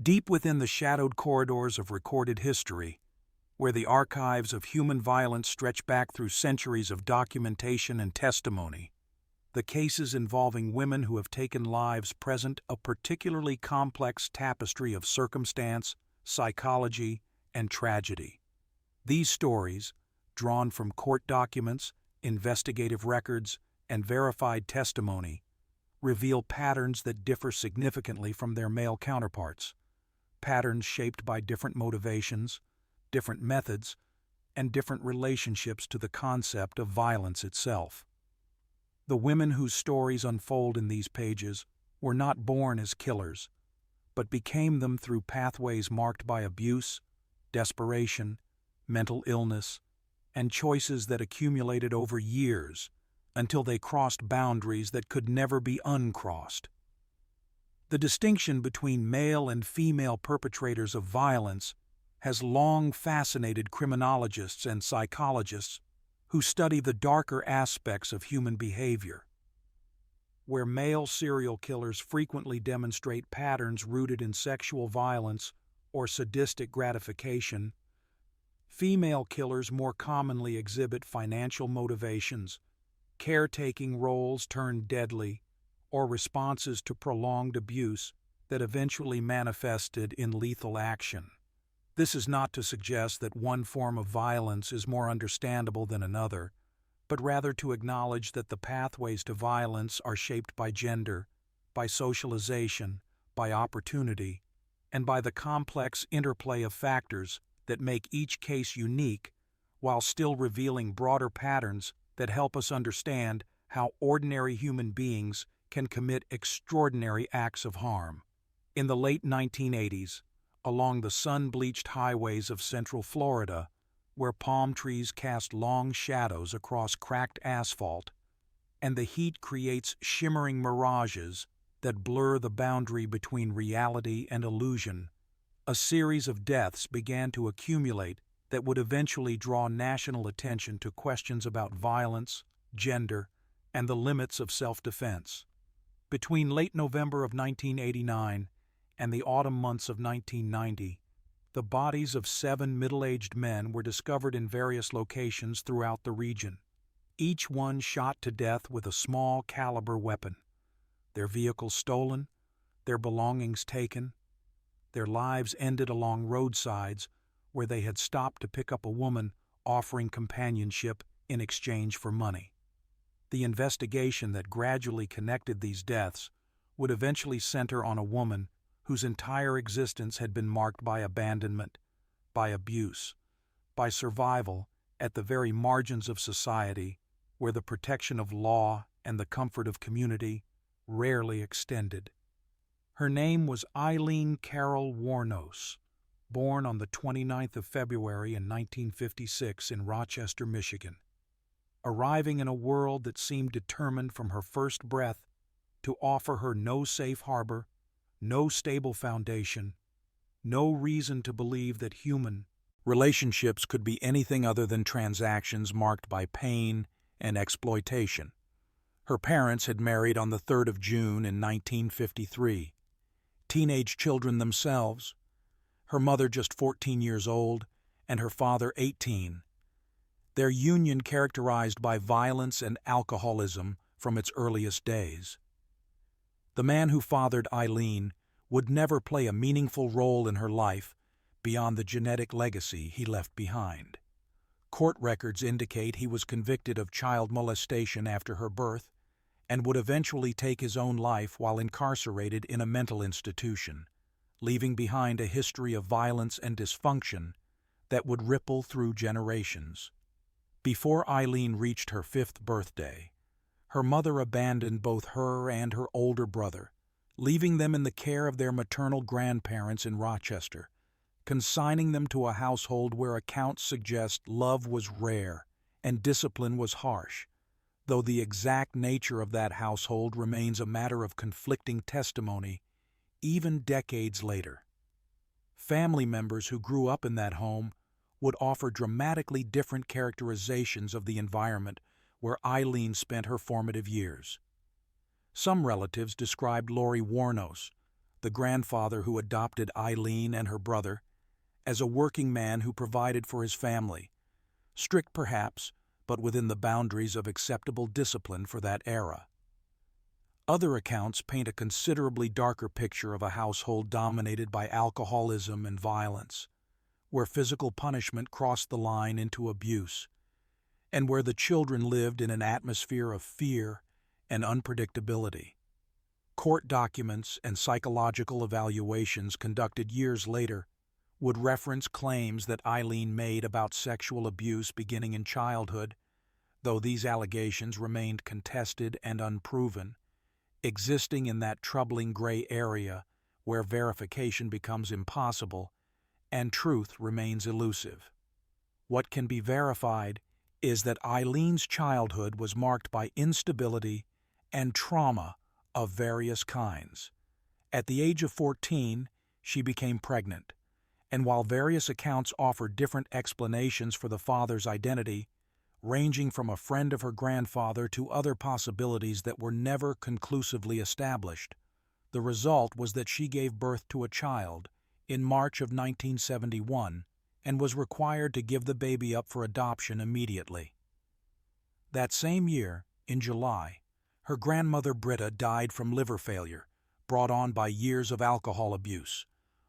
Deep within the shadowed corridors of recorded history, where the archives of human violence stretch back through centuries of documentation and testimony, the cases involving women who have taken lives present a particularly complex tapestry of circumstance, psychology, and tragedy. These stories, drawn from court documents, investigative records, and verified testimony, reveal patterns that differ significantly from their male counterparts, patterns shaped by different motivations, different methods, and different relationships to the concept of violence itself. The women whose stories unfold in these pages were not born as killers, but became them through pathways marked by abuse, desperation, mental illness, and choices that accumulated over years until they crossed boundaries that could never be uncrossed. The distinction between male and female perpetrators of violence has long fascinated criminologists and psychologists who study the darker aspects of human behavior. Where male serial killers frequently demonstrate patterns rooted in sexual violence or sadistic gratification, female killers more commonly exhibit financial motivations, caretaking roles turned deadly, or responses to prolonged abuse that eventually manifested in lethal action. This is not to suggest that one form of violence is more understandable than another, but rather to acknowledge that the pathways to violence are shaped by gender, by socialization, by opportunity, and by the complex interplay of factors that make each case unique while still revealing broader patterns that help us understand how ordinary human beings can commit extraordinary acts of harm. In the late 1980s, along the sun-bleached highways of central Florida, where palm trees cast long shadows across cracked asphalt, and the heat creates shimmering mirages that blur the boundary between reality and illusion, a series of deaths began to accumulate that would eventually draw national attention to questions about violence, gender, and the limits of self-defense. Between late November of 1989 and the autumn months of 1990, the bodies of 7 middle-aged men were discovered in various locations throughout the region, each one shot to death with a small-caliber weapon, their vehicles stolen, their belongings taken, their lives ended along roadsides where they had stopped to pick up a woman offering companionship in exchange for money. The investigation that gradually connected these deaths would eventually center on a woman whose entire existence had been marked by abandonment, by abuse, by survival at the very margins of society where the protection of law and the comfort of community rarely extended. Her name was Aileen Wuornos, born on the 29th of February in 1956 in Rochester, Michigan. Arriving in a world that seemed determined from her first breath to offer her no safe harbor, no stable foundation, no reason to believe that human relationships could be anything other than transactions marked by pain and exploitation. Her parents had married on the 3rd of June in 1953, teenage children themselves, her mother just 14 years old and her father 18. Their union characterized by violence and alcoholism from its earliest days. The man who fathered Aileen would never play a meaningful role in her life beyond the genetic legacy he left behind. Court records indicate he was convicted of child molestation after her birth and would eventually take his own life while incarcerated in a mental institution, leaving behind a history of violence and dysfunction that would ripple through generations. Before Aileen reached her 5th birthday, her mother abandoned both her and her older brother, leaving them in the care of their maternal grandparents in Rochester, consigning them to a household where accounts suggest love was rare and discipline was harsh, though the exact nature of that household remains a matter of conflicting testimony even decades later. Family members who grew up in that home would offer dramatically different characterizations of the environment where Aileen spent her formative years. Some relatives described Lori Wuornos, the grandfather who adopted Aileen and her brother, as a working man who provided for his family, strict perhaps, but within the boundaries of acceptable discipline for that era. Other accounts paint a considerably darker picture of a household dominated by alcoholism and violence, where physical punishment crossed the line into abuse, and where the children lived in an atmosphere of fear and unpredictability. Court documents and psychological evaluations conducted years later would reference claims that Aileen made about sexual abuse beginning in childhood, though these allegations remained contested and unproven, existing in that troubling gray area where verification becomes impossible and truth remains elusive. What can be verified is that Aileen's childhood was marked by instability and trauma of various kinds. At the age of 14, she became pregnant, and while various accounts offer different explanations for the father's identity, ranging from a friend of her grandfather to other possibilities that were never conclusively established, the result was that she gave birth to a child in March of 1971 and was required to give the baby up for adoption immediately. That same year, in July, her grandmother Britta died from liver failure, brought on by years of alcohol abuse,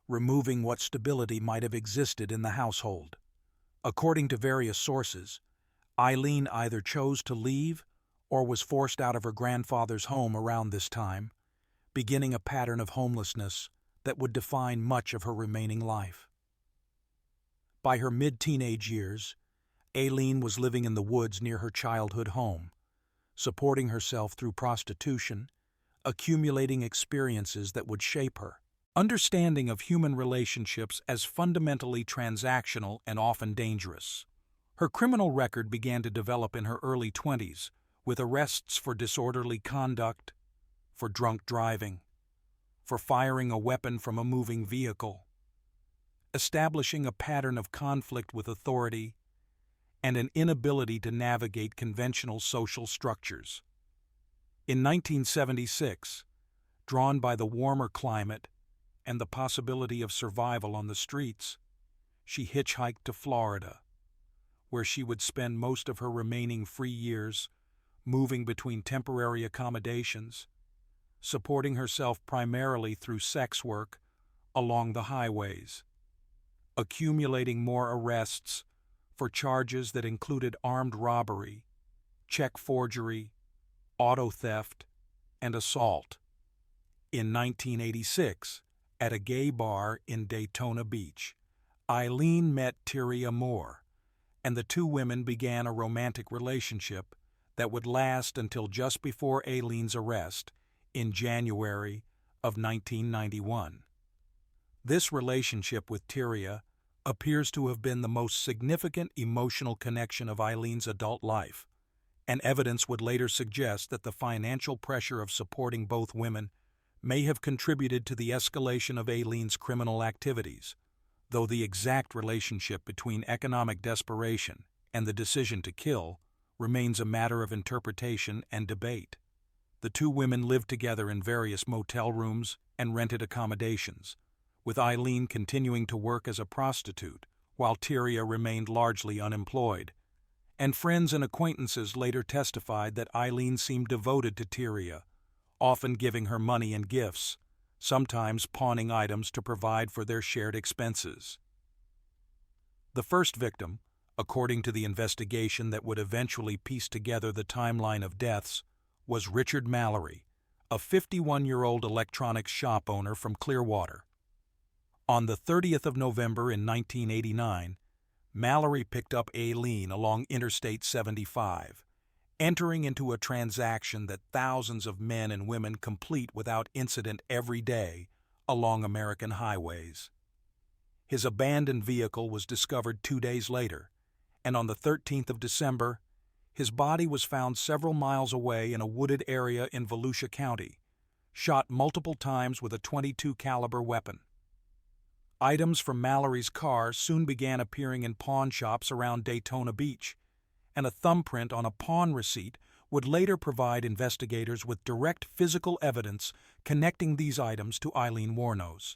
removing what stability might have existed in the household. According to various sources, Aileen either chose to leave or was forced out of her grandfather's home around this time, beginning a pattern of homelessness that would define much of her remaining life. By her mid-teenage years, Aileen was living in the woods near her childhood home, supporting herself through prostitution, accumulating experiences that would shape her. Understanding of human relationships as fundamentally transactional and often dangerous. Her criminal record began to develop in her early 20s, with arrests for disorderly conduct, for drunk driving, for firing a weapon from a moving vehicle, establishing a pattern of conflict with authority, and an inability to navigate conventional social structures. In 1976, drawn by the warmer climate and the possibility of survival on the streets, she hitchhiked to Florida, where she would spend most of her remaining free years moving between temporary accommodations, supporting herself primarily through sex work along the highways, accumulating more arrests for charges that included armed robbery, check forgery, auto theft, and assault. In 1986, at a gay bar in Daytona Beach, Aileen met Tyria Moore, and the two women began a romantic relationship that would last until just before Aileen's arrest in January of 1991. This relationship with Tyria appears to have been the most significant emotional connection of Aileen's adult life, and evidence would later suggest that the financial pressure of supporting both women may have contributed to the escalation of Aileen's criminal activities, though the exact relationship between economic desperation and the decision to kill remains a matter of interpretation and debate. The two women lived together in various motel rooms and rented accommodations, with Aileen continuing to work as a prostitute while Tyria remained largely unemployed. And friends and acquaintances later testified that Aileen seemed devoted to Tyria, often giving her money and gifts, sometimes pawning items to provide for their shared expenses. The first victim, according to the investigation that would eventually piece together the timeline of deaths, was Richard Mallory, a 51-year-old electronics shop owner from Clearwater. On the 30th of November in 1989, Mallory picked up Aileen along Interstate 75, entering into a transaction that thousands of men and women complete without incident every day along American highways. His abandoned vehicle was discovered 2 days later, and on the 13th of December, his body was found several miles away in a wooded area in Volusia County, shot multiple times with a .22 caliber weapon. Items from Mallory's car soon began appearing in pawn shops around Daytona Beach, and a thumbprint on a pawn receipt would later provide investigators with direct physical evidence connecting these items to Aileen Wuornos.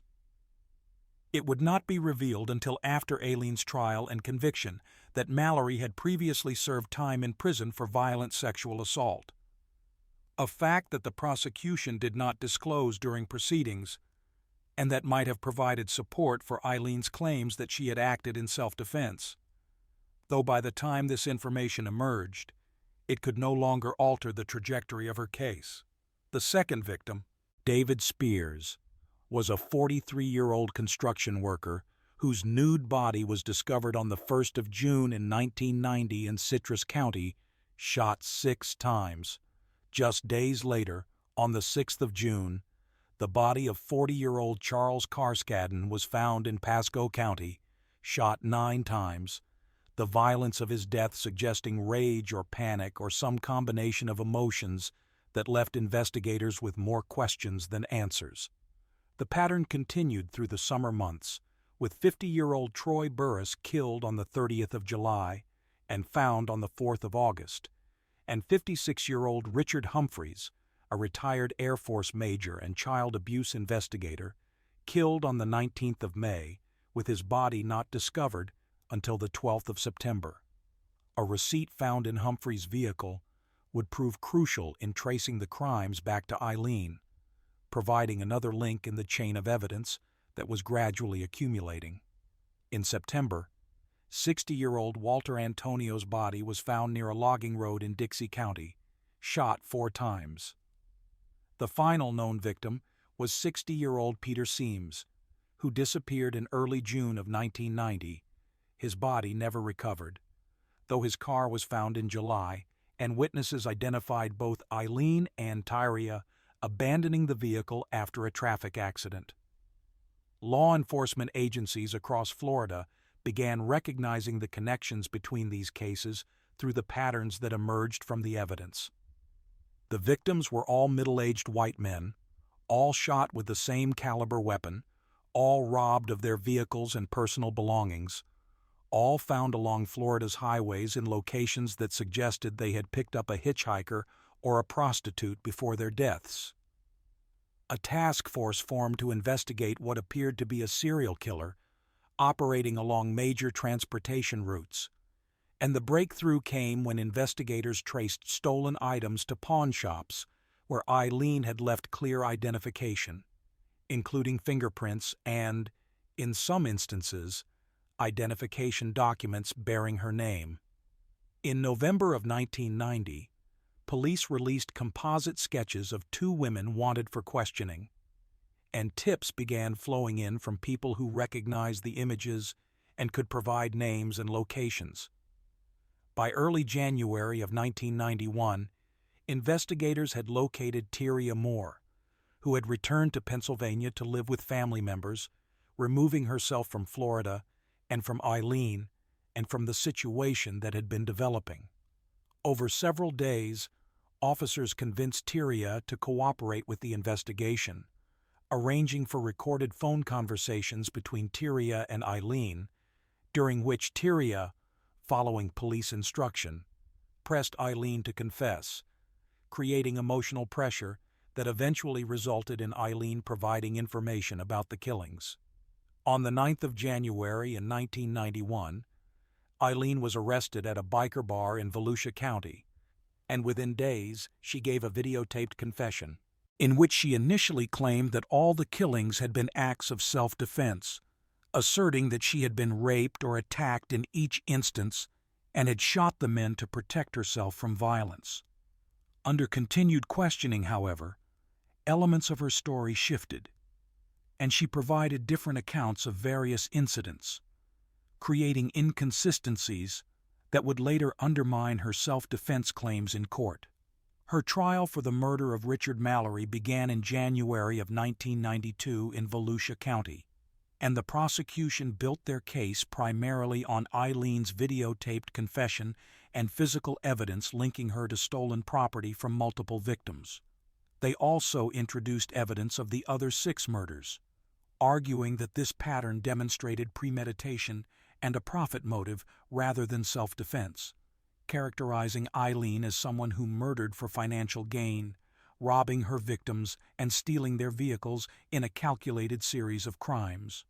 It would not be revealed until after Aileen's trial and conviction that Mallory had previously served time in prison for violent sexual assault, a fact that the prosecution did not disclose during proceedings, and that might have provided support for Aileen's claims that she had acted in self-defense. Though by the time this information emerged, it could no longer alter the trajectory of her case. The second victim, David Spears, was a 43-year-old construction worker whose nude body was discovered on the 1st of June in 1990 in Citrus County, shot 6 times. Just days later, on the 6th of June, the body of 40-year-old Charles Carskadden was found in Pasco County, shot 9 times, the violence of his death suggesting rage or panic or some combination of emotions that left investigators with more questions than answers. The pattern continued through the summer months, with 50-year-old Troy Burris killed on the 30th of July and found on the 4th of August, and 56-year-old Richard Humphreys, a retired Air Force major and child abuse investigator, killed on the 19th of May, with his body not discovered until the 12th of September. A receipt found in Humphreys' vehicle would prove crucial in tracing the crimes back to Aileen, providing another link in the chain of evidence that was gradually accumulating. In September, 60-year-old Walter Antonio's body was found near a logging road in Dixie County, shot 4 times. The final known victim was 60-year-old Peter Seams, who disappeared in early June of 1990. His body never recovered, though his car was found in July, and witnesses identified both Aileen and Tyria abandoning the vehicle after a traffic accident. Law enforcement agencies across Florida began recognizing the connections between these cases through the patterns that emerged from the evidence. The victims were all middle-aged white men, all shot with the same caliber weapon, all robbed of their vehicles and personal belongings, all found along Florida's highways in locations that suggested they had picked up a hitchhiker or a prostitute before their deaths. A task force formed to investigate what appeared to be a serial killer operating along major transportation routes, and the breakthrough came when investigators traced stolen items to pawn shops where Aileen had left clear identification, including fingerprints and, in some instances, identification documents bearing her name. In November of 1990, police released composite sketches of 2 women wanted for questioning, and tips began flowing in from people who recognized the images and could provide names and locations. By early January of 1991, investigators had located Tyria Moore, who had returned to Pennsylvania to live with family members, removing herself from Florida and from Aileen and from the situation that had been developing. Over several days, officers convinced Tyria to cooperate with the investigation, arranging for recorded phone conversations between Tyria and Aileen, during which Tyria, following police instruction, pressed Aileen to confess, creating emotional pressure that eventually resulted in Aileen providing information about the killings. On the 9th of January in 1991, Aileen was arrested at a biker bar in Volusia County, and within days she gave a videotaped confession, in which she initially claimed that all the killings had been acts of self-defense, asserting that she had been raped or attacked in each instance and had shot the men to protect herself from violence. Under continued questioning, however, elements of her story shifted, and she provided different accounts of various incidents, creating inconsistencies that would later undermine her self-defense claims in court. Her trial for the murder of Richard Mallory began in January of 1992 in Volusia County, and the prosecution built their case primarily on Aileen's videotaped confession and physical evidence linking her to stolen property from multiple victims. They also introduced evidence of the other 6 murders, arguing that this pattern demonstrated premeditation and a profit motive rather than self-defense. characterizing Aileen as someone who murdered for financial gain, robbing her victims and stealing their vehicles in a calculated series of crimes.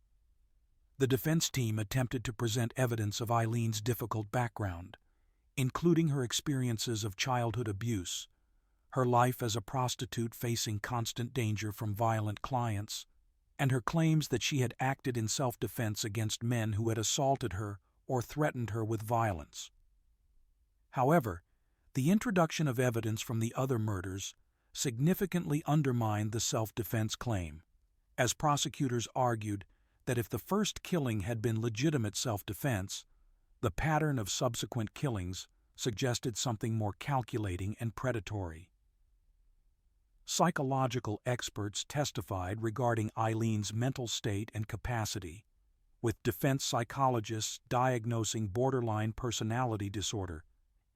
The defense team attempted to present evidence of Aileen's difficult background, including her experiences of childhood abuse, her life as a prostitute facing constant danger from violent clients, and her claims that she had acted in self-defense against men who had assaulted her or threatened her with violence. However, the introduction of evidence from the other murders significantly undermined the self-defense claim, as prosecutors argued that if the first killing had been legitimate self-defense, the pattern of subsequent killings suggested something more calculating and predatory. Psychological experts testified regarding Aileen's mental state and capacity, with defense psychologists diagnosing borderline personality disorder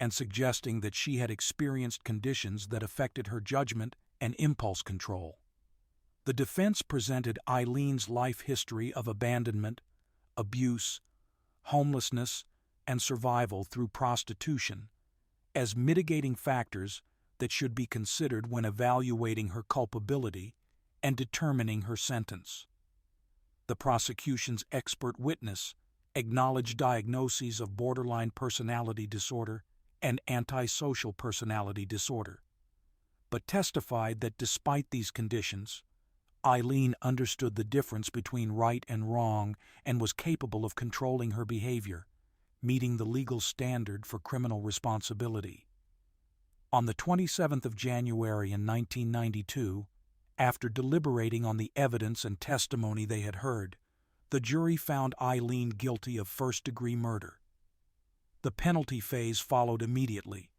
and suggesting that she had experienced conditions that affected her judgment and impulse control. The defense presented Aileen's life history of abandonment, abuse, homelessness, and survival through prostitution as mitigating factors that should be considered when evaluating her culpability and determining her sentence. The prosecution's expert witness acknowledged diagnoses of borderline personality disorder and antisocial personality disorder, but testified that despite these conditions, Aileen understood the difference between right and wrong and was capable of controlling her behavior, meeting the legal standard for criminal responsibility. On the 27th of January in 1992, after deliberating on the evidence and testimony they had heard, the jury found Aileen guilty of first-degree murder. The penalty phase followed immediately,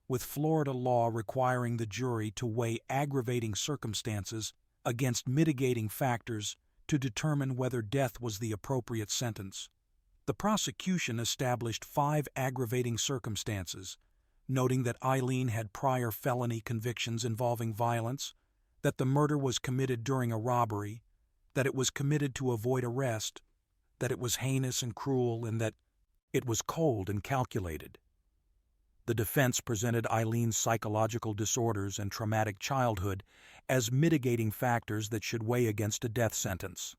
with Florida law requiring the jury to weigh aggravating circumstances against mitigating factors to determine whether death was the appropriate sentence. The prosecution established 5 aggravating circumstances, noting that Aileen had prior felony convictions involving violence, that the murder was committed during a robbery, that it was committed to avoid arrest, that it was heinous and cruel, and that it was cold and calculated. The defense presented Aileen's psychological disorders and traumatic childhood as mitigating factors that should weigh against a death sentence.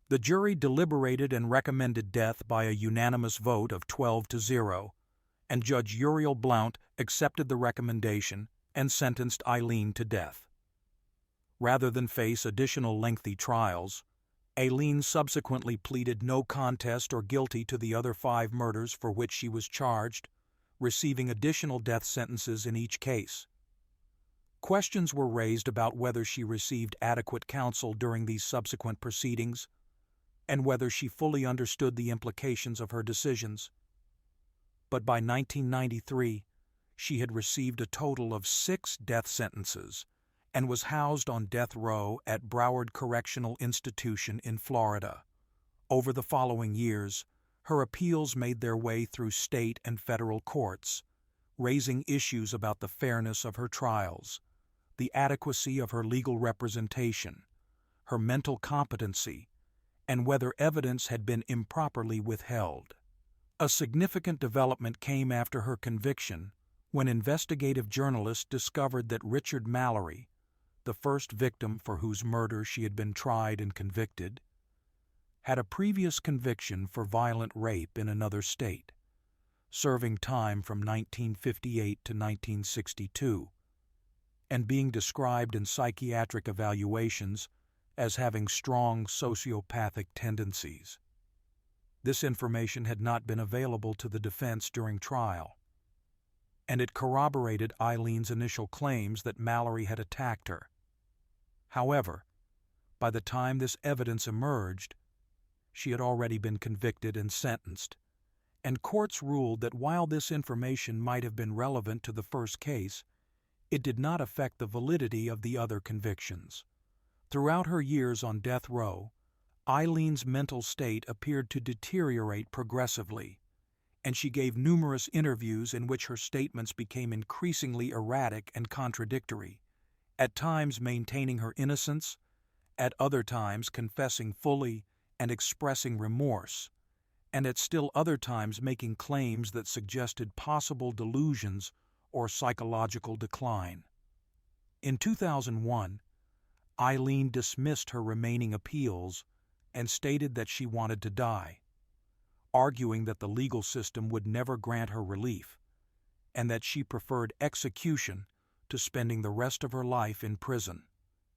The jury deliberated and recommended death by a unanimous vote of 12-0, and Judge Uriel Blount accepted the recommendation and sentenced Aileen to death. Rather than face additional lengthy trials, Aileen subsequently pleaded no contest or guilty to the other 5 murders for which she was charged, receiving additional death sentences in each case. Questions were raised about whether she received adequate counsel during these subsequent proceedings and whether she fully understood the implications of her decisions. But by 1993, she had received a total of 6 death sentences and was housed on death row at Broward Correctional Institution in Florida. Over the following years, her appeals made their way through state and federal courts, raising issues about the fairness of her trials, the adequacy of her legal representation, her mental competency, and whether evidence had been improperly withheld. A significant development came after her conviction when investigative journalists discovered that Richard Mallory, the first victim for whose murder she had been tried and convicted, had a previous conviction for violent rape in another state, serving time from 1958 to 1962, and being described in psychiatric evaluations as having strong sociopathic tendencies. This information had not been available to the defense during trial, and it corroborated Aileen's initial claims that Mallory had attacked her. However, by the time this evidence emerged, she had already been convicted and sentenced, and courts ruled that while this information might have been relevant to the first case, it did not affect the validity of the other convictions. Throughout her years on death row, Aileen's mental state appeared to deteriorate progressively, and she gave numerous interviews in which her statements became increasingly erratic and contradictory, at times maintaining her innocence, at other times confessing fully and expressing remorse, and at still other times making claims that suggested possible delusions or psychological decline. In 2001, Aileen dismissed her remaining appeals and stated that she wanted to die, arguing that the legal system would never grant her relief and that she preferred execution to spending the rest of her life in prison.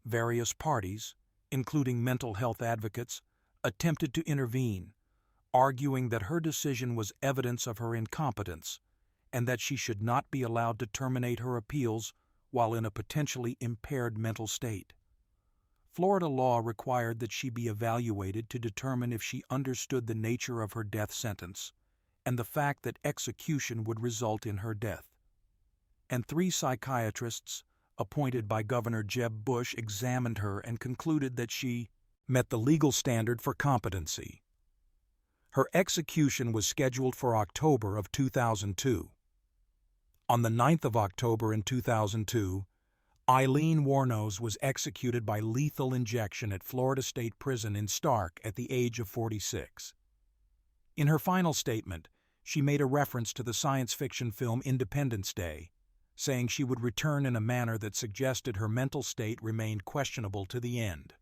Various parties, including mental health advocates, attempted to intervene, arguing that her decision was evidence of her incompetence and that she should not be allowed to terminate her appeals while in a potentially impaired mental state. Florida law required that she be evaluated to determine if she understood the nature of her death sentence and the fact that execution would result in her death. And 3 psychiatrists appointed by Governor Jeb Bush examined her and concluded that she met the legal standard for competency. Her execution was scheduled for October of 2002. On the 9th of October in 2002, Aileen Wuornos was executed by lethal injection at Florida State Prison in Stark at the age of 46. In her final statement, she made a reference to the science fiction film Independence Day, saying she would return in a manner that suggested her mental state remained questionable to the end.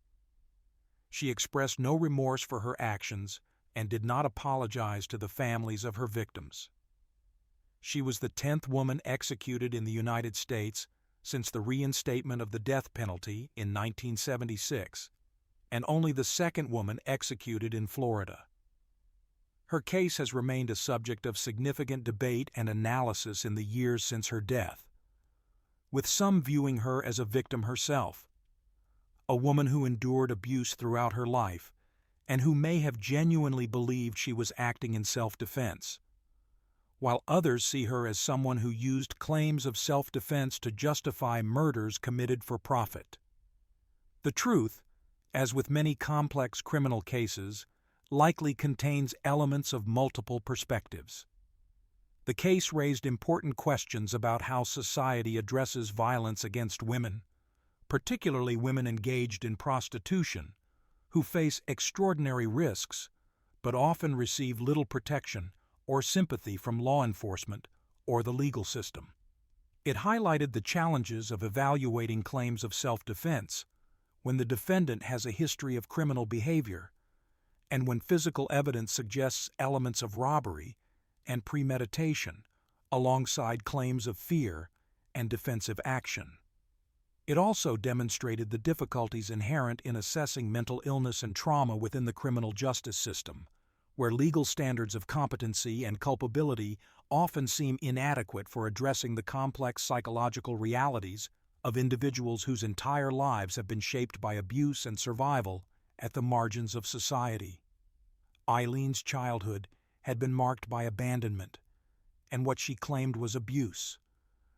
She expressed no remorse for her actions and did not apologize to the families of her victims. She was the 10th woman executed in the United States since the reinstatement of the death penalty in 1976, and only the 2nd woman executed in Florida. Her case has remained a subject of significant debate and analysis in the years since her death, with some viewing her as a victim herself, a woman who endured abuse throughout her life and who may have genuinely believed she was acting in self-defense, while others see her as someone who used claims of self-defense to justify murders committed for profit. The truth, as with many complex criminal cases, likely contains elements of multiple perspectives. The case raised important questions about how society addresses violence against women, particularly women engaged in prostitution, who face extraordinary risks but often receive little protection or sympathy from law enforcement or the legal system. It highlighted the challenges of evaluating claims of self-defense when the defendant has a history of criminal behavior and when physical evidence suggests elements of robbery and premeditation alongside claims of fear and defensive action. It also demonstrated the difficulties inherent in assessing mental illness and trauma within the criminal justice system, where legal standards of competency and culpability often seem inadequate for addressing the complex psychological realities of individuals whose entire lives have been shaped by abuse and survival at the margins of society. Aileen's childhood had been marked by abandonment and what she claimed was abuse,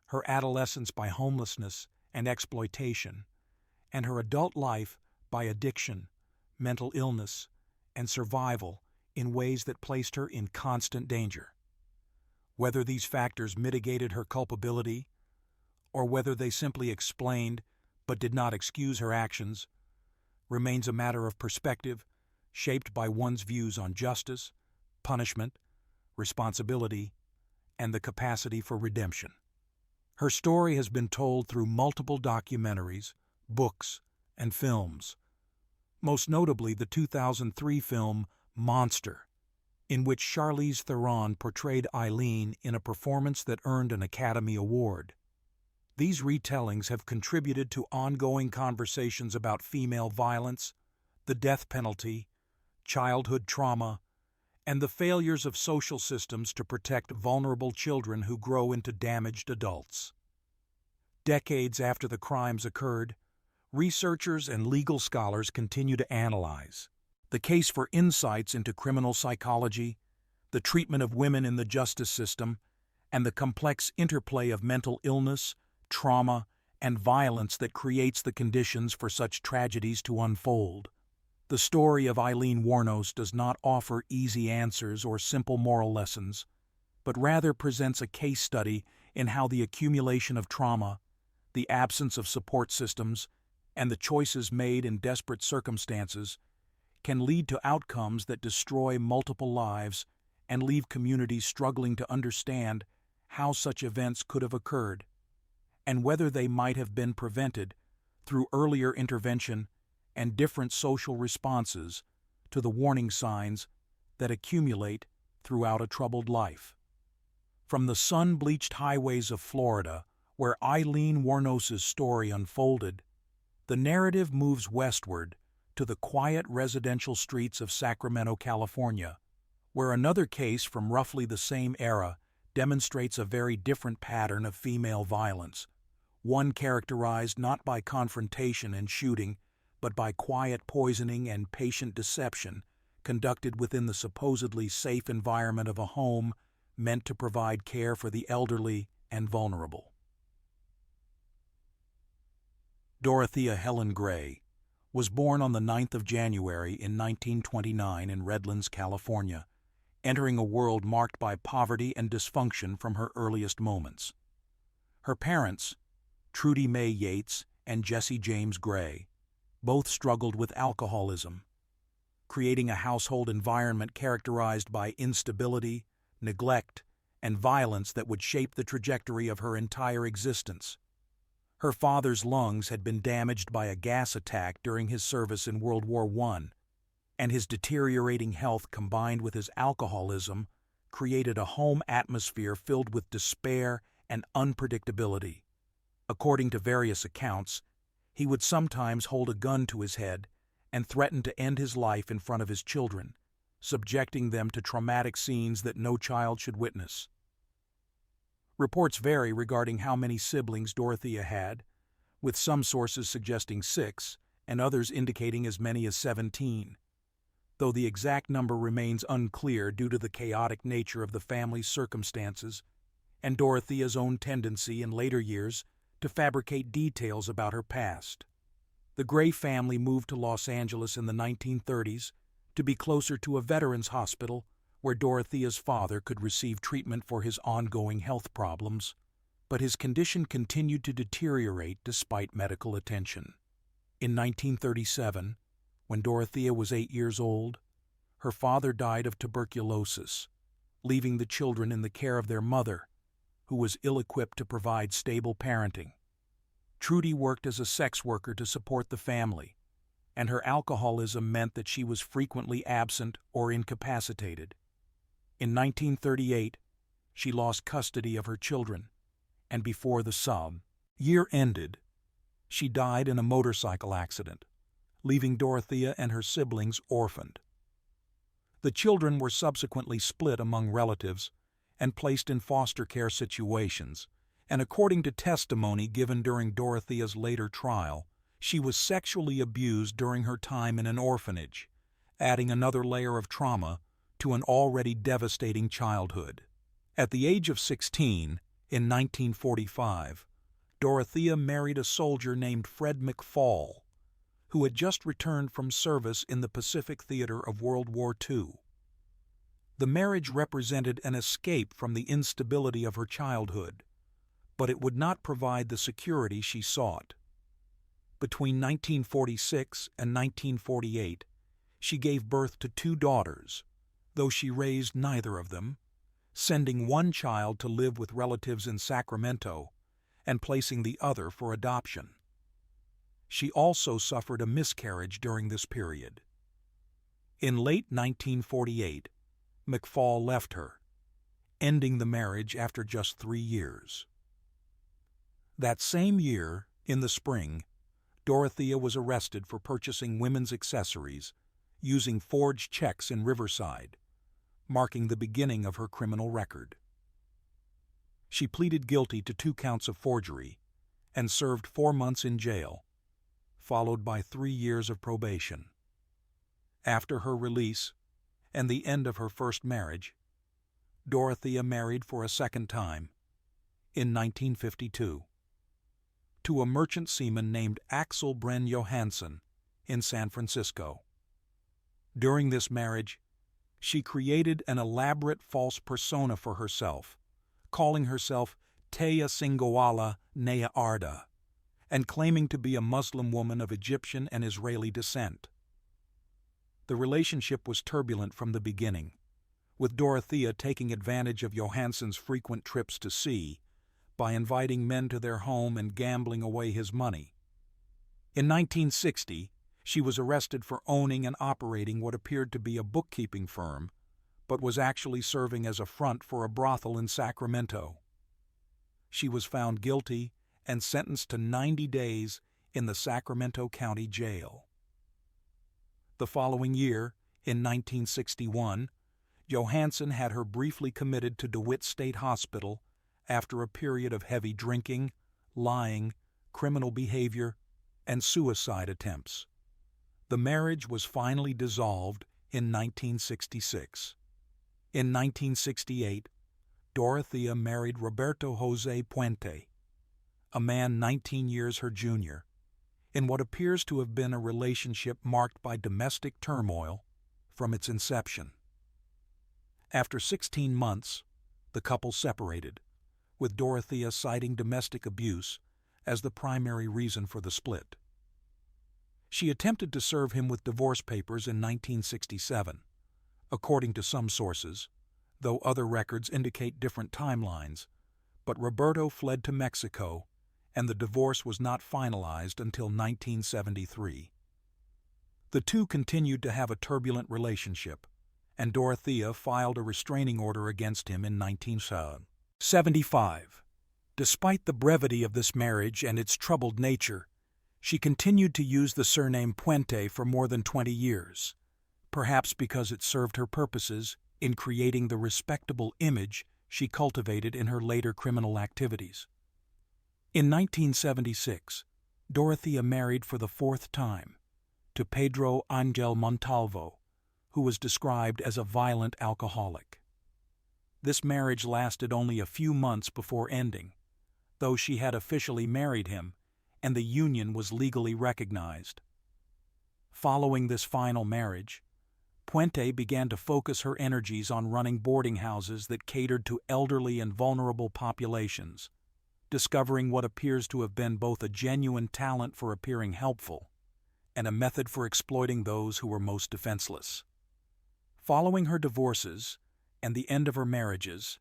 her adolescence by homelessness and exploitation, and her adult life by addiction, mental illness, and survival in ways that placed her in constant danger. Whether these factors mitigated her culpability, or whether they simply explained but did not excuse her actions, remains a matter of perspective shaped by one's views on justice, punishment, responsibility, and the capacity for redemption. Her story has been told through multiple documentaries, books, and films, most notably the 2003 film Monster, in which Charlize Theron portrayed Aileen in a performance that earned an Academy Award. These retellings have contributed to ongoing conversations about female violence, the death penalty, childhood trauma, and the failures of social systems to protect vulnerable children who grow into damaged adults. Decades after the crimes occurred, researchers and legal scholars continue to analyze the case for insights into criminal psychology, the treatment of women in the justice system, and the complex interplay of mental illness, trauma, and violence that creates the conditions for such tragedies to unfold. The story of Aileen Wuornos does not offer easy answers or simple moral lessons, but rather presents a case study in how the accumulation of trauma, the absence of support systems, and the choices made in desperate circumstances can lead to outcomes that destroy multiple lives and leave communities struggling to understand how such events could have occurred and whether they might have been prevented through earlier intervention and different social responses to the warning signs that accumulate throughout a troubled life. From the sun-bleached highways of Florida, where Aileen Wuornos' story unfolded, the narrative moves westward to the quiet residential streets of Sacramento, California, where another case from roughly the same era demonstrates a very different pattern of female violence, one characterized not by confrontation and shooting, but by quiet poisoning and patient deception conducted within the supposedly safe environment of a home meant to provide care for the elderly and vulnerable. Dorothea Helen Gray was born on the 9th of January in 1929 in Redlands, California, entering a world marked by poverty and dysfunction from her earliest moments. Her parents, Trudy Mae Yates and Jesse James Gray, both struggled with alcoholism, creating a household environment characterized by instability, neglect, and violence that would shape the trajectory of her entire existence. Her father's lungs had been damaged by a gas attack during his service in World War I, and his deteriorating health combined with his alcoholism created a home atmosphere filled with despair and unpredictability. According to various accounts, he would sometimes hold a gun to his head and threaten to end his life in front of his children, subjecting them to traumatic scenes that no child should witness. Reports vary regarding how many siblings Dorothea had, with some sources suggesting 6 and others indicating as many as 17, though the exact number remains unclear due to the chaotic nature of the family's circumstances and Dorothea's own tendency in later years to fabricate details about her past. The Gray family moved to Los Angeles in the 1930s to be closer to a veterans hospital where Dorothea's father could receive treatment for his ongoing health problems, but his condition continued to deteriorate despite medical attention. In 1937, when Dorothea was 8 years old, her father died of tuberculosis, leaving the children in the care of their mother, who was ill-equipped to provide stable parenting. Trudy worked as a sex worker to support the family, and her alcoholism meant that she was frequently absent or incapacitated. In 1938, she lost custody of her children, and before the year ended, she died in a motorcycle accident, leaving Dorothea and her siblings orphaned. The children were subsequently split among relatives and placed in foster care situations, and according to testimony given during Dorothea's later trial, she was sexually abused during her time in an orphanage, adding another layer of trauma to an already devastating childhood. At the age of 16, in 1945, Dorothea married a soldier named Fred McFall, who had just returned from service in the Pacific Theater of World War II. The marriage represented an escape from the instability of her childhood, but it would not provide the security she sought. Between 1946 and 1948, she gave birth to 2 daughters, though she raised neither of them, sending one child to live with relatives in Sacramento and placing the other for adoption. She also suffered a miscarriage during this period. In late 1948, McFall left her, ending the marriage after just 3 years. That same year, in the spring, Dorothea was arrested for purchasing women's accessories using forged checks in Riverside, marking the beginning of her criminal record. She pleaded guilty to 2 counts of forgery and served 4 months in jail, followed by 3 years of probation. After her release and the end of her first marriage, Dorothea married for a second time, in 1952, to a merchant seaman named Axel Bren Johansson in San Francisco. During this marriage, she created an elaborate false persona for herself, calling herself Taya Singawala Nea Arda, and claiming to be a Muslim woman of Egyptian and Israeli descent. The relationship was turbulent from the beginning, with Dorothea taking advantage of Johansson's frequent trips to sea by inviting men to their home and gambling away his money. In 1960, she was arrested for owning and operating what appeared to be a bookkeeping firm, but was actually serving as a front for a brothel in Sacramento. She was found guilty and sentenced to 90 days in the Sacramento County Jail. The following year, in 1961, Johansson had her briefly committed to DeWitt State Hospital after a period of heavy drinking, lying, criminal behavior, and suicide attempts. The marriage was finally dissolved in 1966. In 1968, Dorothea married Roberto Jose Puente, a man 19 years her junior, in what appears to have been a relationship marked by domestic turmoil from its inception. After 16 months, the couple separated, with Dorothea citing domestic abuse as the primary reason for the split. She attempted to serve him with divorce papers in 1967, according to some sources, though other records indicate different timelines, but Roberto fled to Mexico, and the divorce was not finalized until 1973. The two continued to have a turbulent relationship, and Dorothea filed a restraining order against him in 1975. Despite the brevity of this marriage and its troubled nature, she continued to use the surname Puente for more than 20 years, perhaps because it served her purposes in creating the respectable image she cultivated in her later criminal activities. In 1976, Dorothea married for the fourth time to Pedro Angel Montalvo, who was described as a violent alcoholic. This marriage lasted only a few months before ending, though she had officially married him and the union was legally recognized. Following this final marriage, Puente began to focus her energies on running boarding houses that catered to elderly and vulnerable populations, discovering what appears to have been both a genuine talent for appearing helpful and a method for exploiting those who were most defenseless. Following her divorces and the end of her marriages,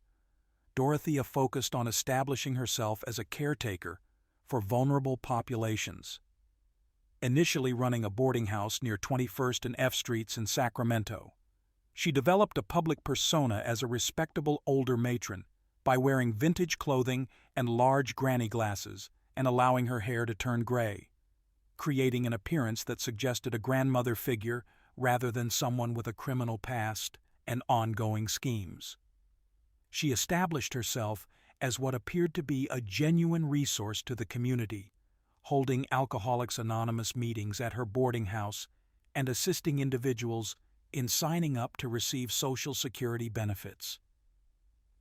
Dorothea focused on establishing herself as a caretaker for vulnerable populations, initially running a boarding house near 21st and F Streets in Sacramento. She developed a public persona as a respectable older matron by wearing vintage clothing and large granny glasses and allowing her hair to turn gray, creating an appearance that suggested a grandmother figure rather than someone with a criminal past and ongoing schemes. She established herself as what appeared to be a genuine resource to the community, holding Alcoholics Anonymous meetings at her boarding house and assisting individuals in signing up to receive Social Security benefits.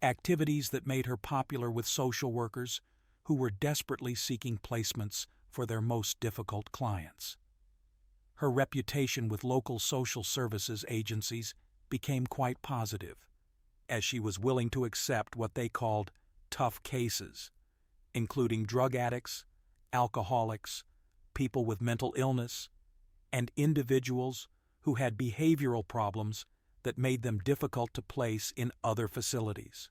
Activities that made her popular with social workers who were desperately seeking placements for their most difficult clients. Her reputation with local social services agencies became quite positive, as she was willing to accept what they called tough cases, including drug addicts, alcoholics, people with mental illness, and individuals who had behavioral problems that made them difficult to place in other facilities.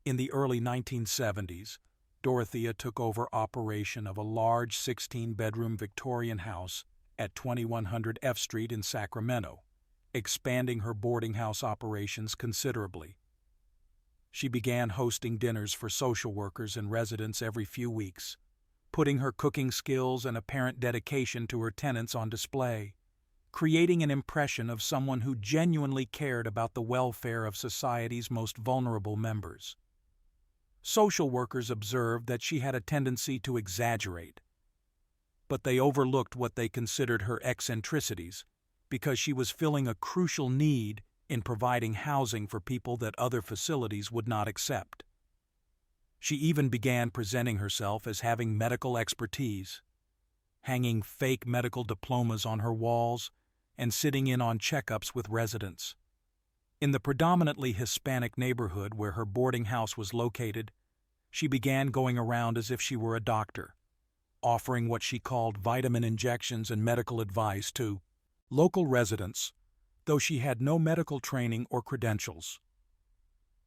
In the early 1970s, Dorothea took over operation of a large 16-bedroom Victorian house at 2100 F Street in Sacramento, expanding her boarding house operations considerably. She began hosting dinners for social workers and residents every few weeks, putting her cooking skills and apparent dedication to her tenants on display, creating an impression of someone who genuinely cared about the welfare of society's most vulnerable members. Social workers observed that she had a tendency to exaggerate, but they overlooked what they considered her eccentricities because she was filling a crucial need in providing housing for people that other facilities would not accept. She even began presenting herself as having medical expertise, hanging fake medical diplomas on her walls and sitting in on checkups with residents. In the predominantly Hispanic neighborhood where her boarding house was located, she began going around as if she were a doctor, offering what she called vitamin injections and medical advice to local residents though she had no medical training or credentials.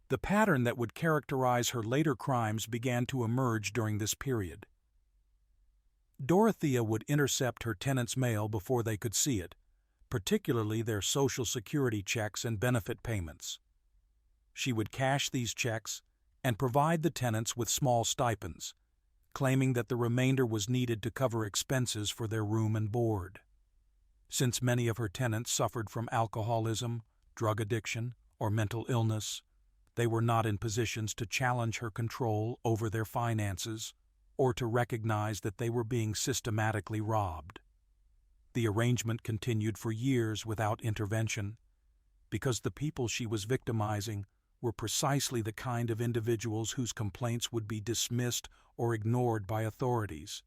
The pattern that would characterize her later crimes began to emerge during this period. Dorothea would intercept her tenants' mail before they could see it, particularly their Social Security checks and benefit payments. She would cash these checks and provide the tenants with small stipends, claiming that the remainder was needed to cover expenses for their room and board. Since many of her tenants suffered from alcoholism, drug addiction, or mental illness, they were not in positions to challenge her control over their finances or to recognize that they were being systematically robbed. The arrangement continued for years without intervention, because the people she was victimizing were precisely the kind of individuals whose complaints would be dismissed or ignored by authorities.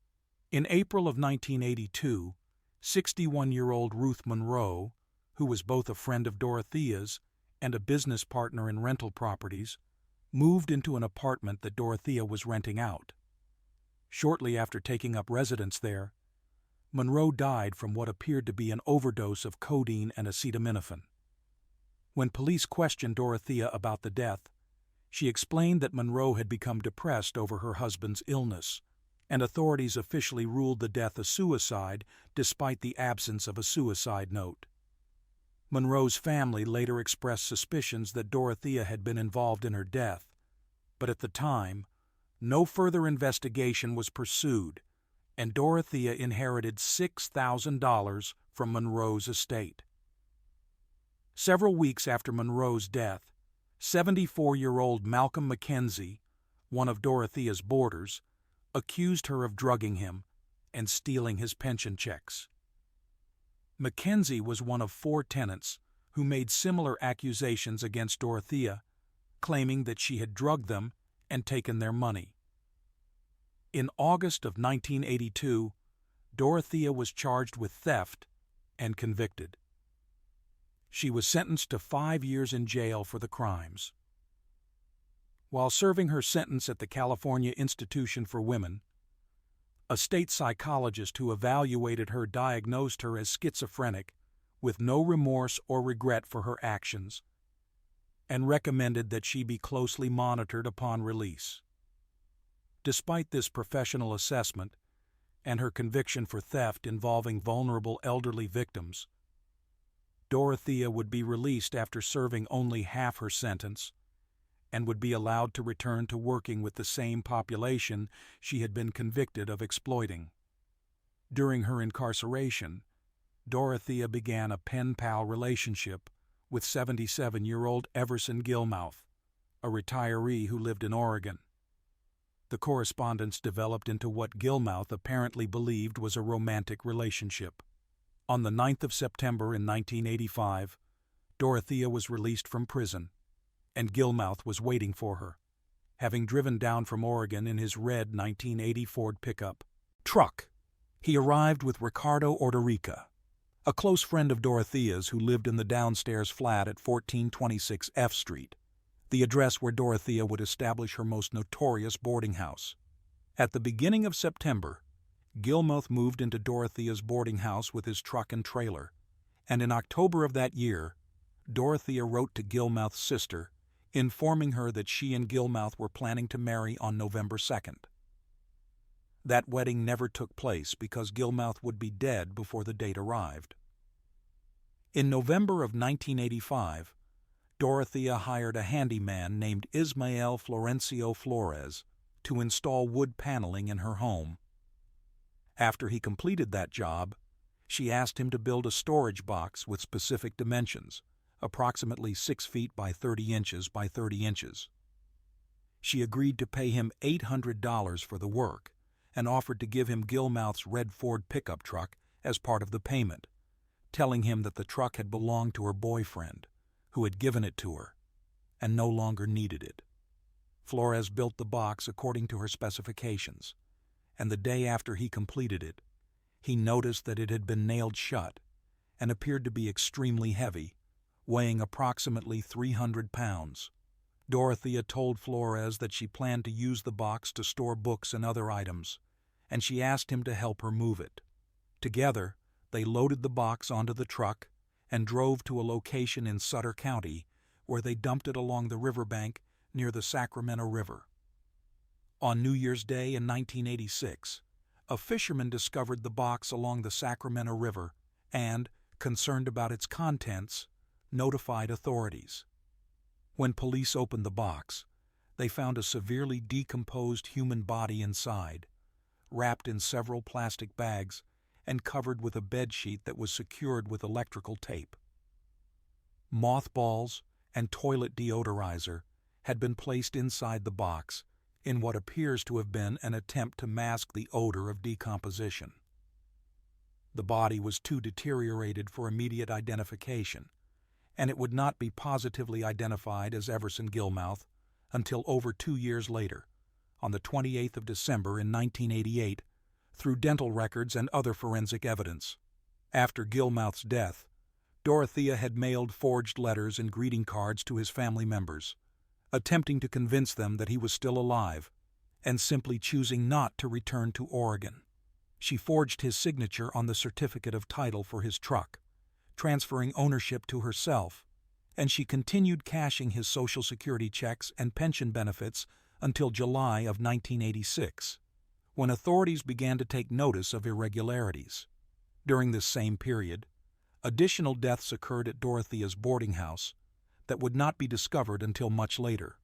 In April of 1982, 61-year-old Ruth Monroe, who was both a friend of Dorothea's and a business partner in rental properties, moved into an apartment that Dorothea was renting out. Shortly after taking up residence there, Monroe died from what appeared to be an overdose of codeine and acetaminophen. When police questioned Dorothea about the death, she explained that Monroe had become depressed over her husband's illness, and authorities officially ruled the death a suicide despite the absence of a suicide note. Monroe's family later expressed suspicions that Dorothea had been involved in her death, but at the time, no further investigation was pursued, and Dorothea inherited $6,000 from Monroe's estate. Several weeks after Monroe's death, 74-year-old Malcolm Mackenzie, one of Dorothea's boarders, accused her of drugging him and stealing his pension checks. Mackenzie was one of 4 tenants who made similar accusations against Dorothea, claiming that she had drugged them and taken their money. In August of 1982, Dorothea was charged with theft and convicted. She was sentenced to 5 years in jail for the crimes. While serving her sentence at the California Institution for Women, a state psychologist who evaluated her diagnosed her as schizophrenic, with no remorse or regret for her actions, and recommended that she be closely monitored upon release. Despite this professional assessment and her conviction for theft involving vulnerable elderly victims, Dorothea would be released after serving only half her sentence and would be allowed to return to working with the same population she had been convicted of exploiting. During her incarceration, Dorothea began a pen-pal relationship with 77-year-old Everson Gilmouth, a retiree who lived in Oregon. The correspondence developed into what Gilmouth apparently believed was a romantic relationship. On the 9th of September in 1985, Dorothea was released from prison, and Gilmouth was waiting for her, having driven down from Oregon in his red 1980 Ford pickup truck. He arrived with Ricardo Ordorica, a close friend of Dorothea's who lived in the downstairs flat at 1426 F Street, the address where Dorothea would establish her most notorious boarding house. At the beginning of September, Gilmouth moved into Dorothea's boarding house with his truck and trailer, and in October of that year, Dorothea wrote to Gilmouth's sister, informing her that she and Gilmouth were planning to marry on November 2nd. That wedding never took place because Gilmouth would be dead before the date arrived. In November of 1985, Dorothea hired a handyman named Ismael Florencio Flores to install wood paneling in her home. After he completed that job, she asked him to build a storage box with specific dimensions, approximately 6 feet by 30 inches by 30 inches. She agreed to pay him $800 for the work and offered to give him Gilmouth's red Ford pickup truck as part of the payment, telling him that the truck had belonged to her boyfriend, who had given it to her and no longer needed it. Flores built the box according to her specifications, and the day after he completed it, he noticed that it had been nailed shut and appeared to be extremely heavy, weighing approximately 300 pounds. Dorothea told Flores that she planned to use the box to store books and other items, and she asked him to help her move it. Together, they loaded the box onto the truck and drove to a location in Sutter County where they dumped it along the riverbank near the Sacramento River. On New Year's Day in 1986, a fisherman discovered the box along the Sacramento River and, concerned about its contents, notified authorities. When police opened the box, they found a severely decomposed human body inside, wrapped in several plastic bags and covered with a bedsheet that was secured with electrical tape. Mothballs and toilet deodorizer had been placed inside the box in what appears to have been an attempt to mask the odor of decomposition. The body was too deteriorated for immediate identification, and it would not be positively identified as Everson Gilmouth until over 2 years later, on the 28th of December in 1988, through dental records and other forensic evidence. After Gilmouth's death, Dorothea had mailed forged letters and greeting cards to his family members, attempting to convince them that he was still alive, and simply choosing not to return to Oregon. She forged his signature on the certificate of title for his truck, transferring ownership to herself, and she continued cashing his Social Security checks and pension benefits until July of 1986, when authorities began to take notice of irregularities. During this same period, additional deaths occurred at Dorothea's boarding house that would not be discovered until much later.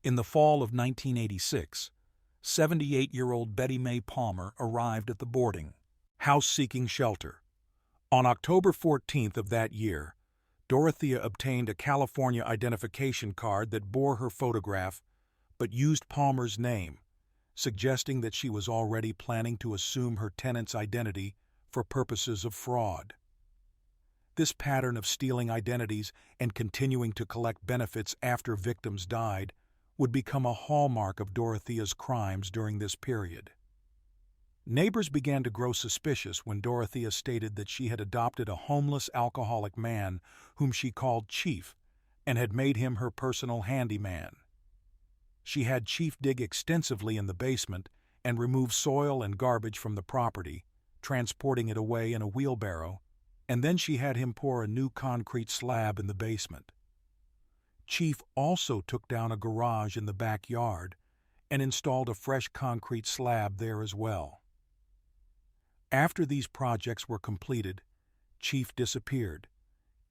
In the fall of 1986, 78-year-old Betty Mae Palmer arrived at the boarding house seeking shelter. On October 14th of that year, Dorothea obtained a California identification card that bore her photograph but used Palmer's name, suggesting that she was already planning to assume her tenant's identity for purposes of fraud. This pattern of stealing identities and continuing to collect benefits after victims died would become a hallmark of Dorothea's crimes during this period. Neighbors began to grow suspicious when Dorothea stated that she had adopted a homeless alcoholic man whom she called Chief and had made him her personal handyman. She had Chief dig extensively in the basement and remove soil and garbage from the property, transporting it away in a wheelbarrow, and then she had him pour a new concrete slab in the basement. Chief also took down a garage in the backyard and installed a fresh concrete slab there as well. After these projects were completed, Chief disappeared,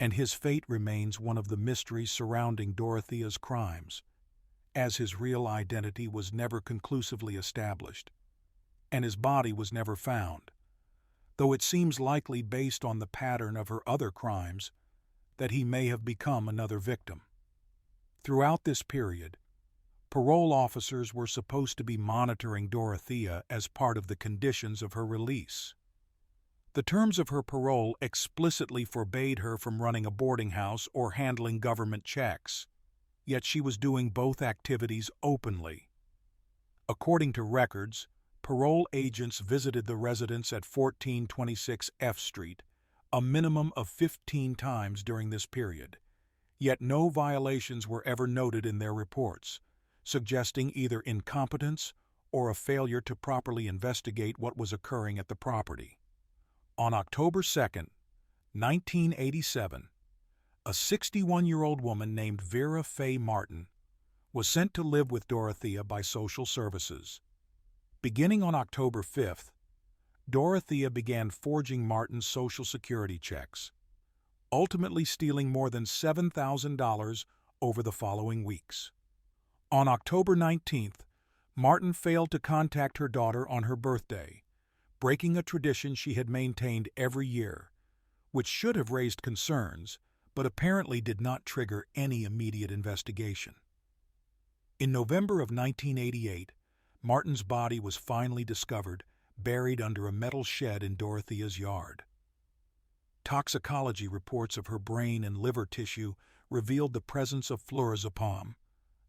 and his fate remains one of the mysteries surrounding Dorothea's crimes, as his real identity was never conclusively established, and his body was never found, though it seems likely based on the pattern of her other crimes that he may have become another victim. Throughout this period, parole officers were supposed to be monitoring Dorothea as part of the conditions of her release. The terms of her parole explicitly forbade her from running a boarding house or handling government checks, yet she was doing both activities openly. According to records, parole agents visited the residence at 1426 F Street a minimum of 15 times during this period, yet no violations were ever noted in their reports, suggesting either incompetence or a failure to properly investigate what was occurring at the property. On October 2, 1987, a 61-year-old woman named Vera Faye Martin was sent to live with Dorothea by social services. Beginning on October 5th, Dorothea began forging Martin's Social Security checks, ultimately stealing more than $7,000 over the following weeks. On October 19th, Martin failed to contact her daughter on her birthday, breaking a tradition she had maintained every year, which should have raised concerns, but apparently did not trigger any immediate investigation. In November of 1988, Martin's body was finally discovered, buried under a metal shed in Dorothea's yard. Toxicology reports of her brain and liver tissue revealed the presence of flurazepam,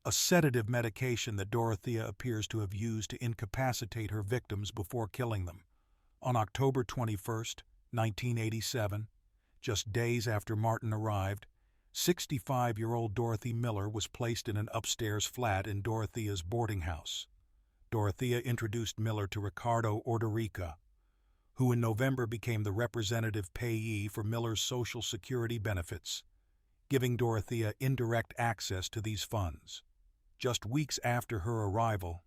a sedative medication that Dorothea appears to have used to incapacitate her victims before killing them. On October 21, 1987, just days after Martin arrived, 65-year-old Dorothy Miller was placed in an upstairs flat in Dorothea's boarding house. Dorothea introduced Miller to Ricardo Ordorica, who in November became the representative payee for Miller's Social Security benefits, giving Dorothea indirect access to these funds. Just weeks after her arrival,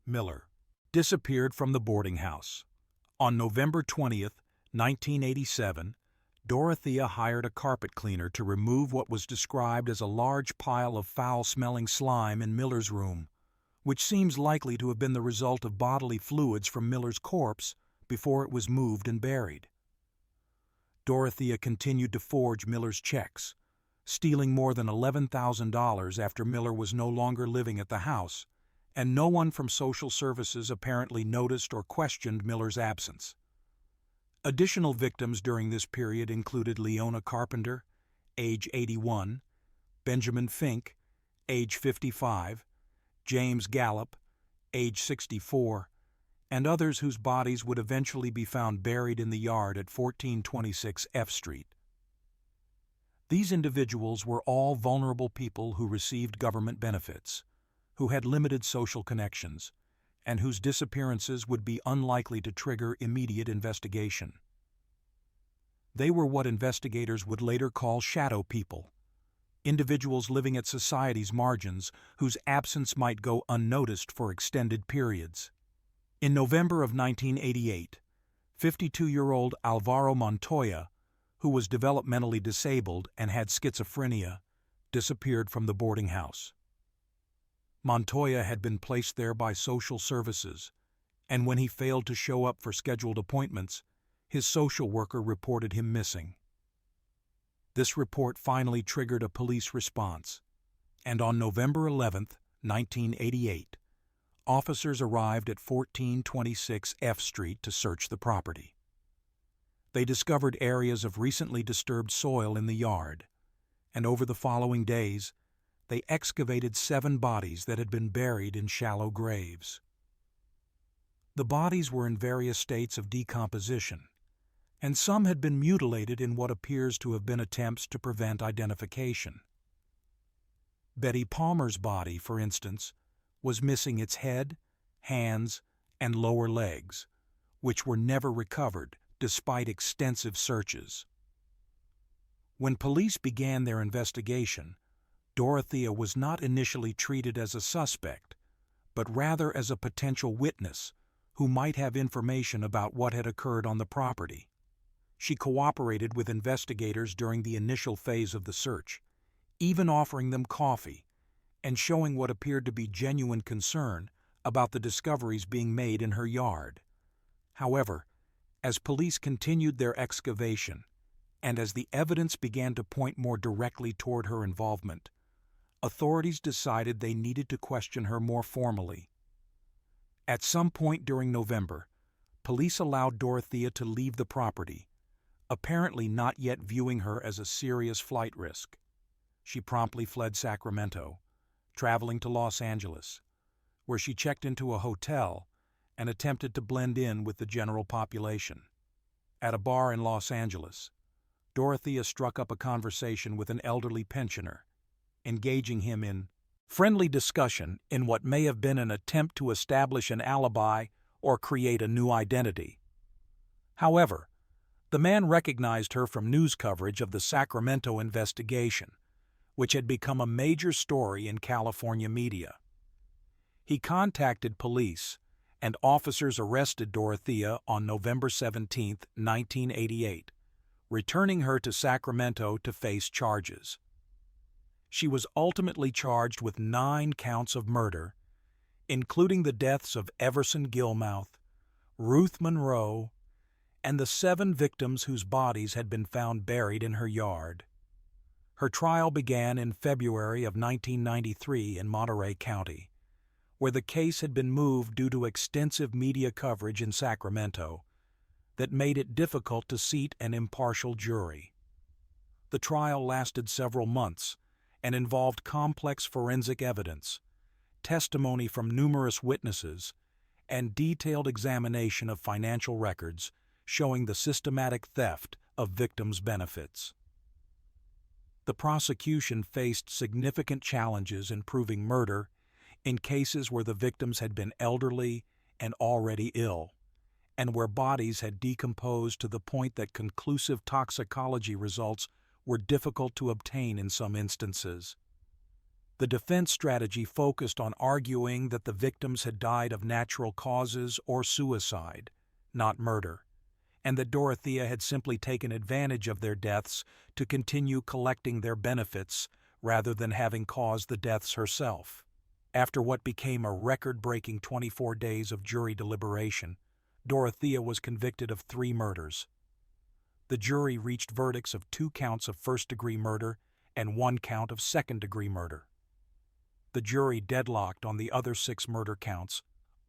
Miller disappeared from the boarding house. On November 20th, 1987, Dorothea hired a carpet cleaner to remove what was described as a large pile of foul-smelling slime in Miller's room, which seems likely to have been the result of bodily fluids from Miller's corpse before it was moved and buried. Dorothea continued to forge Miller's checks, stealing more than $11,000 after Miller was no longer living at the house, and no one from social services apparently noticed or questioned Miller's absence. Additional victims during this period included Leona Carpenter, age 81, Benjamin Fink, age 55, James Gallup, age 64, and others whose bodies would eventually be found buried in the yard at 1426 F Street. These individuals were all vulnerable people who received government benefits, who had limited social connections, and whose disappearances would be unlikely to trigger immediate investigation. They were what investigators would later call shadow people, individuals living at society's margins whose absence might go unnoticed for extended periods. In November of 1988, 52-year-old Alvaro Montoya, who was developmentally disabled and had schizophrenia, disappeared from the boarding house. Montoya had been placed there by social services, and when he failed to show up for scheduled appointments, his social worker reported him missing. This report finally triggered a police response, and on November 11, 1988, officers arrived at 1426 F Street to search the property. They discovered areas of recently disturbed soil in the yard, and over the following days, they excavated 7 bodies that had been buried in shallow graves. The bodies were in various states of decomposition, and some had been mutilated in what appears to have been attempts to prevent identification. Betty Palmer's body, for instance, was missing its head, hands, and lower legs, which were never recovered despite extensive searches. When police began their investigation, Dorothea was not initially treated as a suspect, but rather as a potential witness who might have information about what had occurred on the property. She cooperated with investigators during the initial phase of the search, even offering them coffee and showing what appeared to be genuine concern about the discoveries being made in her yard. However, as police continued their excavation, and as the evidence began to point more directly toward her involvement, authorities decided they needed to question her more formally. At some point during November, police allowed Dorothea to leave the property, apparently not yet viewing her as a serious flight risk. She promptly fled Sacramento, traveling to Los Angeles, where she checked into a hotel and attempted to blend in with the general population. At a bar in Los Angeles, Dorothea struck up a conversation with an elderly pensioner, engaging him in friendly discussion in what may have been an attempt to establish an alibi or create a new identity. However, the man recognized her from news coverage of the Sacramento investigation, which had become a major story in California media. He contacted police, and officers arrested Dorothea on November 17, 1988, returning her to Sacramento to face charges. She was ultimately charged with 9 counts of murder, including the deaths of Everson Gilmouth, Ruth Monroe, and the 7 victims whose bodies had been found buried in her yard. Her trial began in February of 1993 in Monterey County, where the case had been moved due to extensive media coverage in Sacramento that made it difficult to seat an impartial jury. The trial lasted several months and involved complex forensic evidence, testimony from numerous witnesses, and detailed examination of financial records showing the systematic theft of victims' benefits. The prosecution faced significant challenges in proving murder in cases where the victims had been elderly and already ill, and where bodies had decomposed to the point that conclusive toxicology results were difficult to obtain in some instances. The defense strategy focused on arguing that the victims had died of natural causes or suicide, not murder, and that Dorothea had simply taken advantage of their deaths to continue collecting their benefits rather than having caused the deaths herself. After what became a record-breaking 24 days of jury deliberation, Dorothea was convicted of 3 murders. The jury reached verdicts of 2 counts of first-degree murder and 1 count of second-degree murder. The jury deadlocked on the other 6 murder counts,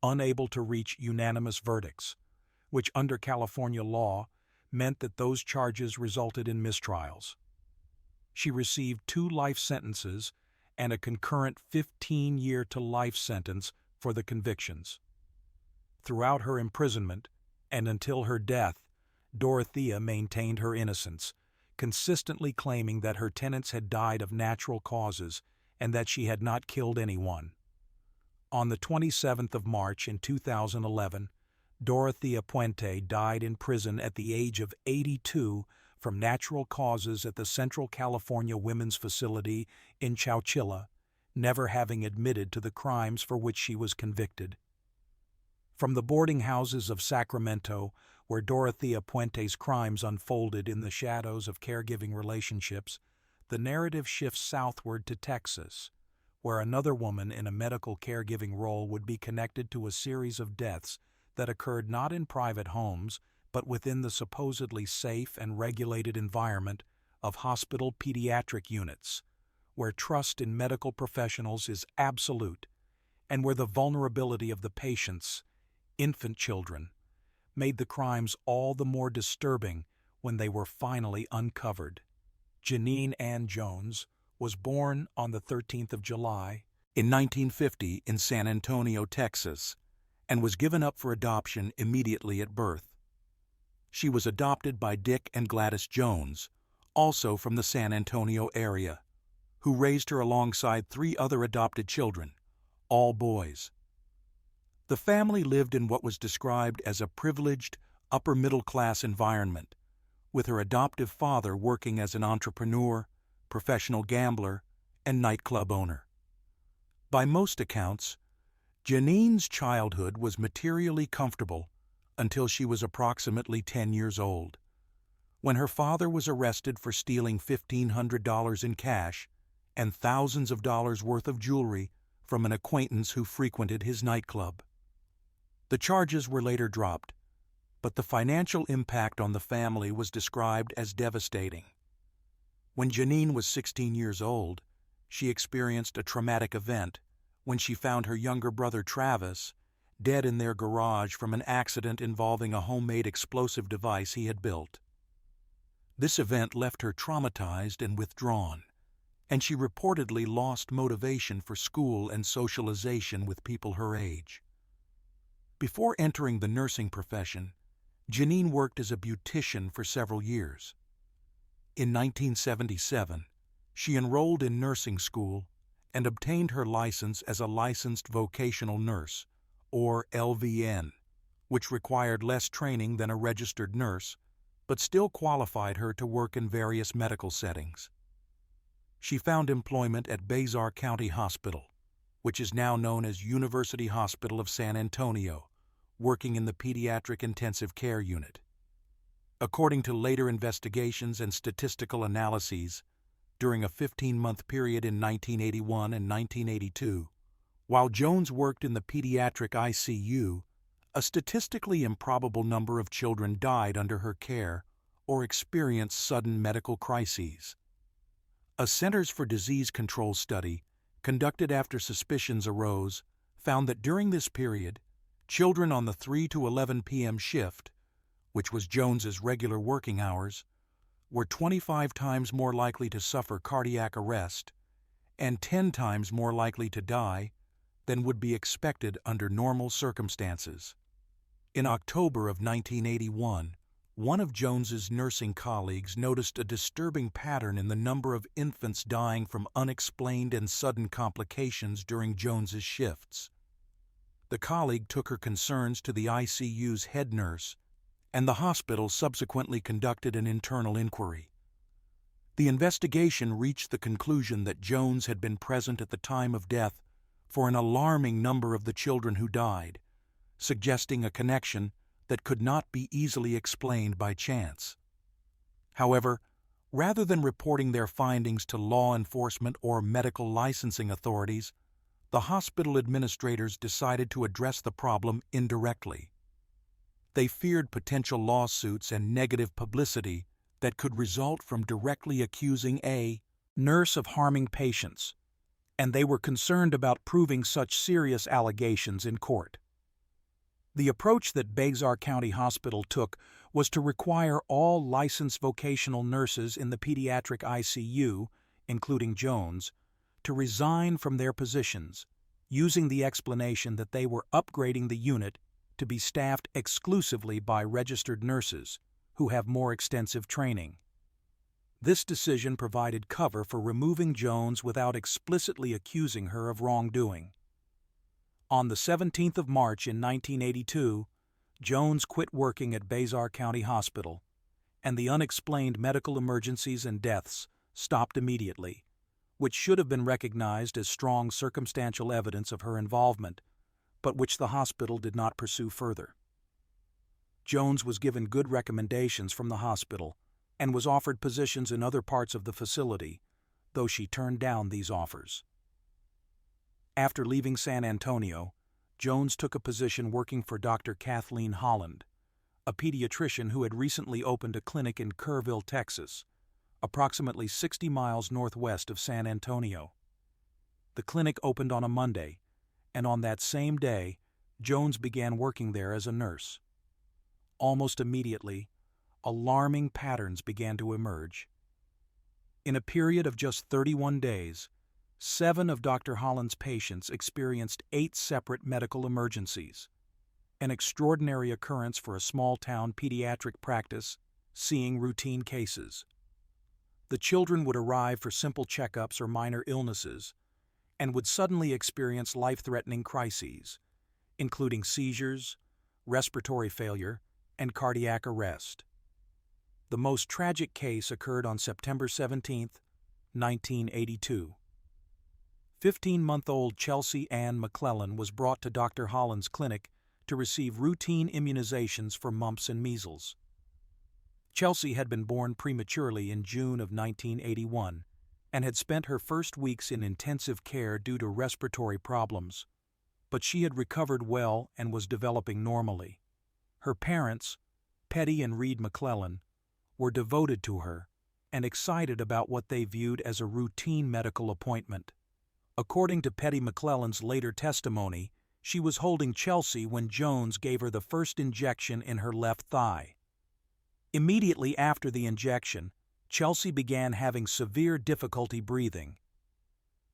unable to reach unanimous verdicts, which under California law meant that those charges resulted in mistrials. She received 2 life sentences and a concurrent 15-year-to-life sentence for the convictions. Throughout her imprisonment, and until her death, Dorothea maintained her innocence, consistently claiming that her tenants had died of natural causes and that she had not killed anyone. On the 27th of March in 2011, Dorothea Puente died in prison at the age of 82 from natural causes at the Central California Women's Facility in Chowchilla, never having admitted to the crimes for which she was convicted. From the boarding houses of Sacramento, where Dorothea Puente's crimes unfolded in the shadows of caregiving relationships, the narrative shifts southward to Texas, where another woman in a medical caregiving role would be connected to a series of deaths that occurred not in private homes, but within the supposedly safe and regulated environment of hospital pediatric units, where trust in medical professionals is absolute, and where the vulnerability of the patients, infant children, made the crimes all the more disturbing when they were finally uncovered. Janine Ann Jones was born on the 13th of July in 1950 in San Antonio, Texas, and was given up for adoption immediately at birth. She was adopted by Dick and Gladys Jones, also from the San Antonio area, who raised her alongside 3 other adopted children, all boys. The family lived in what was described as a privileged, upper-middle-class environment, with her adoptive father working as an entrepreneur, professional gambler, and nightclub owner. By most accounts, Janine's childhood was materially comfortable until she was approximately 10 years old, when her father was arrested for stealing $1,500 in cash and thousands of dollars worth of jewelry from an acquaintance who frequented his nightclub. The charges were later dropped, but the financial impact on the family was described as devastating. When Janine was 16 years old, she experienced a traumatic event when she found her younger brother Travis dead in their garage from an accident involving a homemade explosive device he had built. This event left her traumatized and withdrawn, and she reportedly lost motivation for school and socialization with people her age. Before entering the nursing profession, Janine worked as a beautician for several years. In 1977, she enrolled in nursing school and obtained her license as a licensed vocational nurse, or LVN, which required less training than a registered nurse, but still qualified her to work in various medical settings. She found employment at Bazar County Hospital, which is now known as University Hospital of San Antonio, working in the pediatric intensive care unit. According to later investigations and statistical analyses, during a 15-month period in 1981 and 1982, while Jones worked in the pediatric ICU, a statistically improbable number of children died under her care or experienced sudden medical crises. A Centers for Disease Control study, conducted after suspicions arose, found that during this period, children on the 3 to 11 p.m. shift, which was Jones's regular working hours, were 25 times more likely to suffer cardiac arrest and 10 times more likely to die than would be expected under normal circumstances. In October of 1981, one of Jones's nursing colleagues noticed a disturbing pattern in the number of infants dying from unexplained and sudden complications during Jones's shifts. The colleague took her concerns to the ICU's head nurse, and the hospital subsequently conducted an internal inquiry. The investigation reached the conclusion that Jones had been present at the time of death for an alarming number of the children who died, suggesting a connection that could not be easily explained by chance. However, rather than reporting their findings to law enforcement or medical licensing authorities, the hospital administrators decided to address the problem indirectly. They feared potential lawsuits and negative publicity that could result from directly accusing a nurse of harming patients, and they were concerned about proving such serious allegations in court. The approach that Bazar County Hospital took was to require all licensed vocational nurses in the pediatric ICU, including Jones, to resign from their positions, using the explanation that they were upgrading the unit to be staffed exclusively by registered nurses who have more extensive training. This decision provided cover for removing Jones without explicitly accusing her of wrongdoing. On the 17th of March in 1982, Jones quit working at Bazar County Hospital, and the unexplained medical emergencies and deaths stopped immediately, which should have been recognized as strong circumstantial evidence of her involvement, but which the hospital did not pursue further. Jones was given good recommendations from the hospital and was offered positions in other parts of the facility, though she turned down these offers. After leaving San Antonio, Jones took a position working for Dr. Kathleen Holland, a pediatrician who had recently opened a clinic in Kerrville, Texas, approximately 60 miles northwest of San Antonio. The clinic opened on a Monday, and on that same day, Jones began working there as a nurse. Almost immediately, alarming patterns began to emerge. In a period of just 31 days, 7 of Dr. Holland's patients experienced 8 separate medical emergencies, an extraordinary occurrence for a small-town pediatric practice seeing routine cases. The children would arrive for simple checkups or minor illnesses and would suddenly experience life-threatening crises, including seizures, respiratory failure, and cardiac arrest. The most tragic case occurred on September 17, 1982. 15-month-old Chelsea Ann McClellan was brought to Dr. Holland's clinic to receive routine immunizations for mumps and measles. Chelsea had been born prematurely in June of 1981 and had spent her first weeks in intensive care due to respiratory problems, but she had recovered well and was developing normally. Her parents, Petty and Reed McClellan, were devoted to her and excited about what they viewed as a routine medical appointment. According to Petty McClellan's later testimony, she was holding Chelsea when Jones gave her the first injection in her left thigh. Immediately after the injection, Chelsea began having severe difficulty breathing.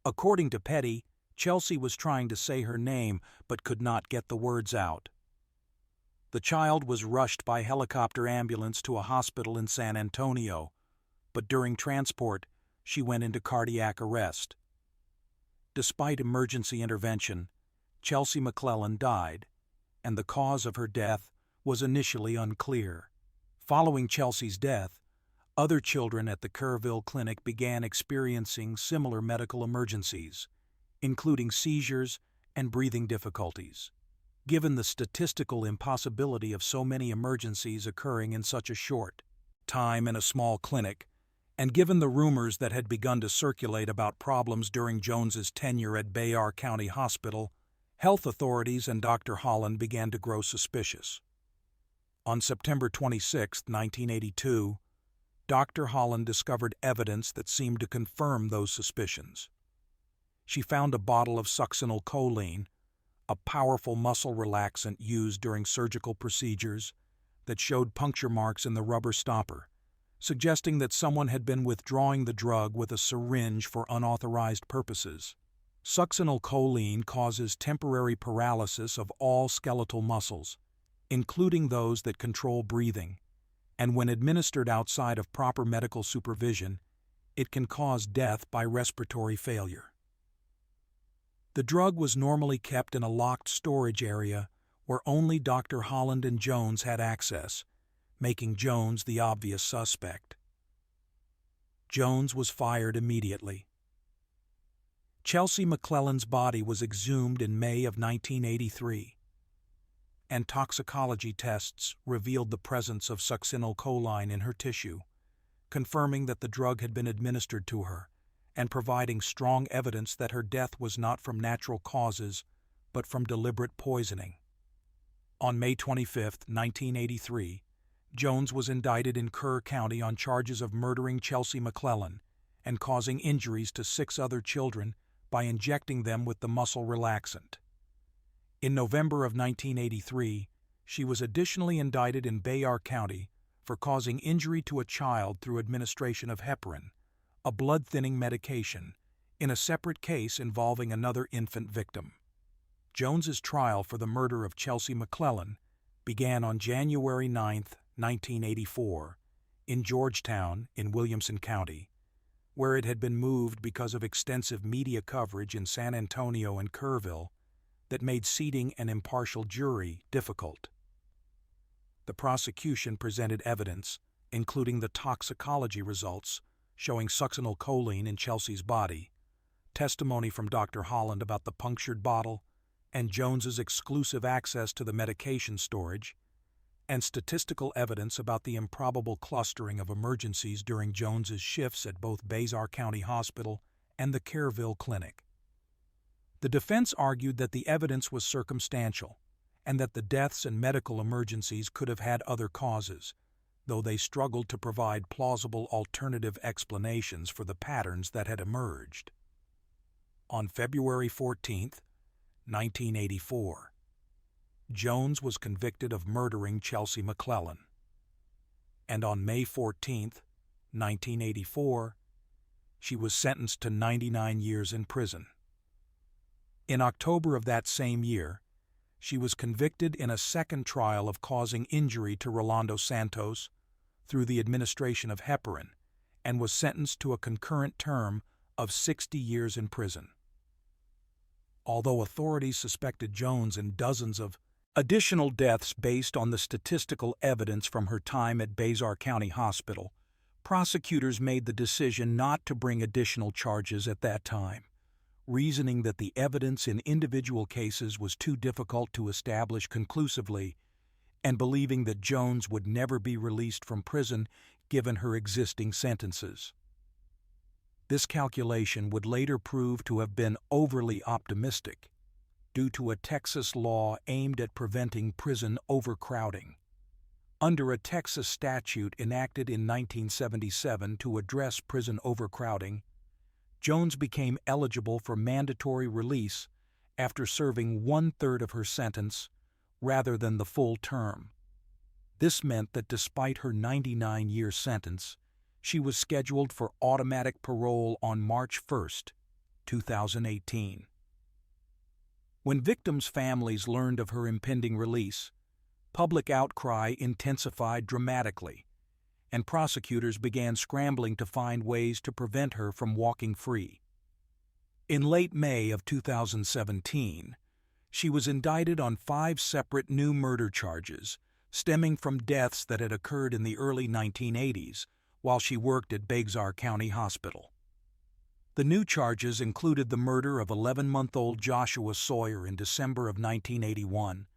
According to Petty, Chelsea was trying to say her name but could not get the words out. The child was rushed by helicopter ambulance to a hospital in San Antonio, but during transport, she went into cardiac arrest. Despite emergency intervention, Chelsea McClellan died, and the cause of her death was initially unclear. Following Chelsea's death, other children at the Kerrville Clinic began experiencing similar medical emergencies, including seizures and breathing difficulties. Given the statistical impossibility of so many emergencies occurring in such a short time in a small clinic, and given the rumors that had begun to circulate about problems during Jones's tenure at Bazar County Hospital, health authorities and Dr. Holland began to grow suspicious. On September 26, 1982, Dr. Holland discovered evidence that seemed to confirm those suspicions. She found a bottle of succinylcholine, a powerful muscle relaxant used during surgical procedures, that showed puncture marks in the rubber stopper, suggesting that someone had been withdrawing the drug with a syringe for unauthorized purposes. Succinylcholine causes temporary paralysis of all skeletal muscles, including those that control breathing, and when administered outside of proper medical supervision, it can cause death by respiratory failure. The drug was normally kept in a locked storage area where only Dr. Holland and Jones had access, making Jones the obvious suspect. Jones was fired immediately. Chelsea McClellan's body was exhumed in May of 1983, and toxicology tests revealed the presence of succinylcholine in her tissue, confirming that the drug had been administered to her and providing strong evidence that her death was not from natural causes but from deliberate poisoning. On May 25, 1983, Jones was indicted in Kerr County on charges of murdering Chelsea McClellan and causing injuries to 6 other children by injecting them with the muscle relaxant. In November of 1983, she was additionally indicted in Bayard County for causing injury to a child through administration of heparin, a blood-thinning medication, in a separate case involving another infant victim. Jones's trial for the murder of Chelsea McClellan began on January 9, 1984, in Georgetown in Williamson County, where it had been moved because of extensive media coverage in San Antonio and Kerrville that made seating an impartial jury difficult. The prosecution presented evidence, including the toxicology results showing succinylcholine in Chelsea's body, testimony from Dr. Holland about the punctured bottle, and Jones's exclusive access to the medication storage, and statistical evidence about the improbable clustering of emergencies during Jones's shifts at both Bayard County Hospital and the Kerrville Clinic. The defense argued that the evidence was circumstantial and that the deaths and medical emergencies could have had other causes, though they struggled to provide plausible alternative explanations for the patterns that had emerged. On February 14, 1984, Jones was convicted of murdering Chelsea McClellan, and on May 14, 1984, she was sentenced to 99 years in prison. In October of that same year, she was convicted in a second trial of causing injury to Rolando Santos through the administration of heparin and was sentenced to a concurrent term of 60 years in prison. Although authorities suspected Jones in dozens of additional deaths based on the statistical evidence from her time at Bayard County Hospital, prosecutors made the decision not to bring additional charges at that time, reasoning that the evidence in individual cases was too difficult to establish conclusively and believing that Jones would never be released from prison given her existing sentences. This calculation would later prove to have been overly optimistic due to a Texas law aimed at preventing prison overcrowding. Under a Texas statute enacted in 1977 to address prison overcrowding, Jones became eligible for mandatory release after serving 1/3 of her sentence rather than the full term. This meant that despite her 99-year sentence, she was scheduled for automatic parole on March 1, 2018. When victims' families learned of her impending release, public outcry intensified dramatically, and prosecutors began scrambling to find ways to prevent her from walking free. In late May of 2017, she was indicted on 5 separate new murder charges stemming from deaths that had occurred in the early 1980s while she worked at Bayard County Hospital. The new charges included the murder of 11-month-old Joshua Sawyer in December of 1981,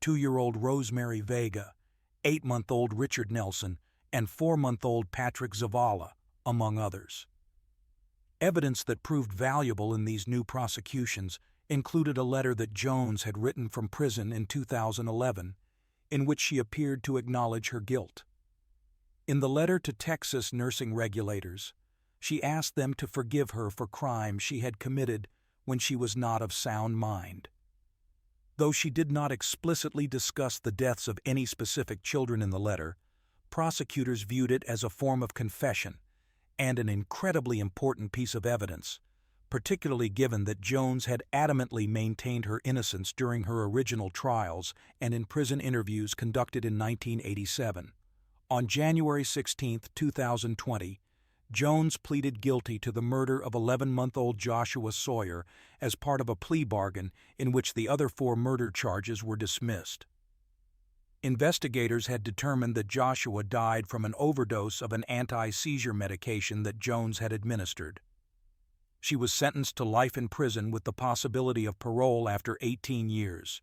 2-year-old Rosemary Vega, 8-month-old Richard Nelson, and 4-month-old Patrick Zavala, among others. Evidence that proved valuable in these new prosecutions included a letter that Jones had written from prison in 2011, in which she appeared to acknowledge her guilt. In the letter to Texas nursing regulators, she asked them to forgive her for crimes she had committed when she was not of sound mind. Though she did not explicitly discuss the deaths of any specific children in the letter, prosecutors viewed it as a form of confession and an incredibly important piece of evidence, particularly given that Jones had adamantly maintained her innocence during her original trials and in prison interviews conducted in 1987. On January 16, 2020, Jones pleaded guilty to the murder of 11-month-old Joshua Sawyer as part of a plea bargain in which the other 4 murder charges were dismissed. Investigators had determined that Joshua died from an overdose of an anti-seizure medication that Jones had administered. She was sentenced to life in prison with the possibility of parole after 18 years,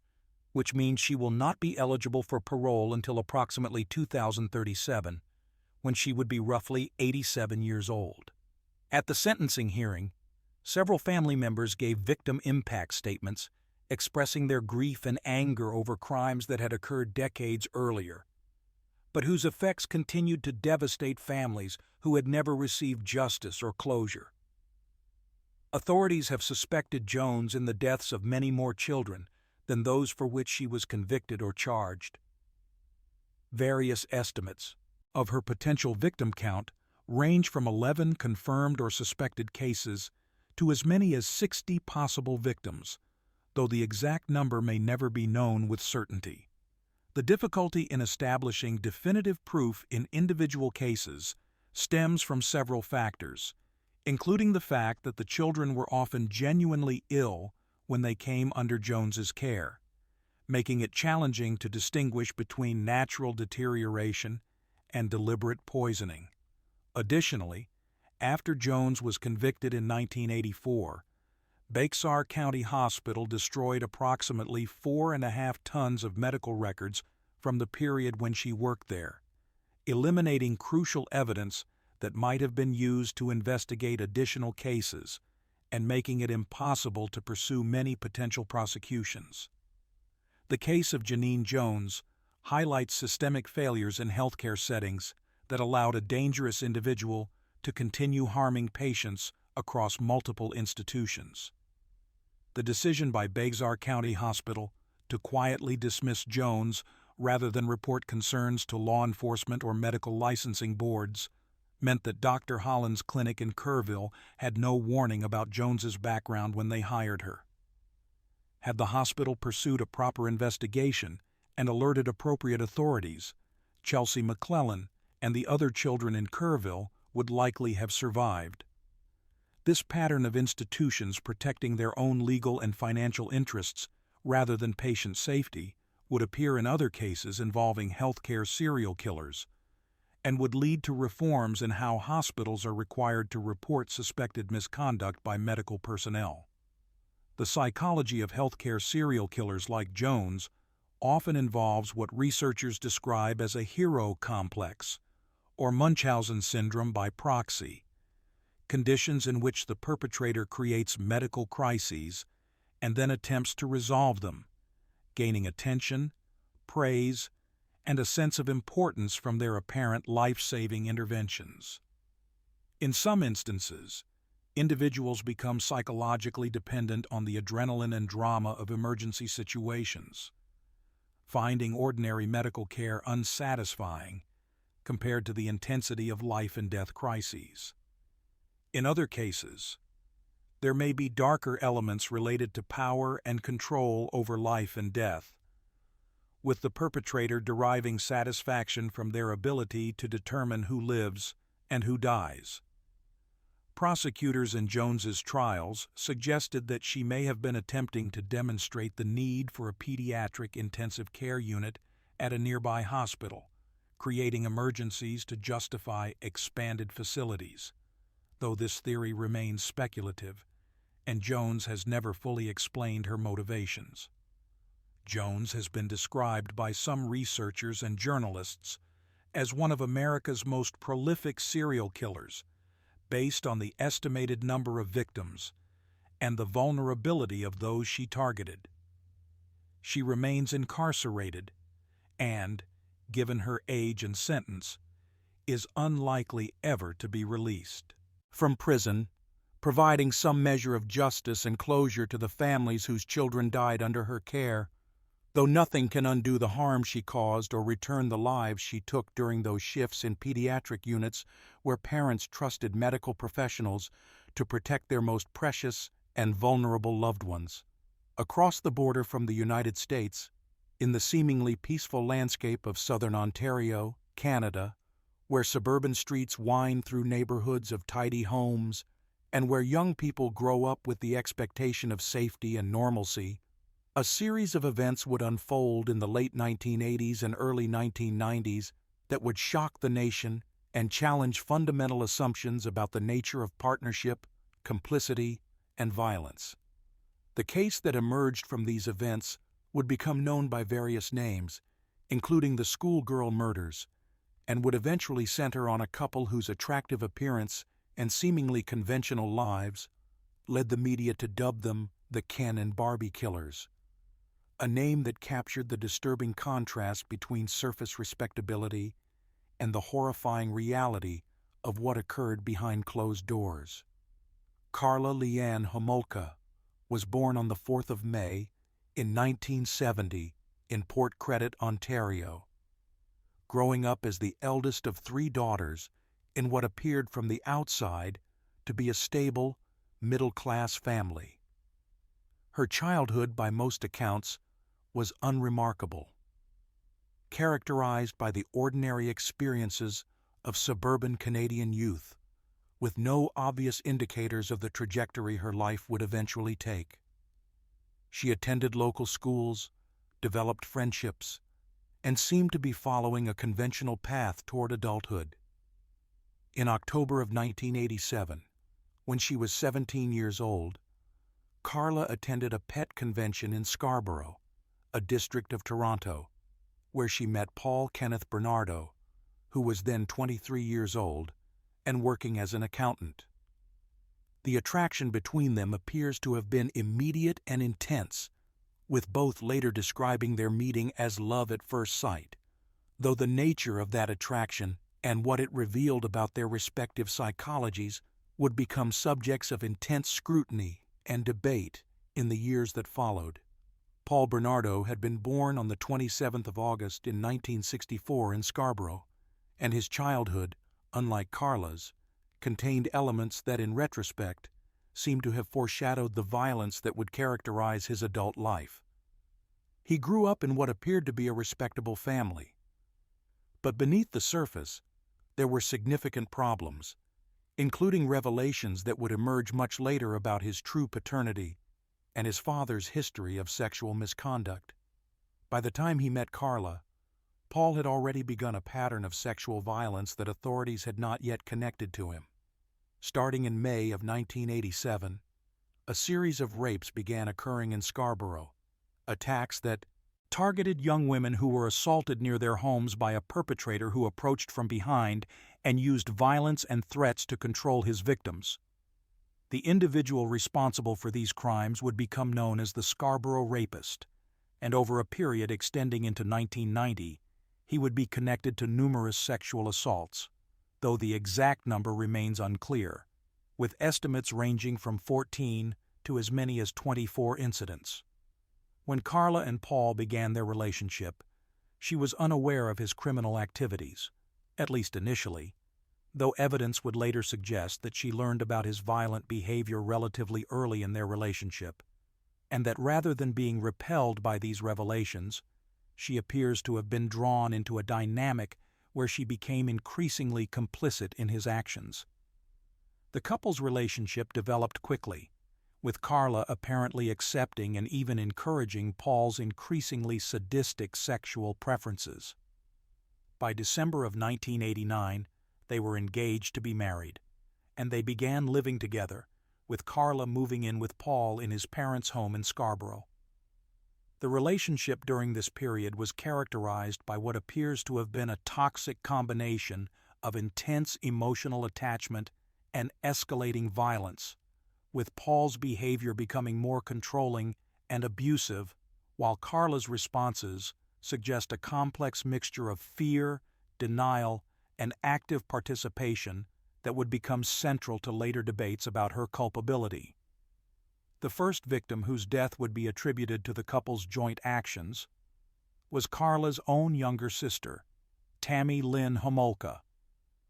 which means she will not be eligible for parole until approximately 2037, when she would be roughly 87 years old. At the sentencing hearing, several family members gave victim impact statements expressing their grief and anger over crimes that had occurred decades earlier, but whose effects continued to devastate families who had never received justice or closure. Authorities have suspected Jones in the deaths of many more children than those for which she was convicted or charged. Various estimates of her potential victim count range from 11 confirmed or suspected cases to as many as 60 possible victims, though the exact number may never be known with certainty. The difficulty in establishing definitive proof in individual cases stems from several factors, including the fact that the children were often genuinely ill when they came under Jones's care, making it challenging to distinguish between natural deterioration and deliberate poisoning. Additionally, after Jones was convicted in 1984, Bexar County Hospital destroyed approximately 4.5 tons of medical records from the period when she worked there, eliminating crucial evidence that might have been used to investigate additional cases and making it impossible to pursue many potential prosecutions. The case of Janine Jones highlights systemic failures in healthcare settings that allowed a dangerous individual to continue harming patients across multiple institutions. The decision by Bexar County Hospital to quietly dismiss Jones rather than report concerns to law enforcement or medical licensing boards meant that Dr. Holland's clinic in Kerrville had no warning about Jones's background when they hired her. Had the hospital pursued a proper investigation and alerted appropriate authorities, Chelsea McClellan and the other children in Kerrville would likely have survived. This pattern of institutions protecting their own legal and financial interests rather than patient safety would appear in other cases involving healthcare serial killers, and would lead to reforms in how hospitals are required to report suspected misconduct by medical personnel. The psychology of healthcare serial killers like Jones often involves what researchers describe as a hero complex, or Munchausen syndrome by proxy, conditions in which the perpetrator creates medical crises and then attempts to resolve them, gaining attention, praise, and a sense of importance from their apparent life-saving interventions. In some instances, individuals become psychologically dependent on the adrenaline and drama of emergency situations, finding ordinary medical care unsatisfying compared to the intensity of life and death crises. In other cases, there may be darker elements related to power and control over life and death, with the perpetrator deriving satisfaction from their ability to determine who lives and who dies. Prosecutors in Jones's trials suggested that she may have been attempting to demonstrate the need for a pediatric intensive care unit at a nearby hospital, creating emergencies to justify expanded facilities, though this theory remains speculative, and Jones has never fully explained her motivations. Jones has been described by some researchers and journalists as one of America's most prolific serial killers, based on the estimated number of victims and the vulnerability of those she targeted. She remains incarcerated and, given her age and sentence, is unlikely ever to be released from prison, providing some measure of justice and closure to the families whose children died under her care. Though nothing can undo the harm she caused or return the lives she took during those shifts in pediatric units where parents trusted medical professionals to protect their most precious and vulnerable loved ones. Across the border from the United States, in the seemingly peaceful landscape of southern Ontario, Canada, where suburban streets wind through neighborhoods of tidy homes, and where young people grow up with the expectation of safety and normalcy, a series of events would unfold in the late 1980s and early 1990s that would shock the nation and challenge fundamental assumptions about the nature of partnership, complicity, and violence. The case that emerged from these events would become known by various names, including the schoolgirl murders, and would eventually center on a couple whose attractive appearance and seemingly conventional lives led the media to dub them the Ken and Barbie killers, a name that captured the disturbing contrast between surface respectability and the horrifying reality of what occurred behind closed doors. Karla Leanne Homolka was born on the 4th of May in 1970 in Port Credit, Ontario. Growing up as the eldest of 3 daughters in what appeared from the outside to be a stable, middle-class family. Her childhood, by most accounts, was unremarkable, characterized by the ordinary experiences of suburban Canadian youth, with no obvious indicators of the trajectory her life would eventually take. She attended local schools, developed friendships, and seemed to be following a conventional path toward adulthood. In October of 1987, when she was 17 years old, Karla attended a pet convention in Scarborough, a district of Toronto, where she met Paul Kenneth Bernardo, who was then 23 years old and working as an accountant. The attraction between them appears to have been immediate and intense, with both later describing their meeting as love at first sight, though the nature of that attraction and what it revealed about their respective psychologies would become subjects of intense scrutiny and debate in the years that followed. Paul Bernardo had been born on the 27th of August in 1964 in Scarborough, and his childhood, unlike Karla's, contained elements that, in retrospect, seemed to have foreshadowed the violence that would characterize his adult life. He grew up in what appeared to be a respectable family. But beneath the surface, there were significant problems, including revelations that would emerge much later about his true paternity and his father's history of sexual misconduct. By the time he met Karla, Paul had already begun a pattern of sexual violence that authorities had not yet connected to him. Starting in May of 1987, a series of rapes began occurring in Scarborough, attacks that targeted young women who were assaulted near their homes by a perpetrator who approached from behind and used violence and threats to control his victims. The individual responsible for these crimes would become known as the Scarborough Rapist, and over a period extending into 1990, he would be connected to numerous sexual assaults, though the exact number remains unclear, with estimates ranging from 14 to as many as 24 incidents. When Karla and Paul began their relationship, she was unaware of his criminal activities, at least initially, though evidence would later suggest that she learned about his violent behavior relatively early in their relationship, and that rather than being repelled by these revelations, she appears to have been drawn into a dynamic where she became increasingly complicit in his actions. The couple's relationship developed quickly, with Karla apparently accepting and even encouraging Paul's increasingly sadistic sexual preferences. By December of 1989, they were engaged to be married, and they began living together, with Karla moving in with Paul in his parents' home in Scarborough. The relationship during this period was characterized by what appears to have been a toxic combination of intense emotional attachment and escalating violence, with Paul's behavior becoming more controlling and abusive, while Karla's responses suggest a complex mixture of fear, denial, and active participation that would become central to later debates about her culpability. The first victim whose death would be attributed to the couple's joint actions was Karla's own younger sister, Tammy Lynn Homolka,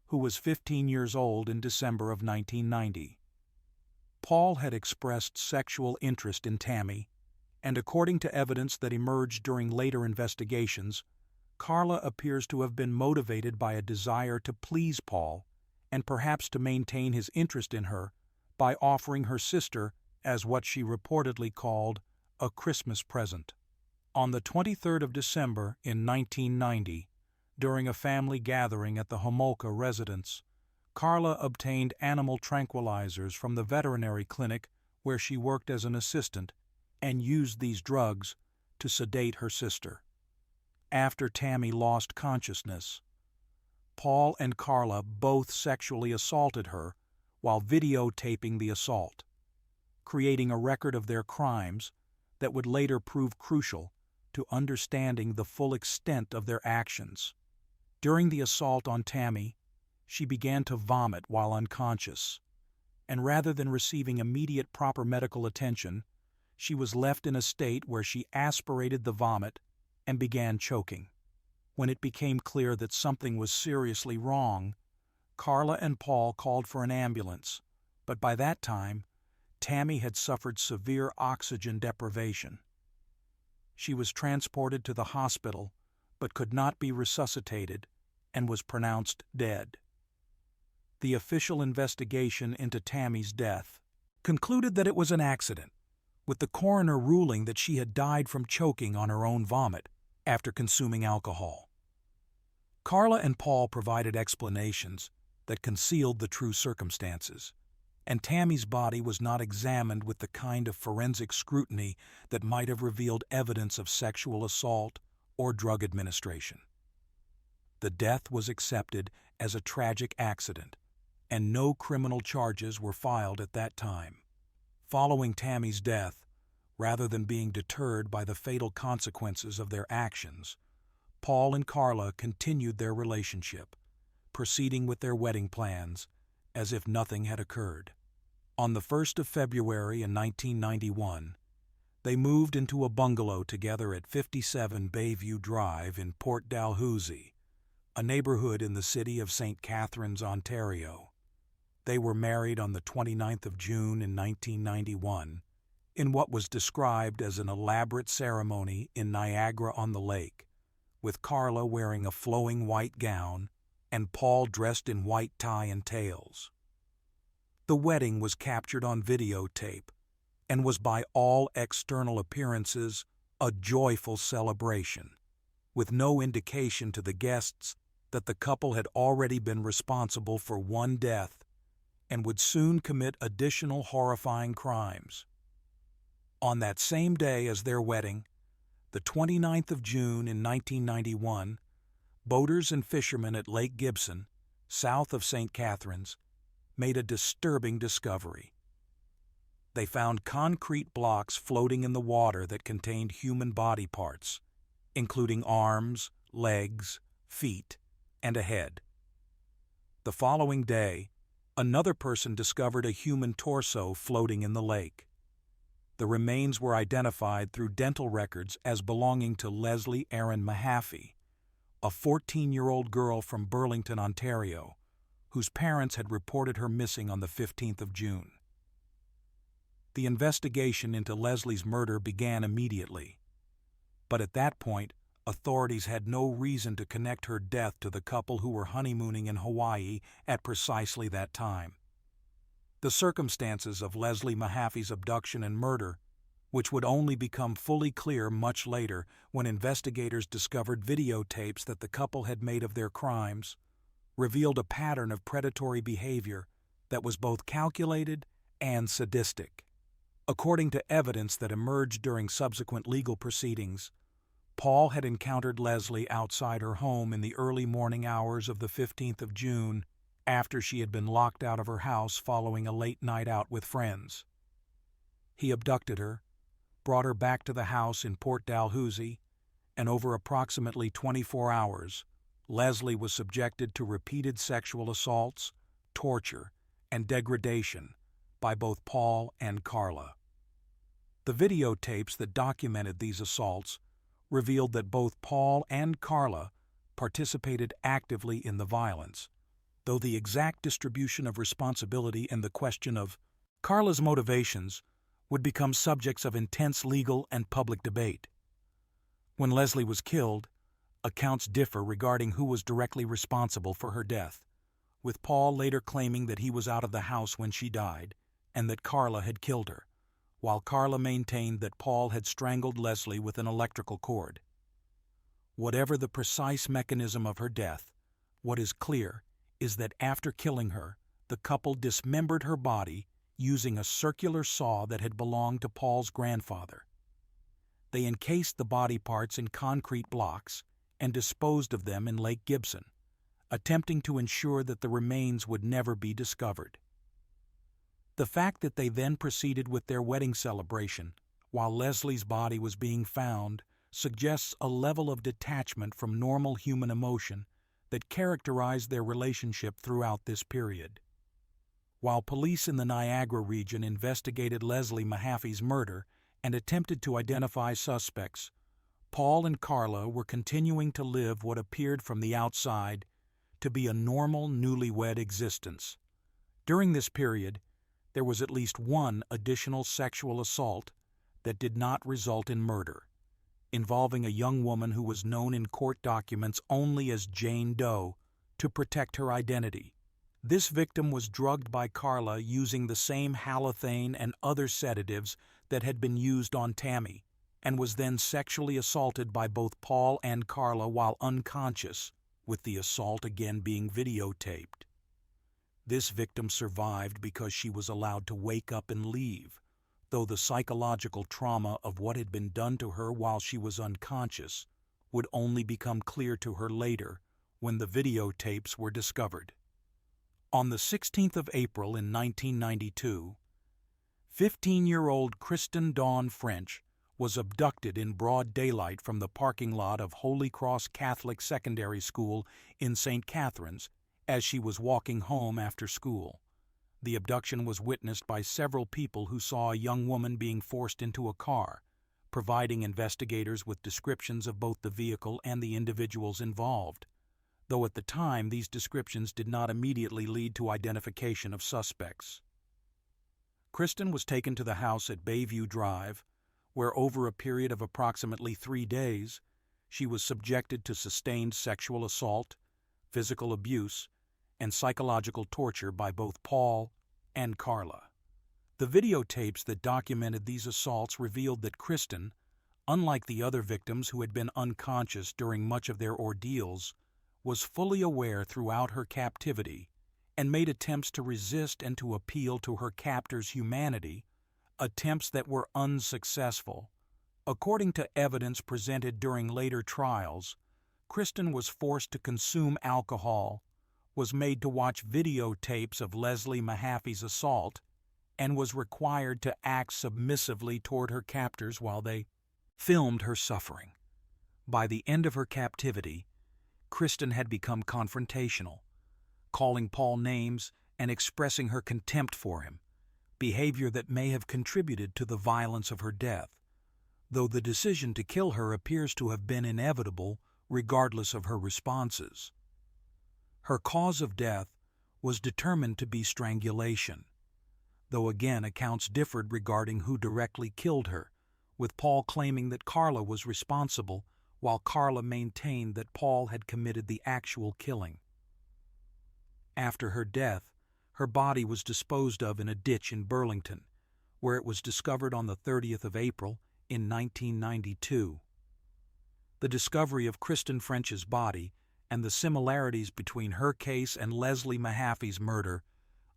who was 15 years old in December of 1990. Paul had expressed sexual interest in Tammy, and according to evidence that emerged during later investigations, Carla appears to have been motivated by a desire to please Paul and perhaps to maintain his interest in her by offering her sister as what she reportedly called a Christmas present. On the 23rd of December in 1990, during a family gathering at the Homolka residence, Carla obtained animal tranquilizers from the veterinary clinic where she worked as an assistant and used these drugs to sedate her sister. After Tammy lost consciousness, Paul and Carla both sexually assaulted her while videotaping the assault, creating a record of their crimes that would later prove crucial to understanding the full extent of their actions. During the assault on Tammy, she began to vomit while unconscious, and rather than receiving immediate proper medical attention, she was left in a state where she aspirated the vomit and began choking. When it became clear that something was seriously wrong, Carla and Paul called for an ambulance, but by that time, Tammy had suffered severe oxygen deprivation. She was transported to the hospital, but could not be resuscitated and was pronounced dead. The official investigation into Tammy's death concluded that it was an accident, with the coroner ruling that she had died from choking on her own vomit after consuming alcohol. Carla and Paul provided explanations that concealed the true circumstances, and Tammy's body was not examined with the kind of forensic scrutiny that might have revealed evidence of sexual assault or drug administration. The death was accepted as a tragic accident, and no criminal charges were filed at that time. Following Tammy's death, rather than being deterred by the fatal consequences of their actions, Paul and Carla continued their relationship, proceeding with their wedding plans as if nothing had occurred. On the 1st of February in 1991, they moved into a bungalow together at 57 Bayview Drive in Port Dalhousie, a neighborhood in the city of St. Catharines, Ontario. They were married on the 29th of June in 1991 in what was described as an elaborate ceremony in Niagara-on-the-Lake, with Carla wearing a flowing white gown and Paul dressed in white tie and tails. The wedding was captured on videotape and was by all external appearances a joyful celebration, with no indication to the guests that the couple had already been responsible for one death and would soon commit additional horrifying crimes. On that same day as their wedding, the 29th of June in 1991, boaters and fishermen at Lake Gibson, south of St. Catharines, made a disturbing discovery. They found concrete blocks floating in the water that contained human body parts, including arms, legs, feet, and a head. The following day, another person discovered a human torso floating in the lake. The remains were identified through dental records as belonging to Leslie Erin Mahaffey, a 14-year-old girl from Burlington, Ontario, whose parents had reported her missing on the 15th of June. The investigation into Leslie's murder began immediately, but at that point, authorities had no reason to connect her death to the couple who were honeymooning in Hawaii at precisely that time. The circumstances of Leslie Mahaffey's abduction and murder, which would only become fully clear much later when investigators discovered videotapes that the couple had made of their crimes, revealed a pattern of predatory behavior that was both calculated and sadistic. According to evidence that emerged during subsequent legal proceedings, Paul had encountered Leslie outside her home in the early morning hours of the 15th of June after she had been locked out of her house following a late night out with friends. He abducted her, brought her back to the house in Port Dalhousie, and over approximately 24 hours, Leslie was subjected to repeated sexual assaults, torture, and degradation by both Paul and Carla. The videotapes that documented these assaults revealed that both Paul and Carla participated actively in the violence, though the exact distribution of responsibility and the question of Carla's motivations would become subjects of intense legal and public debate. When Leslie was killed, Accounts differ regarding who was directly responsible for her death, with Paul later claiming that he was out of the house when she died and that Carla had killed her, while Carla maintained that Paul had strangled Leslie with an electrical cord. Whatever the precise mechanism of her death, what is clear is that after killing her, the couple dismembered her body using a circular saw that had belonged to Paul's grandfather. They encased the body parts in concrete blocks and disposed of them in Lake Gibson, attempting to ensure that the remains would never be discovered. The fact that they then proceeded with their wedding celebration while Leslie's body was being found suggests a level of detachment from normal human emotion that characterized their relationship throughout this period. While police in the Niagara region investigated Leslie Mahaffey's murder and attempted to identify suspects, Paul and Carla were continuing to live what appeared from the outside to be a normal newlywed existence. During this period, there was at least one additional sexual assault that did not result in murder, involving a young woman who was known in court documents only as Jane Doe to protect her identity. This victim was drugged by Carla using the same halothane and other sedatives that had been used on Tammy, and was then sexually assaulted by both Paul and Carla while unconscious, with the assault again being videotaped. This victim survived because she was allowed to wake up and leave, though the psychological trauma of what had been done to her while she was unconscious would only become clear to her later when the videotapes were discovered. On the 16th of April in 1992, 15-year-old Kristen Dawn French was abducted in broad daylight from the parking lot of Holy Cross Catholic Secondary School in St. Catharines as she was walking home after school. The abduction was witnessed by several people who saw a young woman being forced into a car, providing investigators with descriptions of both the vehicle and the individuals involved, though at the time these descriptions did not immediately lead to identification of suspects. Kristen was taken to the house at Bayview Drive, where over a period of approximately 3 days, she was subjected to sustained sexual assault, physical abuse, and psychological torture by both Paul and Carla. The videotapes that documented these assaults revealed that Kristen, unlike the other victims who had been unconscious during much of their ordeals, was fully aware throughout her captivity and made attempts to resist and to appeal to her captor's humanity, attempts that were unsuccessful. According to evidence presented during later trials, Kristen was forced to consume alcohol, was made to watch videotapes of Leslie Mahaffey's assault, and was required to act submissively toward her captors while they filmed her suffering. By the end of her captivity, Kristen had become confrontational, calling Paul names and expressing her contempt for him, behavior that may have contributed to the violence of her death, though the decision to kill her appears to have been inevitable regardless of her responses. Her cause of death was determined to be strangulation, though again accounts differed regarding who directly killed her, with Paul claiming that Carla was responsible while Carla maintained that Paul had committed the actual killing. After her death, her body was disposed of in a ditch in Burlington, where it was discovered on the 30th of April in 1992. The discovery of Kristen French's body and the similarities between her case and Leslie Mahaffey's murder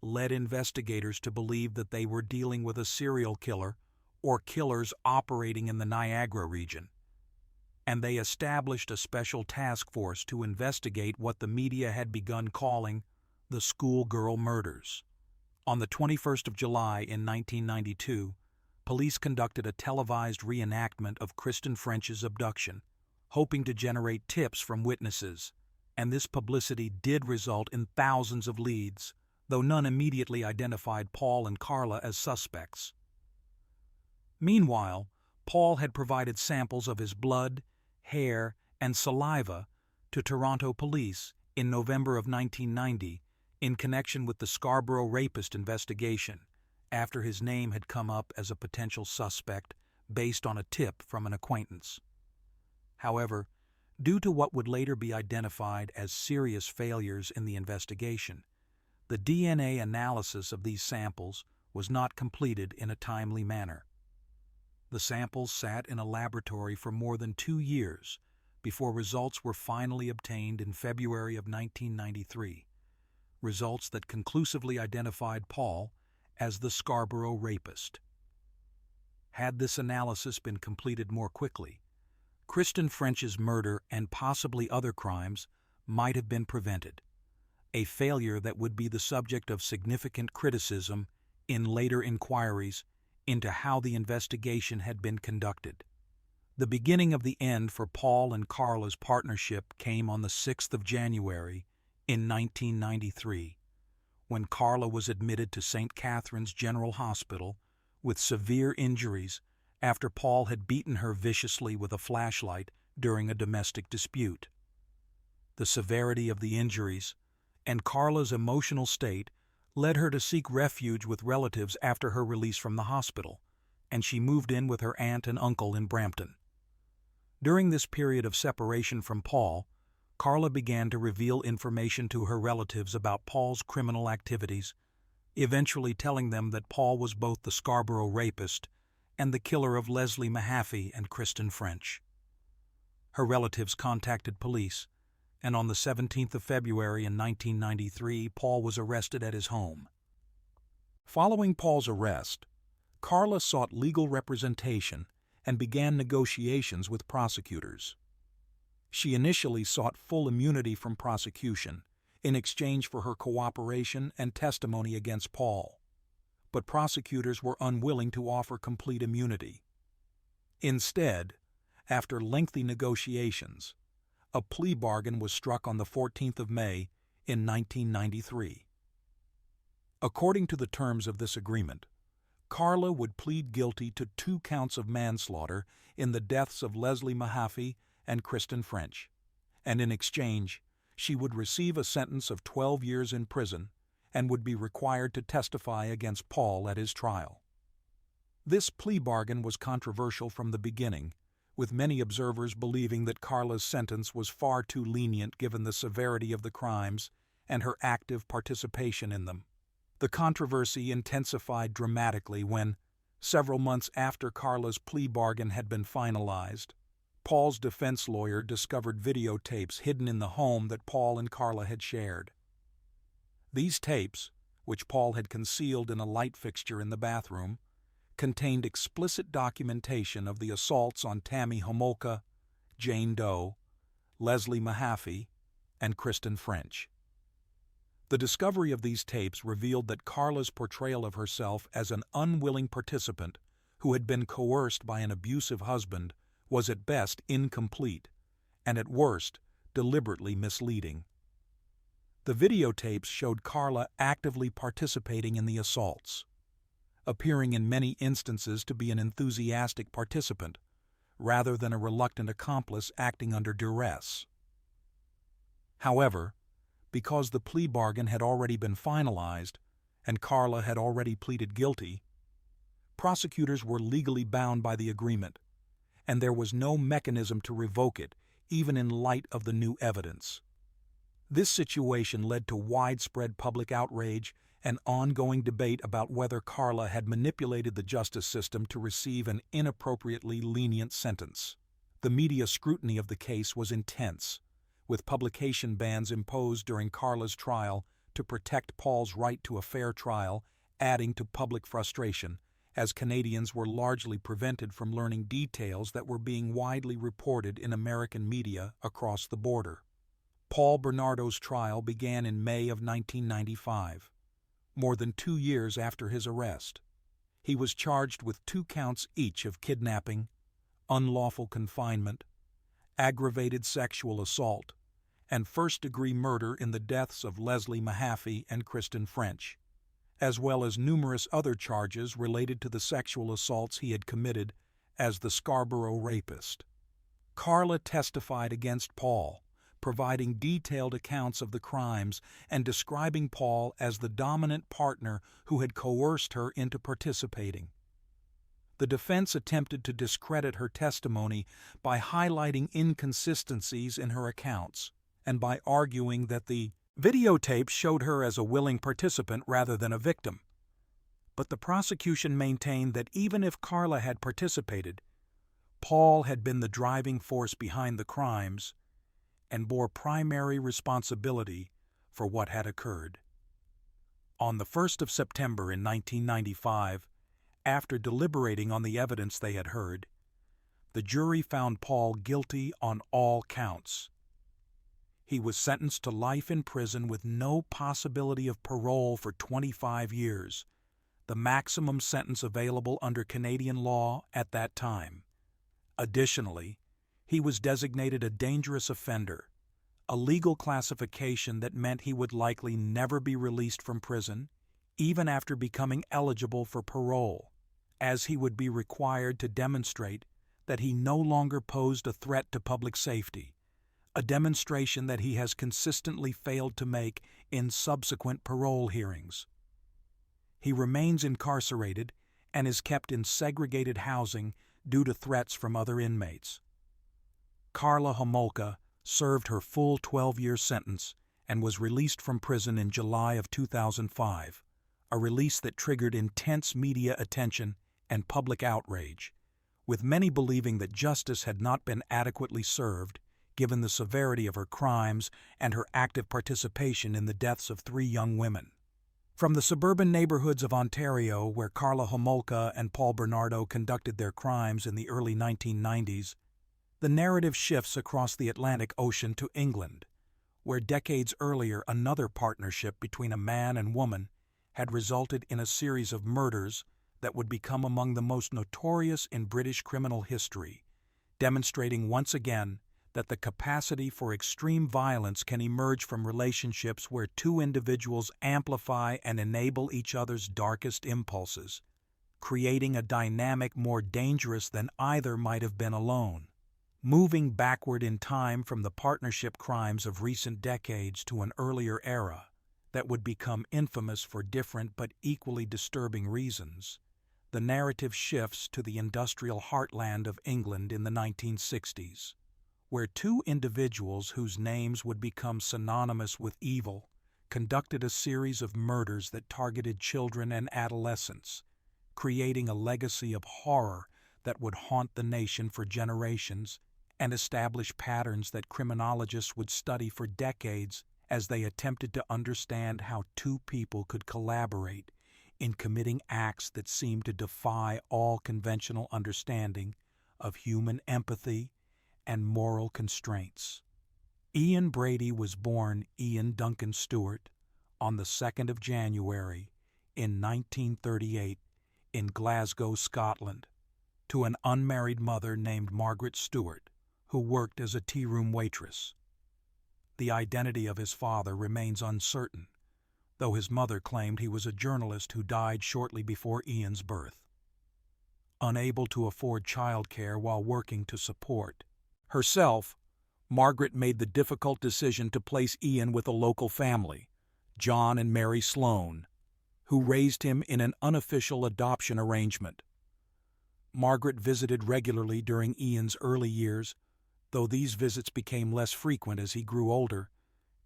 led investigators to believe that they were dealing with a serial killer or killers operating in the Niagara region, and they established a special task force to investigate what the media had begun calling the schoolgirl murders. On the 21st of July in 1992, police conducted a televised reenactment of Kristen French's abduction, hoping to generate tips from witnesses, and this publicity did result in thousands of leads, though none immediately identified Paul and Carla as suspects. Meanwhile, Paul had provided samples of his blood, hair, and saliva to Toronto police in November of 1990 in connection with the Scarborough rapist investigation, after his name had come up as a potential suspect based on a tip from an acquaintance. However, Due to what would later be identified as serious failures in the investigation, the DNA analysis of these samples was not completed in a timely manner. The samples sat in a laboratory for more than 2 years before results were finally obtained in February of 1993, results that conclusively identified Paul as the Scarborough rapist. Had this analysis been completed more quickly, Kristen French's murder and possibly other crimes might have been prevented, a failure that would be the subject of significant criticism in later inquiries into how the investigation had been conducted. The beginning of the end for Paul and Carla's partnership came on the 6th of January in 1993, when Carla was admitted to St. Catherine's General Hospital with severe injuries after Paul had beaten her viciously with a flashlight during a domestic dispute. The severity of the injuries and Carla's emotional state led her to seek refuge with relatives after her release from the hospital, and she moved in with her aunt and uncle in Brampton. During this period of separation from Paul, Carla began to reveal information to her relatives about Paul's criminal activities, eventually telling them that Paul was both the Scarborough rapist and the killer of Leslie Mahaffey and Kristen French. Her relatives contacted police, and on the 17th of February in 1993, Paul was arrested at his home. Following Paul's arrest, Carla sought legal representation and began negotiations with prosecutors. She initially sought full immunity from prosecution in exchange for her cooperation and testimony against Paul, but prosecutors were unwilling to offer complete immunity. Instead, after lengthy negotiations, a plea bargain was struck on the 14th of May in 1993. According to the terms of this agreement, Carla would plead guilty to 2 counts of manslaughter in the deaths of Leslie Mahaffey and Kristen French, and in exchange, she would receive a sentence of 12 years in prison and would be required to testify against Paul at his trial. This plea bargain was controversial from the beginning, with many observers believing that Carla's sentence was far too lenient given the severity of the crimes and her active participation in them. The controversy intensified dramatically when, several months after Carla's plea bargain had been finalized, Paul's defense lawyer discovered videotapes hidden in the home that Paul and Carla had shared. These tapes, which Paul had concealed in a light fixture in the bathroom, contained explicit documentation of the assaults on Tammy Homolka, Jane Doe, Leslie Mahaffey, and Kristen French. The discovery of these tapes revealed that Carla's portrayal of herself as an unwilling participant who had been coerced by an abusive husband was at best incomplete, and at worst deliberately misleading. The videotapes showed Carla actively participating in the assaults, appearing in many instances to be an enthusiastic participant, rather than a reluctant accomplice acting under duress. However, because the plea bargain had already been finalized and Carla had already pleaded guilty, prosecutors were legally bound by the agreement, and there was no mechanism to revoke it, even in light of the new evidence. This situation led to widespread public outrage and ongoing debate about whether Carla had manipulated the justice system to receive an inappropriately lenient sentence. The media scrutiny of the case was intense, with publication bans imposed during Carla's trial to protect Paul's right to a fair trial, adding to public frustration, as Canadians were largely prevented from learning details that were being widely reported in American media across the border. Paul Bernardo's trial began in May of 1995, more than 2 years after his arrest. He was charged with 2 counts each of kidnapping, unlawful confinement, aggravated sexual assault, and first-degree murder in the deaths of Leslie Mahaffey and Kristen French, as well as numerous other charges related to the sexual assaults he had committed as the Scarborough rapist. Carla testified against Paul, providing detailed accounts of the crimes and describing Paul as the dominant partner who had coerced her into participating. The defense attempted to discredit her testimony by highlighting inconsistencies in her accounts and by arguing that the videotape showed her as a willing participant rather than a victim. But the prosecution maintained that even if Carla had participated, Paul had been the driving force behind the crimes and bore primary responsibility for what had occurred. On the 1st of September in 1995, after deliberating on the evidence they had heard, the jury found Paul guilty on all counts. He was sentenced to life in prison with no possibility of parole for 25 years, the maximum sentence available under Canadian law at that time. Additionally, he was designated a dangerous offender, a legal classification that meant he would likely never be released from prison, even after becoming eligible for parole, as he would be required to demonstrate that he no longer posed a threat to public safety, a demonstration that he has consistently failed to make in subsequent parole hearings. He remains incarcerated and is kept in segregated housing due to threats from other inmates. Carla Homolka served her full 12-year sentence and was released from prison in July of 2005, a release that triggered intense media attention and public outrage, with many believing that justice had not been adequately served given the severity of her crimes and her active participation in the deaths of 3 young women. From the suburban neighborhoods of Ontario, where Carla Homolka and Paul Bernardo conducted their crimes in the early 1990s, the narrative shifts across the Atlantic Ocean to England, where decades earlier another partnership between a man and woman had resulted in a series of murders that would become among the most notorious in British criminal history, demonstrating once again that the capacity for extreme violence can emerge from relationships where 2 individuals amplify and enable each other's darkest impulses, creating a dynamic more dangerous than either might have been alone. Moving backward in time from the partnership crimes of recent decades to an earlier era that would become infamous for different but equally disturbing reasons, the narrative shifts to the industrial heartland of England in the 1960s, where 2 individuals whose names would become synonymous with evil conducted a series of murders that targeted children and adolescents, creating a legacy of horror that would haunt the nation for generations and establish patterns that criminologists would study for decades as they attempted to understand how 2 people could collaborate in committing acts that seemed to defy all conventional understanding of human empathy and moral constraints. Ian Brady was born Ian Duncan Stewart on the 2nd of January in 1938 in Glasgow, Scotland, to an unmarried mother named Margaret Stewart, who worked as a tea-room waitress. The identity of his father remains uncertain, though his mother claimed he was a journalist who died shortly before Ian's birth. Unable to afford childcare while working to support herself, Margaret made the difficult decision to place Ian with a local family, John and Mary Sloan, who raised him in an unofficial adoption arrangement. Margaret visited regularly during Ian's early years, though these visits became less frequent as he grew older,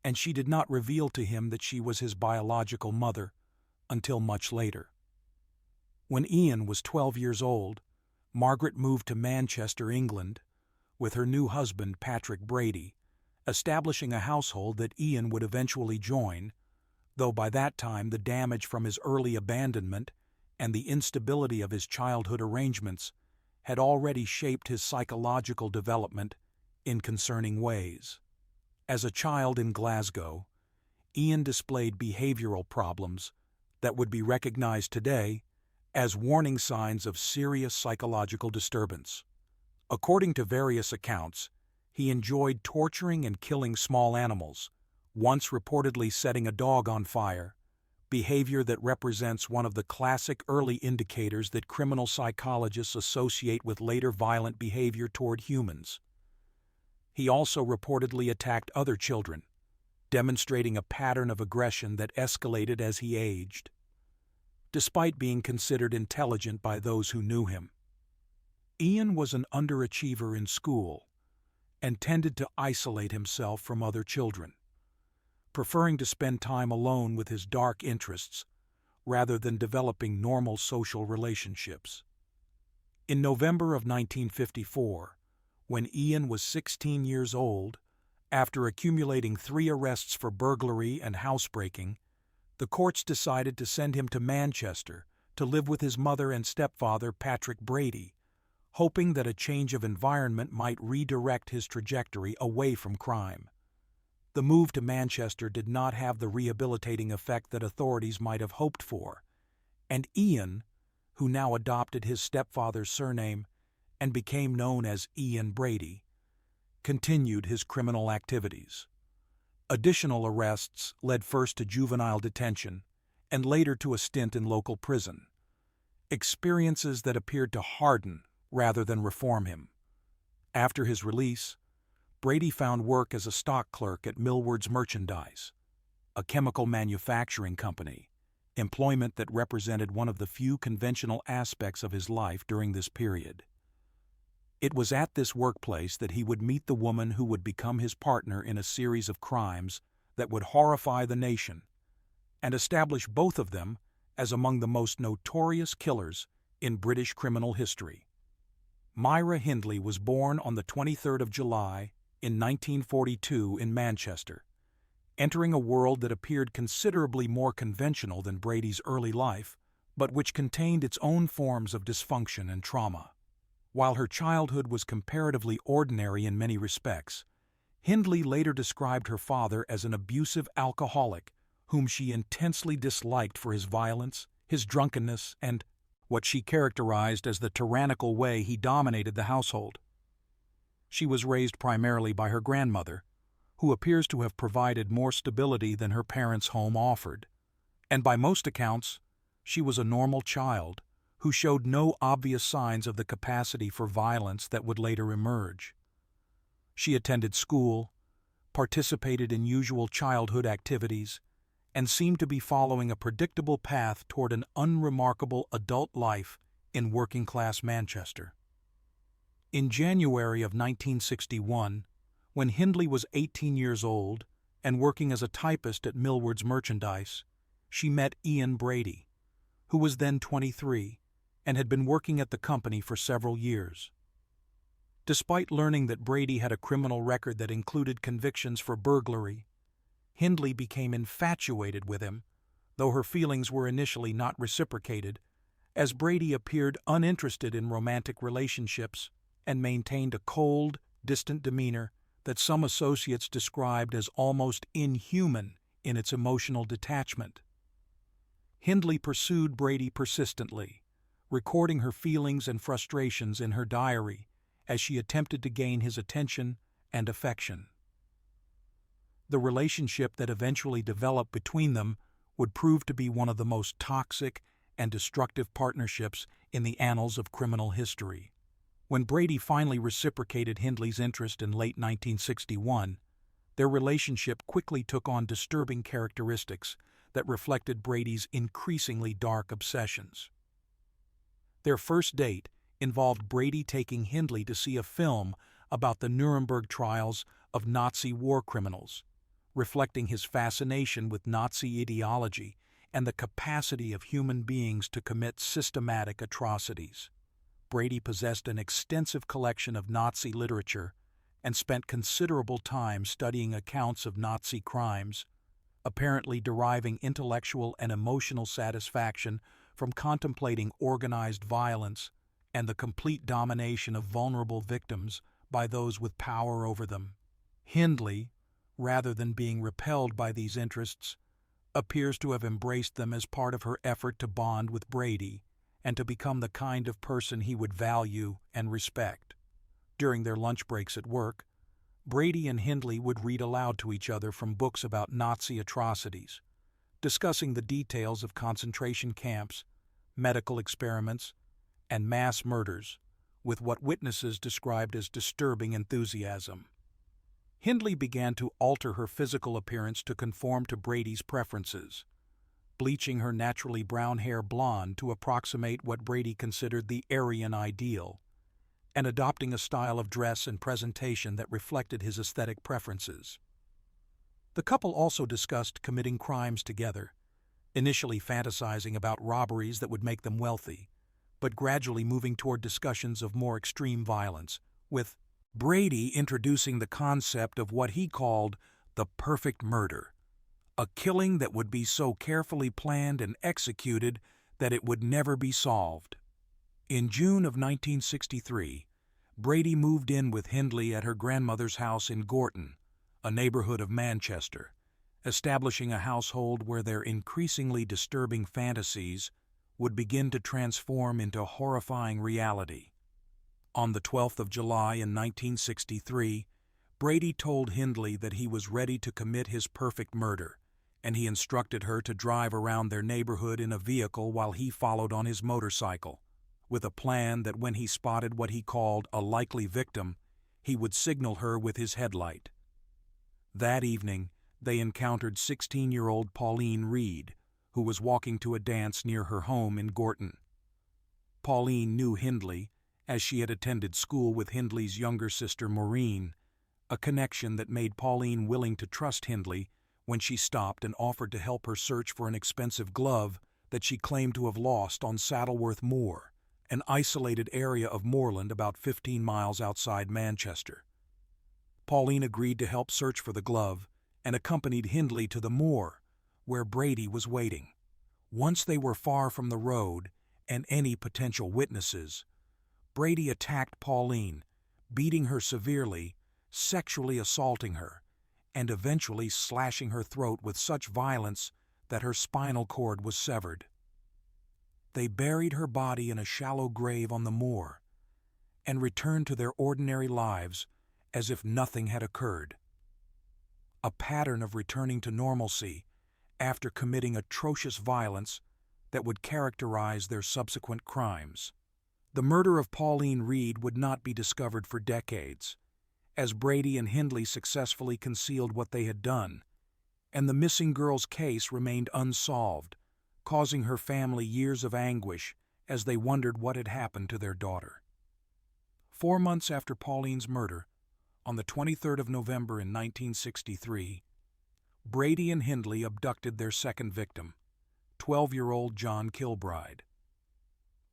and she did not reveal to him that she was his biological mother until much later. When Ian was 12 years old, Margaret moved to Manchester, England, with her new husband Patrick Brady, establishing a household that Ian would eventually join, though by that time the damage from his early abandonment and the instability of his childhood arrangements had already shaped his psychological development in concerning ways. As a child in Glasgow, Ian displayed behavioral problems that would be recognized today as warning signs of serious psychological disturbance. According to various accounts, he enjoyed torturing and killing small animals, once reportedly setting a dog on fire, behavior that represents one of the classic early indicators that criminal psychologists associate with later violent behavior toward humans. He also reportedly attacked other children, demonstrating a pattern of aggression that escalated as he aged. Despite being considered intelligent by those who knew him, Ian was an underachiever in school and tended to isolate himself from other children, preferring to spend time alone with his dark interests rather than developing normal social relationships. In November of 1954, when Ian was 16 years old, after accumulating 3 arrests for burglary and housebreaking, the courts decided to send him to Manchester to live with his mother and stepfather, Patrick Brady, hoping that a change of environment might redirect his trajectory away from crime. The move to Manchester did not have the rehabilitating effect that authorities might have hoped for, and Ian, who now adopted his stepfather's surname and became known as Ian Brady, continued his criminal activities. Additional arrests led first to juvenile detention and later to a stint in local prison, experiences that appeared to harden rather than reform him. After his release, Brady found work as a stock clerk at Millward's Merchandise, a chemical manufacturing company, employment that represented one of the few conventional aspects of his life during this period. It was at this workplace that he would meet the woman who would become his partner in a series of crimes that would horrify the nation and establish both of them as among the most notorious killers in British criminal history. Myra Hindley was born on the 23rd of July in 1942 in Manchester, entering a world that appeared considerably more conventional than Brady's early life, but which contained its own forms of dysfunction and trauma. While her childhood was comparatively ordinary in many respects, Hindley later described her father as an abusive alcoholic whom she intensely disliked for his violence, his drunkenness, and what she characterized as the tyrannical way he dominated the household. She was raised primarily by her grandmother, who appears to have provided more stability than her parents' home offered, and by most accounts, she was a normal child who showed no obvious signs of the capacity for violence that would later emerge. She attended school, participated in usual childhood activities, and seemed to be following a predictable path toward an unremarkable adult life in working-class Manchester. In January of 1961, when Hindley was 18 years old and working as a typist at Millward's Merchandise, she met Ian Brady, who was then 23 and had been working at the company for several years. Despite learning that Brady had a criminal record that included convictions for burglary, Hindley became infatuated with him, though her feelings were initially not reciprocated, as Brady appeared uninterested in romantic relationships and maintained a cold, distant demeanor that some associates described as almost inhuman in its emotional detachment. Hindley pursued Brady persistently, recording her feelings and frustrations in her diary as she attempted to gain his attention and affection. The relationship that eventually developed between them would prove to be one of the most toxic and destructive partnerships in the annals of criminal history. When Brady finally reciprocated Hindley's interest in late 1961, their relationship quickly took on disturbing characteristics that reflected Brady's increasingly dark obsessions. Their first date involved Brady taking Hindley to see a film about the Nuremberg trials of Nazi war criminals, reflecting his fascination with Nazi ideology and the capacity of human beings to commit systematic atrocities. Brady possessed an extensive collection of Nazi literature and spent considerable time studying accounts of Nazi crimes, apparently deriving intellectual and emotional satisfaction from contemplating organized violence and the complete domination of vulnerable victims by those with power over them. Hindley, rather than being repelled by these interests, appears to have embraced them as part of her effort to bond with Brady and to become the kind of person he would value and respect. During their lunch breaks at work, Brady and Hindley would read aloud to each other from books about Nazi atrocities, discussing the details of concentration camps, medical experiments, and mass murders with what witnesses described as disturbing enthusiasm. Hindley began to alter her physical appearance to conform to Brady's preferences, bleaching her naturally brown hair blonde to approximate what Brady considered the Aryan ideal, and adopting a style of dress and presentation that reflected his aesthetic preferences. The couple also discussed committing crimes together, initially fantasizing about robberies that would make them wealthy, but gradually moving toward discussions of more extreme violence, with Brady introducing the concept of what he called the perfect murder, a killing that would be so carefully planned and executed that it would never be solved. In June of 1963, Brady moved in with Hindley at her grandmother's house in Gorton, a neighborhood of Manchester, establishing a household where their increasingly disturbing fantasies would begin to transform into horrifying reality. On the 12th of July in 1963, Brady told Hindley that he was ready to commit his perfect murder, and he instructed her to drive around their neighborhood in a vehicle while he followed on his motorcycle, with a plan that when he spotted what he called a likely victim, he would signal her with his headlight. That evening, they encountered 16-year-old Pauline Reed, who was walking to a dance near her home in Gorton. Pauline knew Hindley, as she had attended school with Hindley's younger sister Maureen, a connection that made Pauline willing to trust Hindley when she stopped and offered to help her search for an expensive glove that she claimed to have lost on Saddleworth Moor, an isolated area of moorland about 15 miles outside Manchester. Pauline agreed to help search for the glove and accompanied Hindley to the moor, where Brady was waiting. Once they were far from the road and any potential witnesses, Brady attacked Pauline, beating her severely, sexually assaulting her, and eventually slashing her throat with such violence that her spinal cord was severed. They buried her body in a shallow grave on the moor and returned to their ordinary lives as if nothing had occurred. A pattern of returning to normalcy after committing atrocious violence that would characterize their subsequent crimes. The murder of Pauline Reed would not be discovered for decades, as Brady and Hindley successfully concealed what they had done, and the missing girl's case remained unsolved, causing her family years of anguish as they wondered what had happened to their daughter. 4 months after Pauline's murder, on the 23rd of November in 1963, Brady and Hindley abducted their second victim, 12-year-old John Kilbride.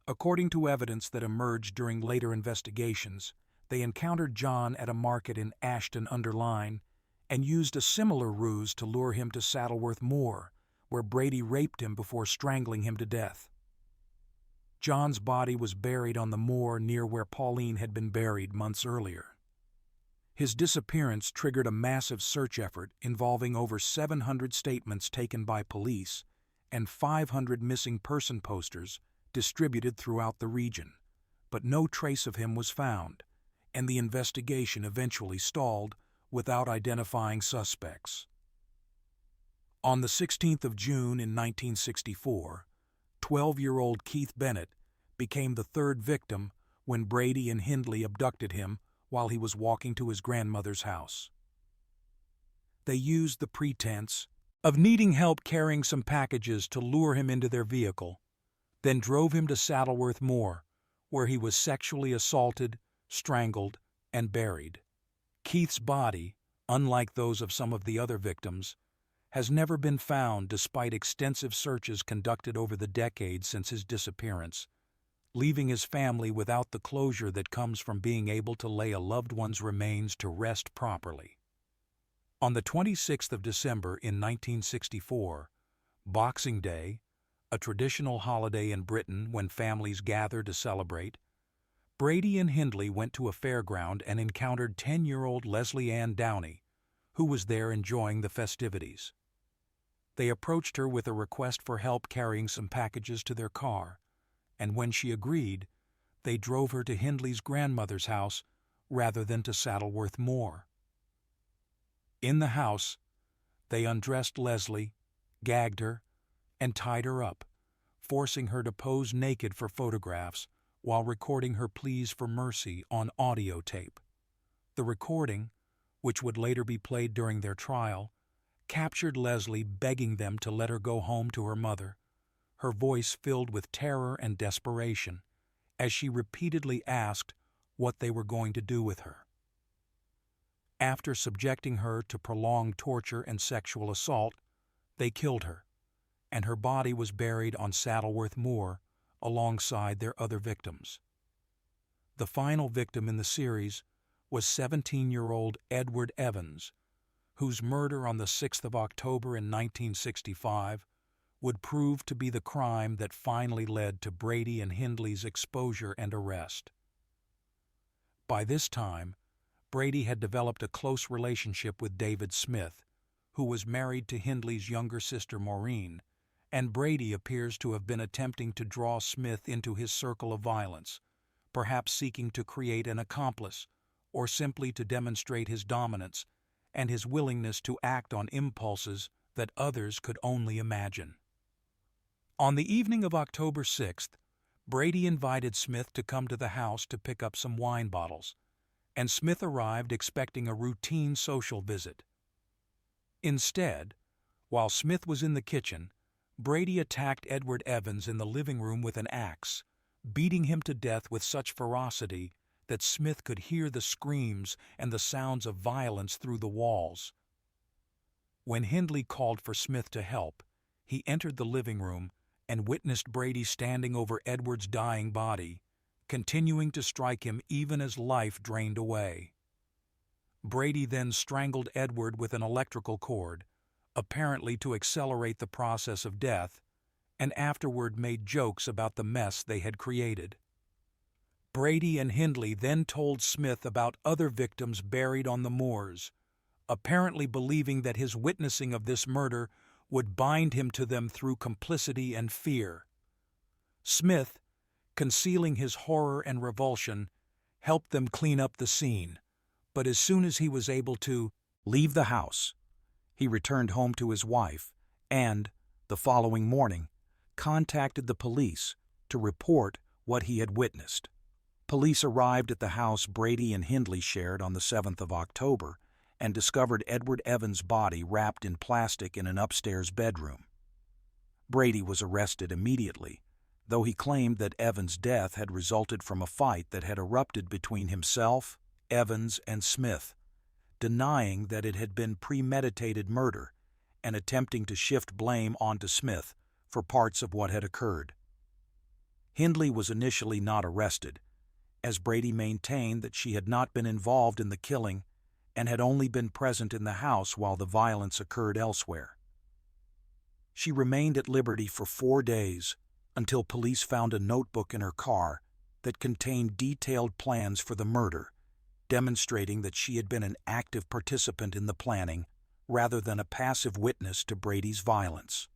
According to evidence that emerged during later investigations, they encountered John at a market in Ashton-under-Lyne and used a similar ruse to lure him to Saddleworth Moor, where Brady raped him before strangling him to death. John's body was buried on the moor near where Pauline had been buried months earlier. His disappearance triggered a massive search effort involving over 700 statements taken by police and 500 missing person posters distributed throughout the region, but no trace of him was found, and the investigation eventually stalled without identifying suspects. On the 16th of June in 1964, 12-year-old Keith Bennett became the third victim when Brady and Hindley abducted him while he was walking to his grandmother's house. They used the pretense of needing help carrying some packages to lure him into their vehicle, then drove him to Saddleworth Moor, where he was sexually assaulted, strangled, and buried. Keith's body, unlike those of some of the other victims, has never been found despite extensive searches conducted over the decades since his disappearance, leaving his family without the closure that comes from being able to lay a loved one's remains to rest properly. On the 26th of December in 1964, Boxing Day, a traditional holiday in Britain when families gather to celebrate, Brady and Hindley went to a fairground and encountered 10-year-old Leslie Ann Downey, who was there enjoying the festivities. They approached her with a request for help carrying some packages to their car, and when she agreed, they drove her to Hindley's grandmother's house rather than to Saddleworth Moor. In the house, they undressed Leslie, gagged her, and tied her up, forcing her to pose naked for photographs while recording her pleas for mercy on audio tape. The recording, which would later be played during their trial, captured Leslie begging them to let her go home to her mother, her voice filled with terror and desperation, as she repeatedly asked, what they were going to do with her. After subjecting her to prolonged torture and sexual assault, they killed her, and her body was buried on Saddleworth Moor alongside their other victims. The final victim in the series was 17-year-old Edward Evans, whose murder on the 6th of October in 1965 would prove to be the crime that finally led to Brady and Hindley's exposure and arrest. By this time, Brady had developed a close relationship with David Smith, who was married to Hindley's younger sister Maureen, and Brady appears to have been attempting to draw Smith into his circle of violence, perhaps seeking to create an accomplice, or simply to demonstrate his dominance and his willingness to act on impulses that others could only imagine. On the evening of October 6th, Brady invited Smith to come to the house to pick up some wine bottles, and Smith arrived expecting a routine social visit. Instead, while Smith was in the kitchen, Brady attacked Edward Evans in the living room with an axe, beating him to death with such ferocity that Smith could hear the screams and the sounds of violence through the walls. When Hindley called for Smith to help, he entered the living room and witnessed Brady standing over Edward's dying body, continuing to strike him even as life drained away. Brady then strangled Edward with an electrical cord, apparently to accelerate the process of death, and afterward made jokes about the mess they had created. Brady and Hindley then told Smith about other victims buried on the moors, apparently believing that his witnessing of this murder would bind him to them through complicity and fear. Smith, concealing his horror and revulsion, helped them clean up the scene, but as soon as he was able to leave the house, he returned home to his wife and, the following morning, contacted the police to report what he had witnessed. Police arrived at the house Brady and Hindley shared on the 7th of October and discovered Edward Evans' body wrapped in plastic in an upstairs bedroom. Brady was arrested immediately, though he claimed that Evans' death had resulted from a fight that had erupted between himself, Evans, and Smith, denying that it had been premeditated murder and attempting to shift blame onto Smith for parts of what had occurred. Hindley was initially not arrested, as Brady maintained that she had not been involved in the killing and had only been present in the house while the violence occurred elsewhere. She remained at liberty for 4 days until police found a notebook in her car that contained detailed plans for the murder, demonstrating that she had been an active participant in the planning rather than a passive witness to Brady's violence.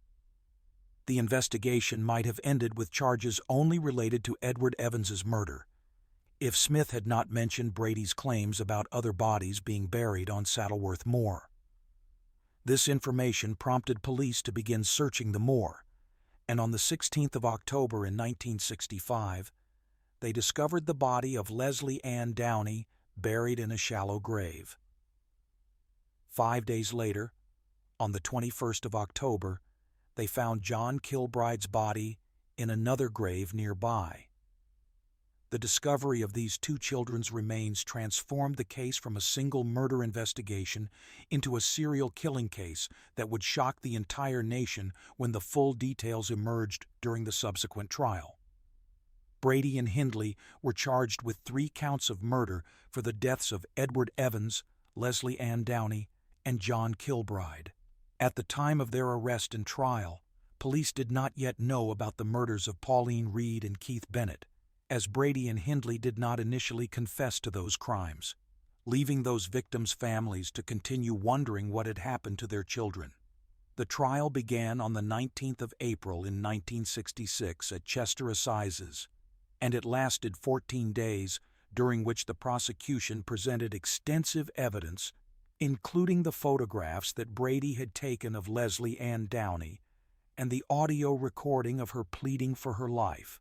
The investigation might have ended with charges only related to Edward Evans's murder, if Smith had not mentioned Brady's claims about other bodies being buried on Saddleworth Moor. This information prompted police to begin searching the moor, and on the 16th of October in 1965, they discovered the body of Leslie Ann Downey buried in a shallow grave. 5 days later, on the 21st of October, they found John Kilbride's body in another grave nearby. The discovery of these 2 children's remains transformed the case from a single murder investigation into a serial killing case that would shock the entire nation when the full details emerged during the subsequent trial. Brady and Hindley were charged with 3 counts of murder for the deaths of Edward Evans, Leslie Ann Downey, and John Kilbride. At the time of their arrest and trial, police did not yet know about the murders of Pauline Reed and Keith Bennett, as Brady and Hindley did not initially confess to those crimes, leaving those victims' families to continue wondering what had happened to their children. The trial began on the 19th of April in 1966 at Chester Assizes, and it lasted 14 days, during which the prosecution presented extensive evidence, including the photographs that Brady had taken of Leslie Ann Downey and the audio recording of her pleading for her life.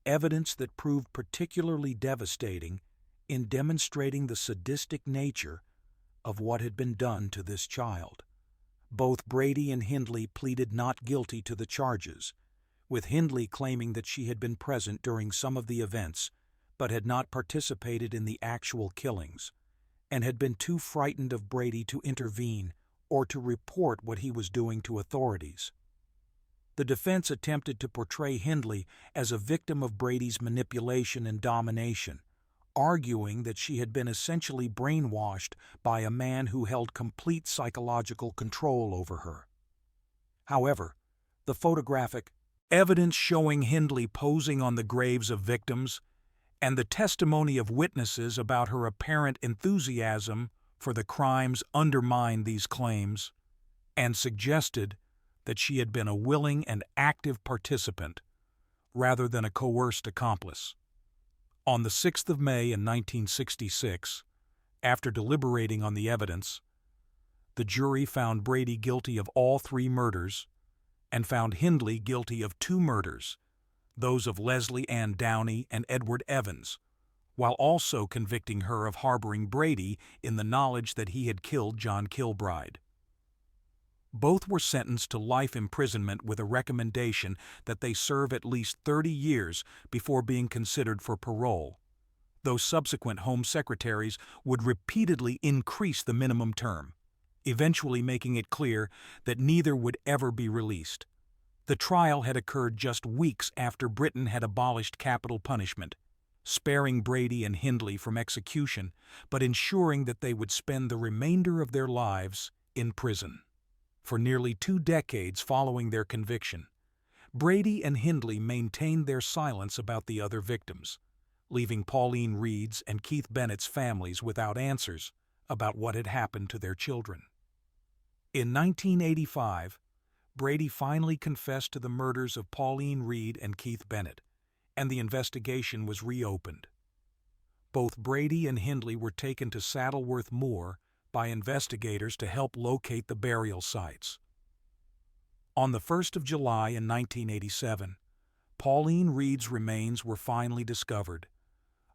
Evidence that proved particularly devastating in demonstrating the sadistic nature of what had been done to this child. Both Brady and Hindley pleaded not guilty to the charges, with Hindley claiming that she had been present during some of the events, but had not participated in the actual killings, and had been too frightened of Brady to intervene or to report what he was doing to authorities. The defense attempted to portray Hindley as a victim of Brady's manipulation and domination, arguing that she had been essentially brainwashed by a man who held complete psychological control over her. However, the photographic evidence showing Hindley posing on the graves of victims and the testimony of witnesses about her apparent enthusiasm for the crimes undermined these claims and suggested that she had been a willing and active participant rather than a coerced accomplice. On the 6th of May in 1966, after deliberating on the evidence, the jury found Brady guilty of all 3 murders and found Hindley guilty of 2 murders, those of Leslie Ann Downey and Edward Evans, while also convicting her of harboring Brady in the knowledge that he had killed John Kilbride. Both were sentenced to life imprisonment with a recommendation that they serve at least 30 years before being considered for parole, though subsequent Home Secretaries would repeatedly increase the minimum term, eventually making it clear that neither would ever be released. The trial had occurred just weeks after Britain had abolished capital punishment, sparing Brady and Hindley from execution, but ensuring that they would spend the remainder of their lives in prison. For nearly 2 decades following their conviction, Brady and Hindley maintained their silence about the other victims, leaving Pauline Reed's and Keith Bennett's families without answers about what had happened to their children. In 1985, Brady finally confessed to the murders of Pauline Reed and Keith Bennett, and the investigation was reopened. Both Brady and Hindley were taken to Saddleworth Moor by investigators to help locate the burial sites. On the 1st of July in 1987, Pauline Reed's remains were finally discovered,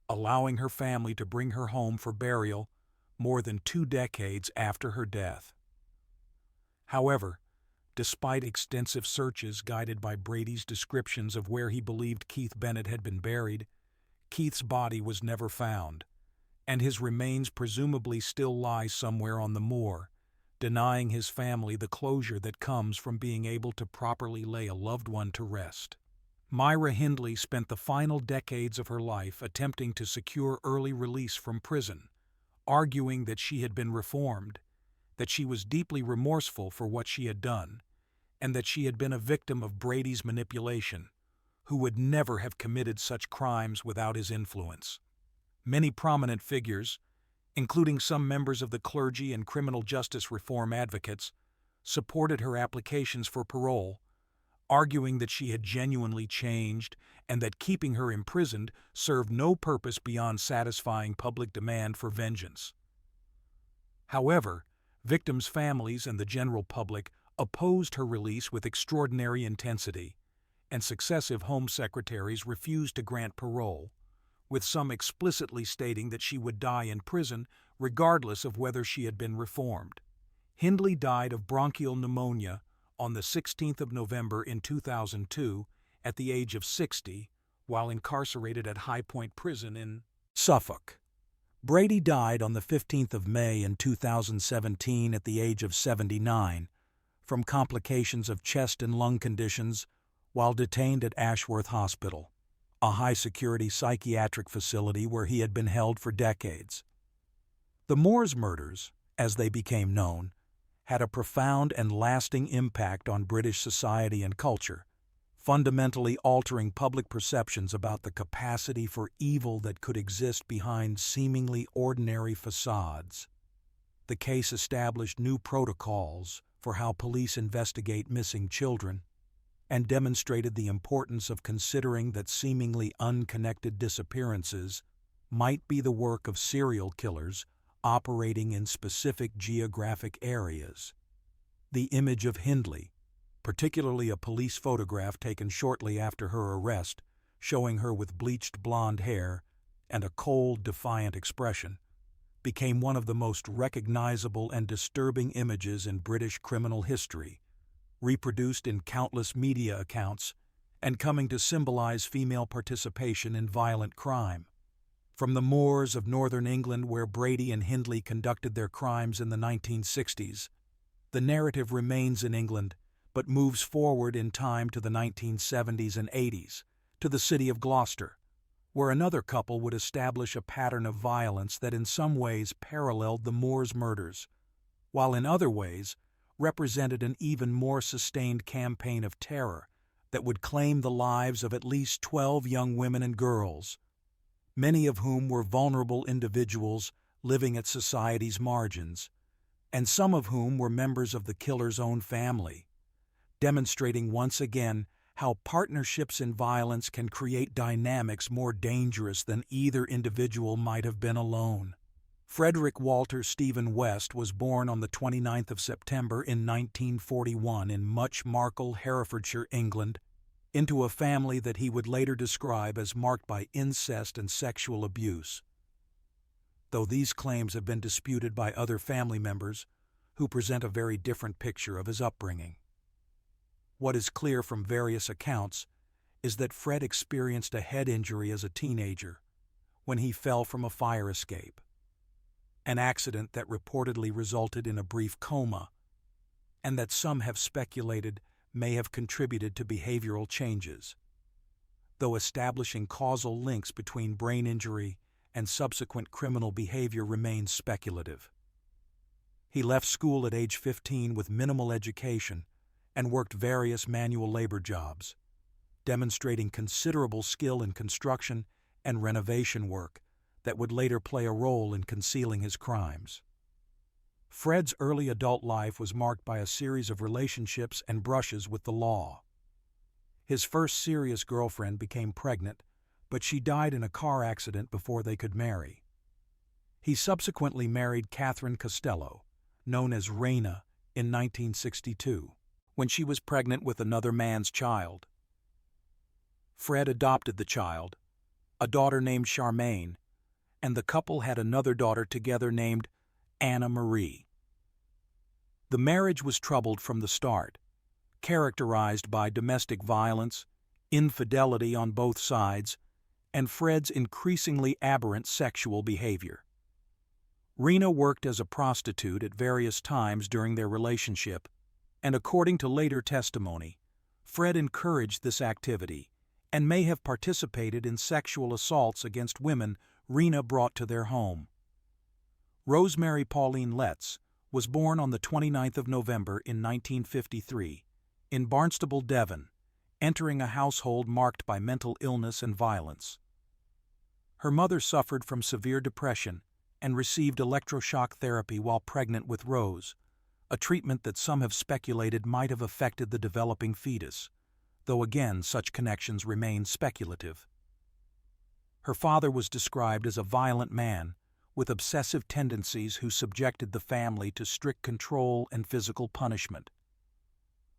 allowing her family to bring her home for burial more than 2 decades after her death. However, despite extensive searches guided by Brady's descriptions of where he believed Keith Bennett had been buried, Keith's body was never found, and his remains presumably still lie somewhere on the moor, denying his family the closure that comes from being able to properly lay a loved one to rest. Myra Hindley spent the final decades of her life attempting to secure early release from prison, arguing that she had been reformed, that she was deeply remorseful for what she had done, and that she had been a victim of Brady's manipulation, who would never have committed such crimes without his influence. Many prominent figures, including some members of the clergy and criminal justice reform advocates, supported her applications for parole, arguing that she had genuinely changed and that keeping her imprisoned served no purpose beyond satisfying public demand for vengeance. However, victims' families and the general public opposed her release with extraordinary intensity, and successive Home Secretaries refused to grant parole, with some explicitly stating that she would die in prison regardless of whether she had been reformed. Hindley died of bronchial pneumonia on the 16th of November in 2002 at the age of 60 while incarcerated at High Point Prison in Suffolk. Brady died on the 15th of May in 2017 at the age of 79 from complications of chest and lung conditions while detained at Ashworth Hospital, a high-security psychiatric facility where he had been held for decades. The Moors murders, as they became known, had a profound and lasting impact on British society and culture, fundamentally altering public perceptions about the capacity for evil that could exist behind seemingly ordinary facades. The case established new protocols for how police investigate missing children, and demonstrated the importance of considering that seemingly unconnected disappearances might be the work of serial killers operating in specific geographic areas. The image of Hindley, particularly a police photograph taken shortly after her arrest, showing her with bleached blonde hair and a cold, defiant expression, became one of the most recognizable and disturbing images in British criminal history, reproduced in countless media accounts and coming to symbolize female participation in violent crime. From the moors of northern England, where Brady and Hindley conducted their crimes in the 1960s, the narrative remains in England, but moves forward in time to the 1970s and 80s, to the city of Gloucester, where another couple would establish a pattern of violence that in some ways paralleled the Moors murders, while in other ways represented an even more sustained campaign of terror that would claim the lives of at least 12 young women and girls, many of whom were vulnerable individuals living at society's margins, and some of whom were members of the killer's own family, demonstrating once again how partnerships in violence can create dynamics more dangerous than either individual might have been alone. Frederick Walter Stephen West was born on the 29th of September in 1941 in Much Marcle, Herefordshire, England, into a family that he would later describe as marked by incest and sexual abuse, though these claims have been disputed by other family members who present a very different picture of his upbringing. What is clear from various accounts is that Fred experienced a head injury as a teenager when he fell from a fire escape, an accident that reportedly resulted in a brief coma, and that some have speculated may have contributed to behavioral changes, though establishing causal links between brain injury and subsequent criminal behavior remains speculative. He left school at age 15 with minimal education and worked various manual labor jobs, demonstrating considerable skill in construction and renovation work that would later play a role in concealing his crimes. Fred's early adult life was marked by a series of relationships and brushes with the law. His first serious girlfriend became pregnant, but she died in a car accident before they could marry. He subsequently married Catherine Costello, known as Raina, in 1962, when she was pregnant with another man's child. Fred adopted the child, a daughter named Charmaine, and the couple had another daughter together named Anna Marie. The marriage was troubled from the start, characterized by domestic violence, infidelity on both sides, and Fred's increasingly aberrant sexual behavior. Rena worked as a prostitute at various times during their relationship, and according to later testimony, Fred encouraged this activity and may have participated in sexual assaults against women Rena brought to their home. Rosemary Pauline Letts was born on the 29th of November in 1953 in Barnstable, Devon, entering a household marked by mental illness and violence. Her mother suffered from severe depression and received electroshock therapy while pregnant with Rose, a treatment that some have speculated might have affected the developing fetus, though again such connections remain speculative. Her father was described as a violent man with obsessive tendencies who subjected the family to strict control and physical punishment.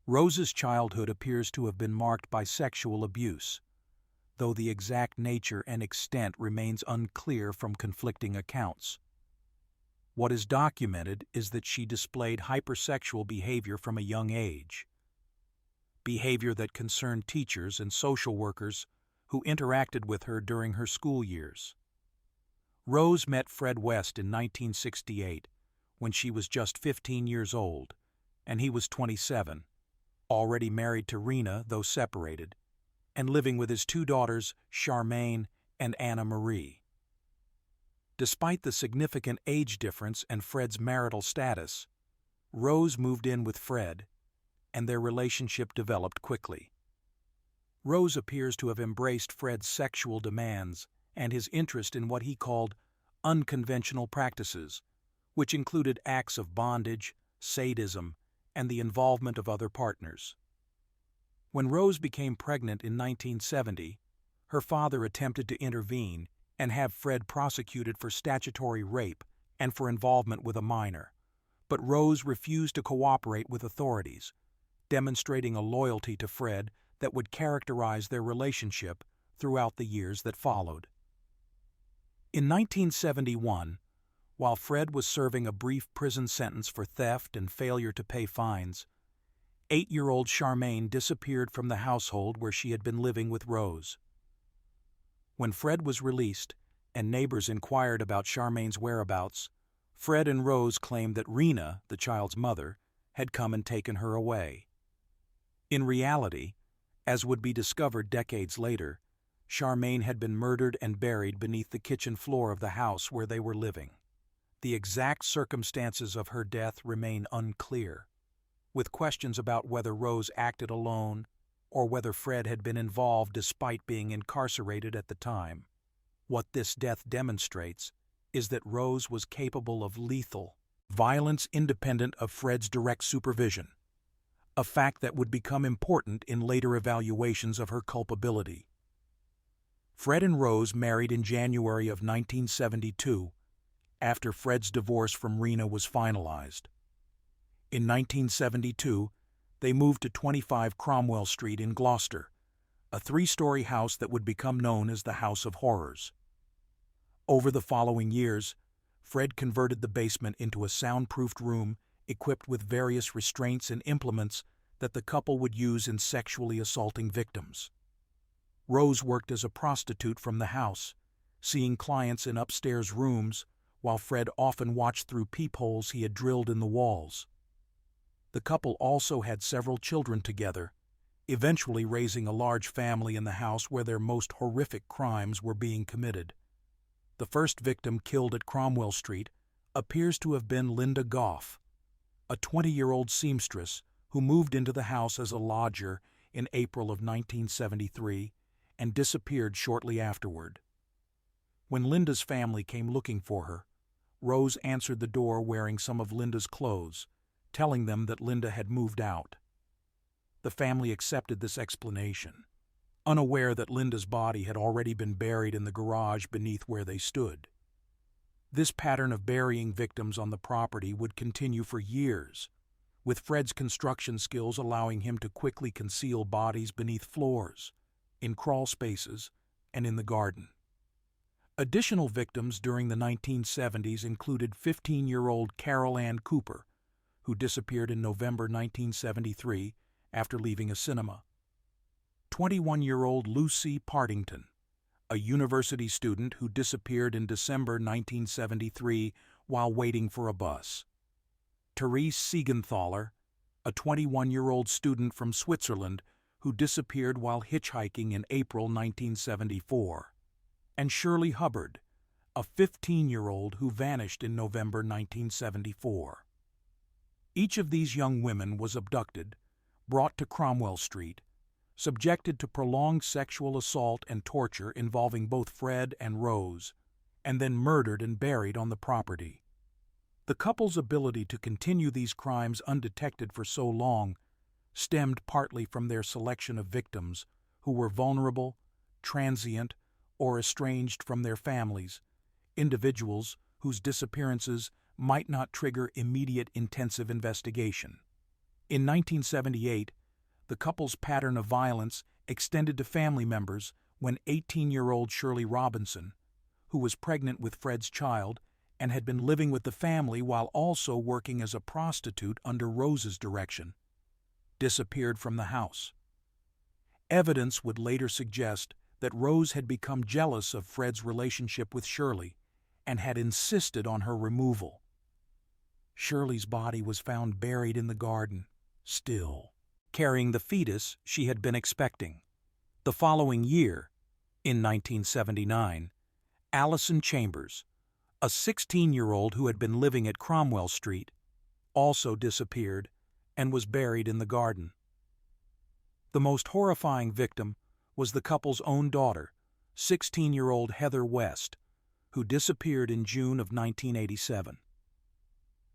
Rose's childhood appears to have been marked by sexual abuse, though the exact nature and extent remains unclear from conflicting accounts. What is documented is that she displayed hypersexual behavior from a young age, behavior that concerned teachers and social workers who interacted with her during her school years. Rose met Fred West in 1968 when she was just 15 years old, and he was 27, already married to Rena, though separated, and living with his two daughters, Charmaine and Anna Marie. Despite the significant age difference and Fred's marital status, Rose moved in with Fred, and their relationship developed quickly. Rose appears to have embraced Fred's sexual demands and his interest in what he called unconventional practices, which included acts of bondage, sadism, and the involvement of other partners. When Rose became pregnant in 1970, her father attempted to intervene and have Fred prosecuted for statutory rape and for involvement with a minor, but Rose refused to cooperate with authorities, demonstrating a loyalty to Fred that would characterize their relationship throughout the years that followed. In 1971, while Fred was serving a brief prison sentence for theft and failure to pay fines, 8-year-old Charmaine disappeared from the household where she had been living with Rose. When Fred was released, and neighbors inquired about Charmaine's whereabouts, Fred and Rose claimed that Rena, the child's mother, had come and taken her away. In reality, as would be discovered decades later, Charmaine had been murdered and buried beneath the kitchen floor of the house where they were living. The exact circumstances of her death remain unclear, with questions about whether Rose acted alone or whether Fred had been involved despite being incarcerated at the time. What this death demonstrates is that Rose was capable of lethal violence independent of Fred's direct supervision, a fact that would become important in later evaluations of her culpability. Fred and Rose married in January of 1972, after Fred's divorce from Rena was finalized. In 1972, they moved to 25 Cromwell Street in Gloucester, a three-story house that would become known as the House of Horrors. Over the following years, Fred converted the basement into a soundproofed room equipped with various restraints and implements that the couple would use in sexually assaulting victims. Rose worked as a prostitute from the house, seeing clients in upstairs rooms, while Fred often watched through peepholes he had drilled in the walls. The couple also had several children together, eventually raising a large family in the house where their most horrific crimes were being committed. The first victim killed at Cromwell Street appears to have been Linda Goff, a 20-year-old seamstress who moved into the house as a lodger in April of 1973 and disappeared shortly afterward. When Linda's family came looking for her, Rose answered the door wearing some of Linda's clothes, telling them that Linda had moved out. The family accepted this explanation, unaware that Linda's body had already been buried in the garage beneath where they stood. This pattern of burying victims on the property would continue for years, with Fred's construction skills allowing him to quickly conceal bodies beneath floors, in crawl spaces, and in the garden. Additional victims during the 1970s included 15-year-old Carol Ann Cooper, who disappeared in November 1973 after leaving a cinema, 21-year-old Lucy Partington, a university student who disappeared in December 1973 while waiting for a bus, Therese Siegenthaler, a 21-year-old student from Switzerland who disappeared while hitchhiking in April 1974, and Shirley Hubbard, a 15-year-old who vanished in November 1974. Each of these young women was abducted, brought to Cromwell Street, subjected to prolonged sexual assault and torture involving both Fred and Rose, and then murdered and buried on the property. The couple's ability to continue these crimes undetected for so long stemmed partly from their selection of victims who were vulnerable, transient, or estranged from their families, individuals whose disappearances might not trigger immediate intensive investigation. In 1978, the couple's pattern of violence extended to family members when 18-year-old Shirley Robinson, who was pregnant with Fred's child and had been living with the family while also working as a prostitute under Rose's direction, disappeared from the house. Evidence would later suggest that Rose had become jealous of Fred's relationship with Shirley and had insisted on her removal. Shirley's body was found buried in the garden, still, carrying the fetus she had been expecting. The following year, in 1979, Allison Chambers, a 16-year-old who had been living at Cromwell Street, also disappeared and was buried in the garden. The most horrifying victim was the couple's own daughter, 16-year-old Heather West, who disappeared in June of 1987.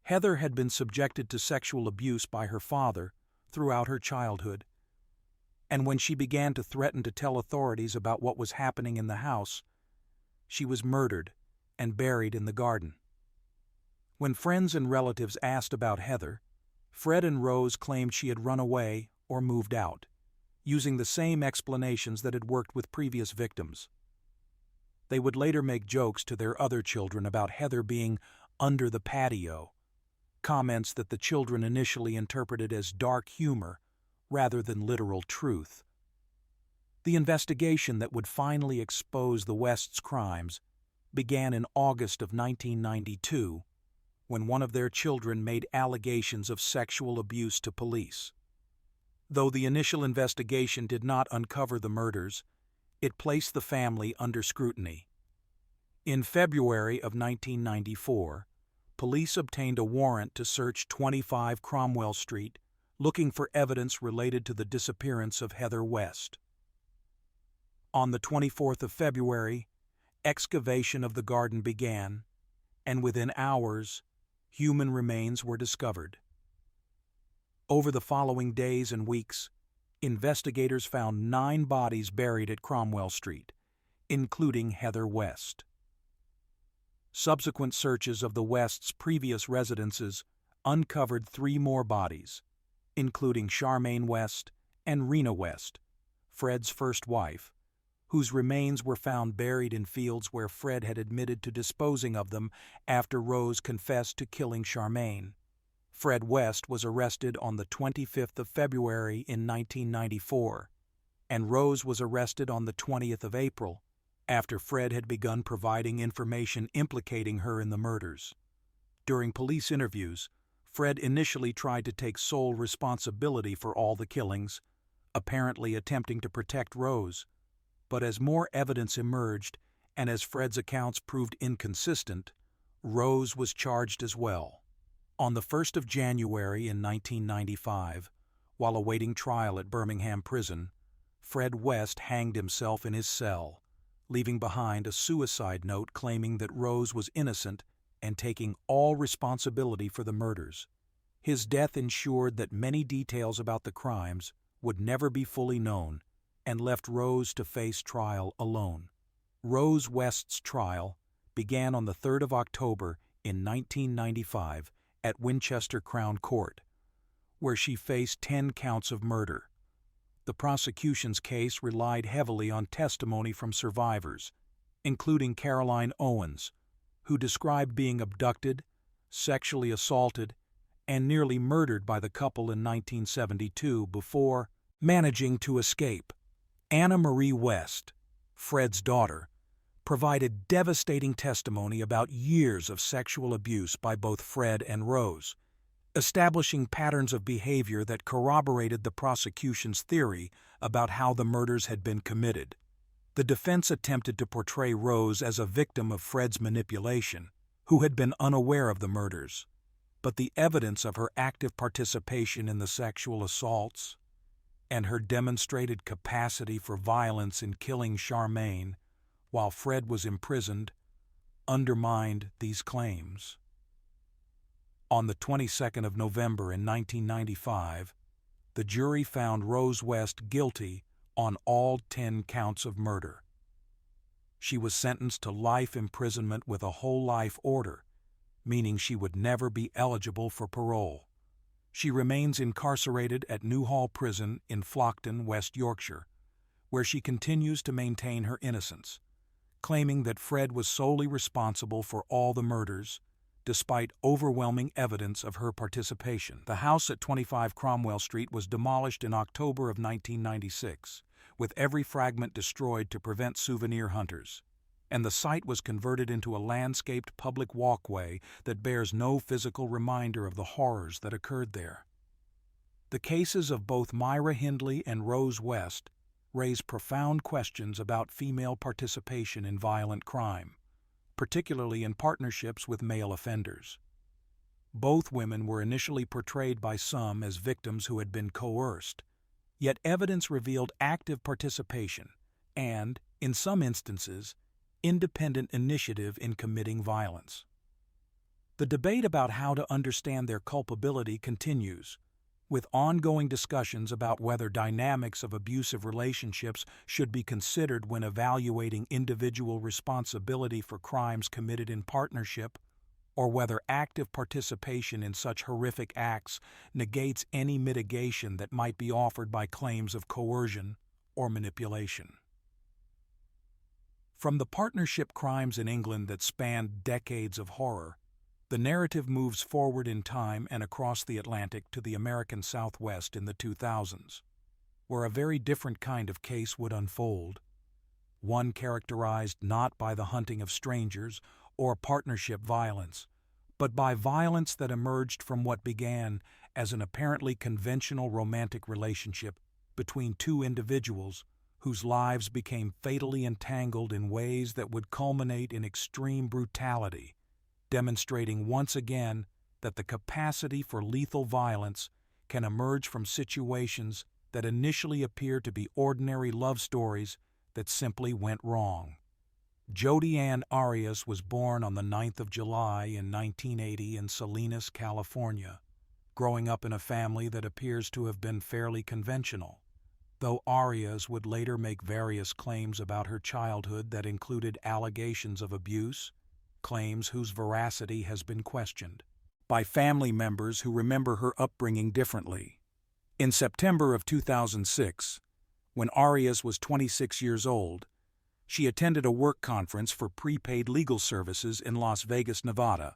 Heather had been subjected to sexual abuse by her father throughout her childhood, and when she began to threaten to tell authorities about what was happening in the house, she was murdered and buried in the garden. When friends and relatives asked about Heather, Fred and Rose claimed she had run away or moved out, using the same explanations that had worked with previous victims. They would later make jokes to their other children about Heather being under the patio, comments that the children initially interpreted as dark humor rather than literal truth. The investigation that would finally expose the West's crimes began in August of 1992, when one of their children made allegations of sexual abuse to police. Though the initial investigation did not uncover the murders, it placed the family under scrutiny. In February of 1994, police obtained a warrant to search 25 Cromwell Street, looking for evidence related to the disappearance of Heather West. On the 24th of February, excavation of the garden began, and within hours, human remains were discovered. Over the following days and weeks, investigators found 9 bodies buried at Cromwell Street, including Heather West. Subsequent searches of the Wests' previous residences uncovered 3 more bodies, including Charmaine West and Rena West, Fred's first wife, whose remains were found buried in fields where Fred had admitted to disposing of them after Rose confessed to killing Charmaine. Fred West was arrested on the 25th of February in 1994, and Rose was arrested on the 20th of April, after Fred had begun providing information implicating her in the murders. During police interviews, Fred initially tried to take sole responsibility for all the killings, apparently attempting to protect Rose. But as more evidence emerged, and as Fred's accounts proved inconsistent, Rose was charged as well. On the 1st of January in 1995, while awaiting trial at Birmingham Prison, Fred West hanged himself in his cell, leaving behind a suicide note claiming that Rose was innocent and taking all responsibility for the murders. His death ensured that many details about the crimes would never be fully known and left Rose to face trial alone. Rose West's trial began on the 3rd of October in 1995 at Winchester Crown Court, where she faced 10 counts of murder. The prosecution's case relied heavily on testimony from survivors, including Caroline Owens, who described being abducted, sexually assaulted, and nearly murdered by the couple in 1972 before managing to escape. Anna Marie West, Fred's daughter, provided devastating testimony about years of sexual abuse by both Fred and Rose, establishing patterns of behavior that corroborated the prosecution's theory about how the murders had been committed. The defense attempted to portray Rose as a victim of Fred's manipulation, who had been unaware of the murders, but the evidence of her active participation in the sexual assaults and her demonstrated capacity for violence in killing Charmaine while Fred was imprisoned undermined these claims. On the 22nd of November in 1995, the jury found Rose West guilty on all 10 counts of murder. She was sentenced to life imprisonment with a whole life order, meaning she would never be eligible for parole. She remains incarcerated at Newhall Prison in Flockton, West Yorkshire, where she continues to maintain her innocence, claiming that Fred was solely responsible for all the murders, despite overwhelming evidence of her participation. The house at 25 Cromwell Street was demolished in October of 1996, with every fragment destroyed to prevent souvenir hunters, and the site was converted into a landscaped public walkway that bears no physical reminder of the horrors that occurred there. The cases of both Myra Hindley and Rose West raise profound questions about female participation in violent crime, particularly in partnerships with male offenders. Both women were initially portrayed by some as victims who had been coerced, yet evidence revealed active participation and, in some instances, independent initiative in committing violence. The debate about how to understand their culpability continues, with ongoing discussions about whether dynamics of abusive relationships should be considered when evaluating individual responsibility for crimes committed in partnership, or whether active participation in such horrific acts negates any mitigation that might be offered by claims of coercion or manipulation. From the partnership crimes in England that spanned decades of horror, the narrative moves forward in time and across the Atlantic to the American Southwest in the 2000s, where a very different kind of case would unfold. one characterized not by the hunting of strangers or partnership violence, but by violence that emerged from what began as an apparently conventional romantic relationship between two individuals whose lives became fatally entangled in ways that would culminate in extreme brutality, demonstrating once again that the capacity for lethal violence can emerge from situations that initially appear to be ordinary love stories that simply went wrong. Jodi Ann Arias was born on the 9th of July in 1980 in Salinas, California, growing up in a family that appears to have been fairly conventional, though Arias would later make various claims about her childhood that included allegations of abuse, claims whose veracity has been questioned by family members who remember her upbringing differently. In September of 2006, when Arias was 26 years old, she attended a work conference for prepaid legal services in Las Vegas, Nevada,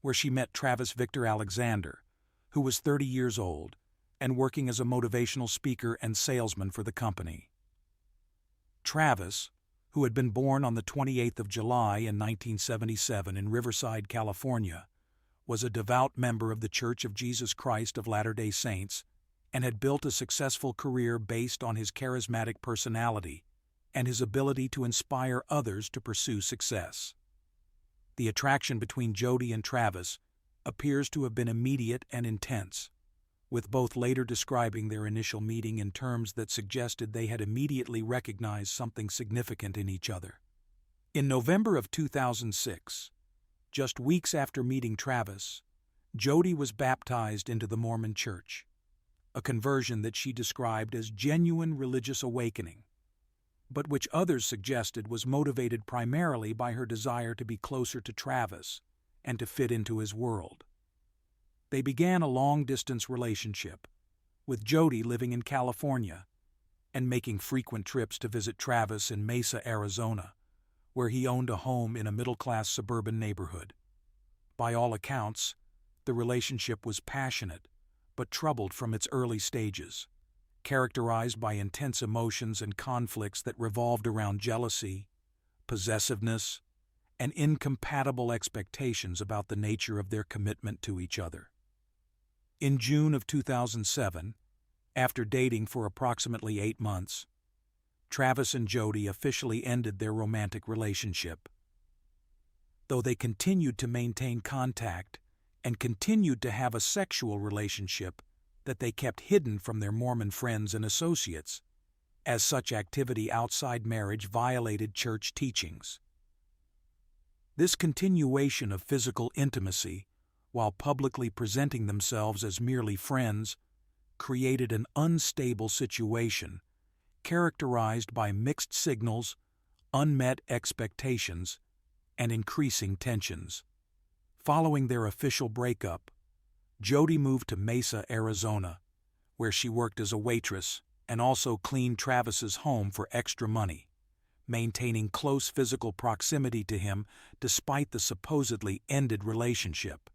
where she met Travis Victor Alexander, who was 30 years old and working as a motivational speaker and salesman for the company. Travis, who had been born on the 28th of July in 1977 in Riverside, California, was a devout member of the Church of Jesus Christ of Latter-day Saints and had built a successful career based on his charismatic personality and his ability to inspire others to pursue success. The attraction between Jodi and Travis appears to have been immediate and intense, with both later describing their initial meeting in terms that suggested they had immediately recognized something significant in each other. In November of 2006, just weeks after meeting Travis, Jodi was baptized into the Mormon Church, a conversion that she described as genuine religious awakening, but which others suggested was motivated primarily by her desire to be closer to Travis and to fit into his world. They began a long-distance relationship, with Jodi living in California and making frequent trips to visit Travis in Mesa, Arizona, where he owned a home in a middle-class suburban neighborhood. By all accounts, the relationship was passionate but troubled from its early stages, characterized by intense emotions and conflicts that revolved around jealousy, possessiveness, and incompatible expectations about the nature of their commitment to each other. In June of 2007, after dating for approximately 8 months, Travis and Jodi officially ended their romantic relationship. Though they continued to maintain contact and continued to have a sexual relationship that they kept hidden from their Mormon friends and associates, as such activity outside marriage violated church teachings. This continuation of physical intimacy, while publicly presenting themselves as merely friends, created an unstable situation characterized by mixed signals, unmet expectations, and increasing tensions. Following their official breakup, Jodi moved to Mesa, Arizona, where she worked as a waitress and also cleaned Travis's home for extra money, maintaining close physical proximity to him despite the supposedly ended relationship.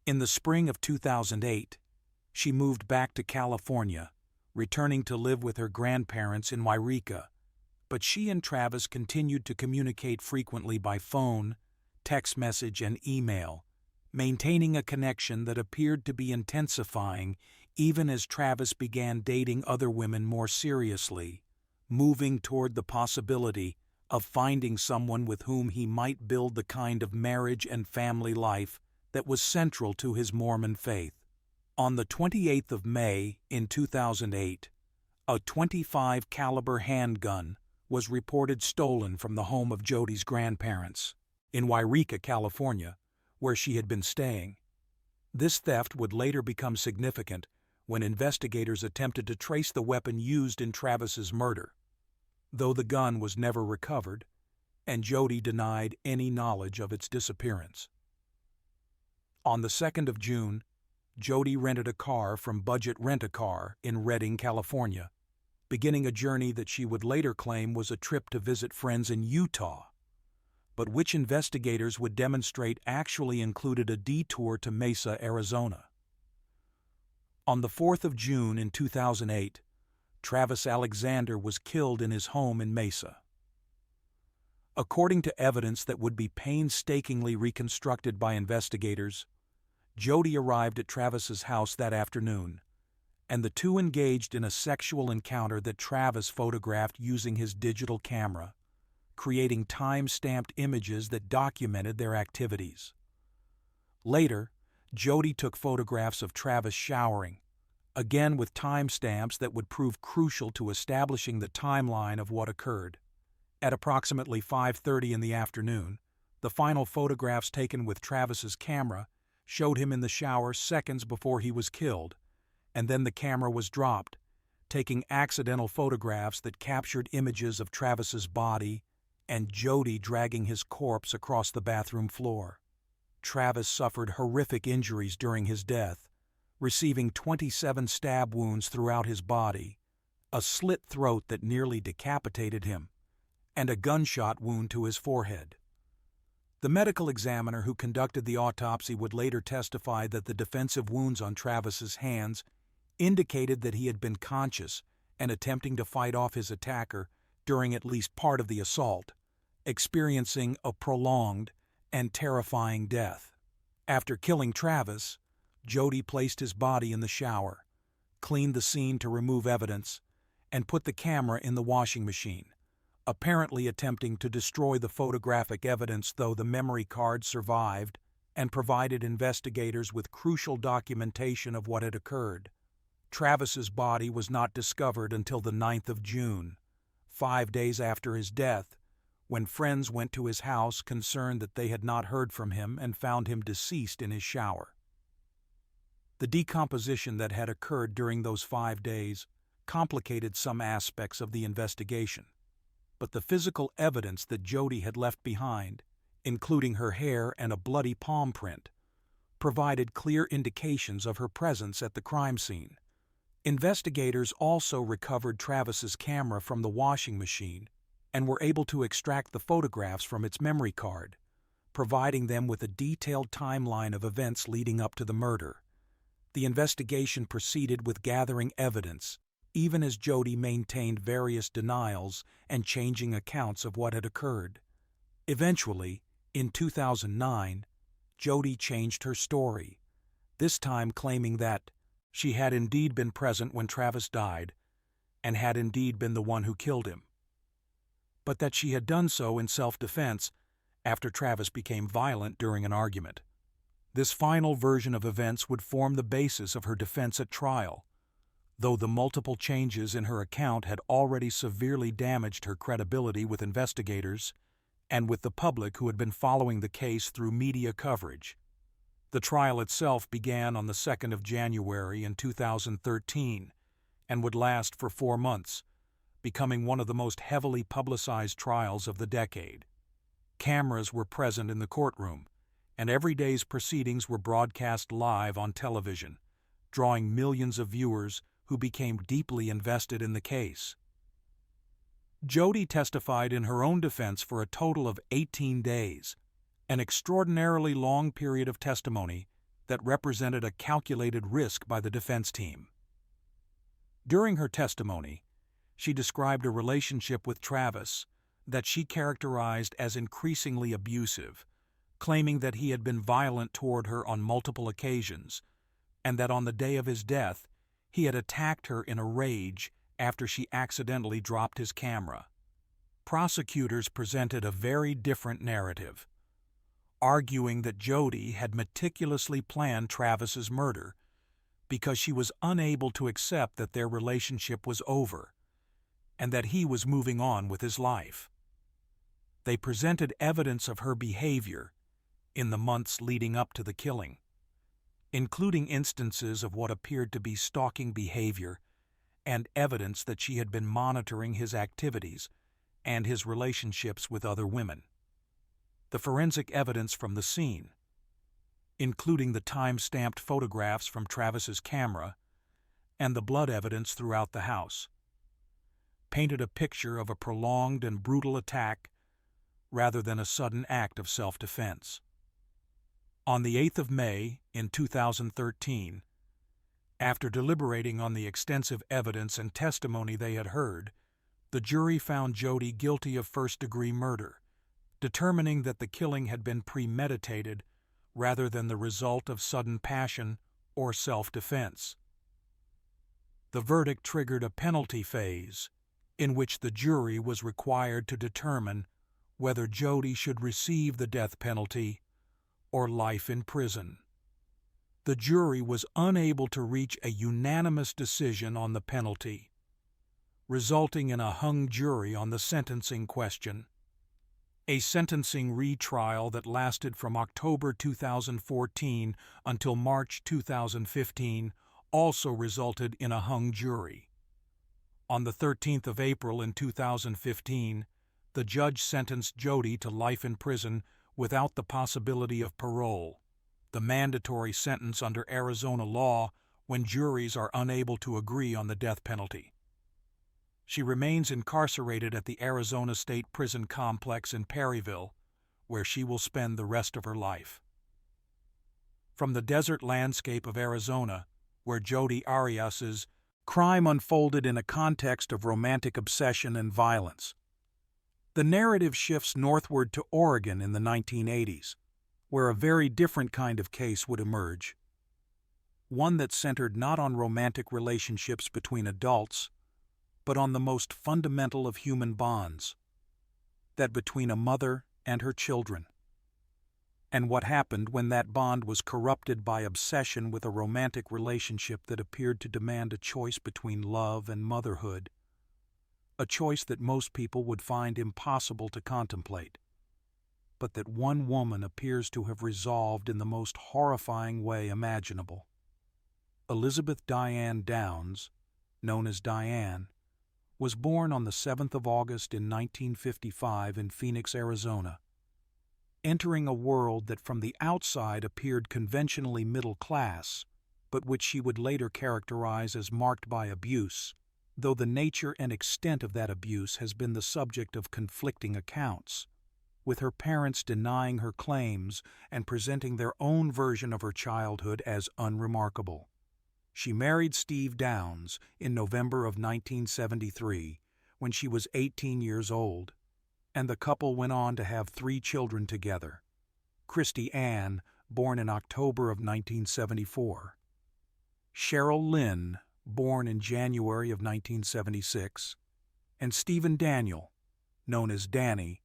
In the spring of 2008, she moved back to California, returning to live with her grandparents in Wairika, but she and Travis continued to communicate frequently by phone, text message, and email, maintaining a connection that appeared to be intensifying even as Travis began dating other women more seriously, moving toward the possibility of finding someone with whom he might build the kind of marriage and family life that was central to his Mormon faith. On the 28th of May in 2008, a .25 caliber handgun was reported stolen from the home of Jodi's grandparents in Wairika, California, where she had been staying. This theft would later become significant when investigators attempted to trace the weapon used in Travis's murder, though the gun was never recovered, and Jodi denied any knowledge of its disappearance. On the 2nd of June, Jodi rented a car from Budget Rent-A-Car in Redding, California, beginning a journey that she would later claim was a trip to visit friends in Utah, but which investigators would demonstrate actually included a detour to Mesa, Arizona. On the 4th of June in 2008, Travis Alexander was killed in his home in Mesa. According to evidence that would be painstakingly reconstructed by investigators, Jody arrived at Travis's house that afternoon, and the two engaged in a sexual encounter that Travis photographed using his digital camera, creating time-stamped images that documented their activities. Later, Jody took photographs of Travis showering, again with timestamps that would prove crucial to establishing the timeline of what occurred. At approximately 5:30 in the afternoon, the final photographs taken with Travis's camera showed him in the shower seconds before he was killed, and then the camera was dropped, taking accidental photographs that captured images of Travis's body and Jody dragging his corpse across the bathroom floor. Travis suffered horrific injuries during his death, receiving 27 stab wounds throughout his body, a slit throat that nearly decapitated him, and a gunshot wound to his forehead. The medical examiner who conducted the autopsy would later testify that the defensive wounds on Travis's hands indicated that he had been conscious and attempting to fight off his attacker during at least part of the assault, experiencing a prolonged and terrifying death. After killing Travis, Jody placed his body in the shower, cleaned the scene to remove evidence, and put the camera in the washing machine, apparently attempting to destroy the photographic evidence, though the memory card survived and provided investigators with crucial documentation of what had occurred. Travis's body was not discovered until the 9th of June, 5 days after his death, when friends went to his house concerned that they had not heard from him and found him deceased in his shower. The decomposition that had occurred during those 5 days complicated some aspects of the investigation, but the physical evidence that Jody had left behind, including her hair and a bloody palm print, provided clear indications of her presence at the crime scene. Investigators also recovered Travis's camera from the washing machine and were able to extract the photographs from its memory card, providing them with a detailed timeline of events leading up to the murder. The investigation proceeded with gathering evidence, even as Jody maintained various denials and changing accounts of what had occurred. Eventually, in 2009, Jody changed her story, this time claiming that she had indeed been present when Travis died and had indeed been the one who killed him, but that she had done so in self-defense after Travis became violent during an argument. This final version of events would form the basis of her defense at trial, though the multiple changes in her account had already severely damaged her credibility with investigators and with the public who had been following the case through media coverage. The trial itself began on the 2nd of January in 2013 and would last for 4 months, becoming one of the most heavily publicized trials of the decade. Cameras were present in the courtroom, and every day's proceedings were broadcast live on television, drawing millions of viewers who became deeply invested in the case. Jody testified in her own defense for a total of 18 days, an extraordinarily long period of testimony that represented a calculated risk by the defense team. During her testimony, she described a relationship with Travis that she characterized as increasingly abusive, claiming that he had been violent toward her on multiple occasions, and that on the day of his death, he had attacked her in a rage after she accidentally dropped his camera. Prosecutors presented a very different narrative, arguing that Jody had meticulously planned Travis's murder because she was unable to accept that their relationship was over and that he was moving on with his life. They presented evidence of her behavior in the months leading up to the killing, including instances of what appeared to be stalking behavior and evidence that she had been monitoring his activities and his relationships with other women. The forensic evidence from the scene, including the time-stamped photographs from Travis's camera and the blood evidence throughout the house, painted a picture of a prolonged and brutal attack rather than a sudden act of self-defense. On the 8th of May in 2013, after deliberating on the extensive evidence and testimony they had heard, the jury found Jody guilty of first-degree murder determining that the killing had been premeditated rather than the result of sudden passion or self-defense. The verdict triggered a penalty phase, in which the jury was required to determine whether Jody should receive the death penalty or life in prison. The jury was unable to reach a unanimous decision on the penalty, resulting in a hung jury on the sentencing question. A sentencing retrial that lasted from October 2014 until March 2015 also resulted in a hung jury. On the 13th of April in 2015, the judge sentenced Jody to life in prison without the possibility of parole, the mandatory sentence under Arizona law when juries are unable to agree on the death penalty. She remains incarcerated at the Arizona State Prison Complex in Perryville, where she will spend the rest of her life. From the desert landscape of Arizona, where Jody Arias's crime unfolded in a context of romantic obsession and violence, the narrative shifts northward to Oregon in the 1980s, where a very different kind of case would emerge. One that centered not on romantic relationships between adults, but on the most fundamental of human bonds, that between a mother and her children. And what happened when that bond was corrupted by obsession with a romantic relationship that appeared to demand a choice between love and motherhood, a choice that most people would find impossible to contemplate, but that one woman appears to have resolved in the most horrifying way imaginable. Elizabeth Diane Downs, known as Diane, was born on the 7th of August in 1955 in Phoenix, Arizona, entering a world that from the outside appeared conventionally middle class, but which she would later characterize as marked by abuse, though the nature and extent of that abuse has been the subject of conflicting accounts, with her parents denying her claims and presenting their own version of her childhood as unremarkable. She married Steve Downs in November of 1973, when she was 18 years old, and the couple went on to have 3 children together: Christy Ann, born in October of 1974; Cheryl Lynn, born in January of 1976; and Stephen Daniel, known as Danny,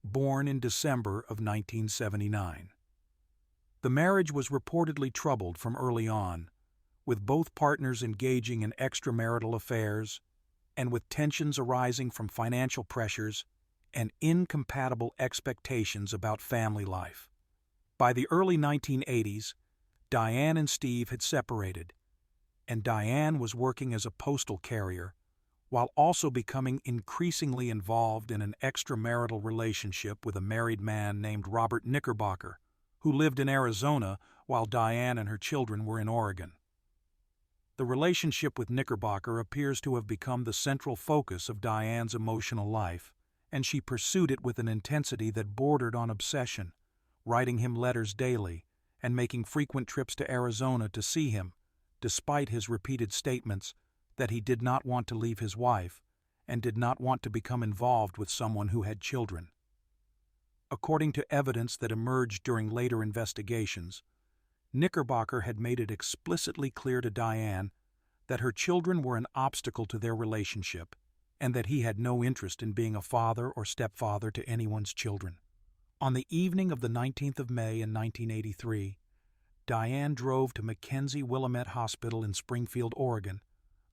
born in December of 1979. The marriage was reportedly troubled from early on, with both partners engaging in extramarital affairs, and with tensions arising from financial pressures and incompatible expectations about family life. By the early 1980s, Diane and Steve had separated, and Diane was working as a postal carrier, while also becoming increasingly involved in an extramarital relationship with a married man named Robert Knickerbocker, who lived in Arizona while Diane and her children were in Oregon. The relationship with Knickerbocker appears to have become the central focus of Diane's emotional life, and she pursued it with an intensity that bordered on obsession, writing him letters daily and making frequent trips to Arizona to see him, despite his repeated statements that he did not want to leave his wife and did not want to become involved with someone who had children. According to evidence that emerged during later investigations, Knickerbocker had made it explicitly clear to Diane that her children were an obstacle to their relationship and that he had no interest in being a father or stepfather to anyone's children. On the evening of the 19th of May in 1983, Diane drove to Mackenzie Willamette Hospital in Springfield, Oregon,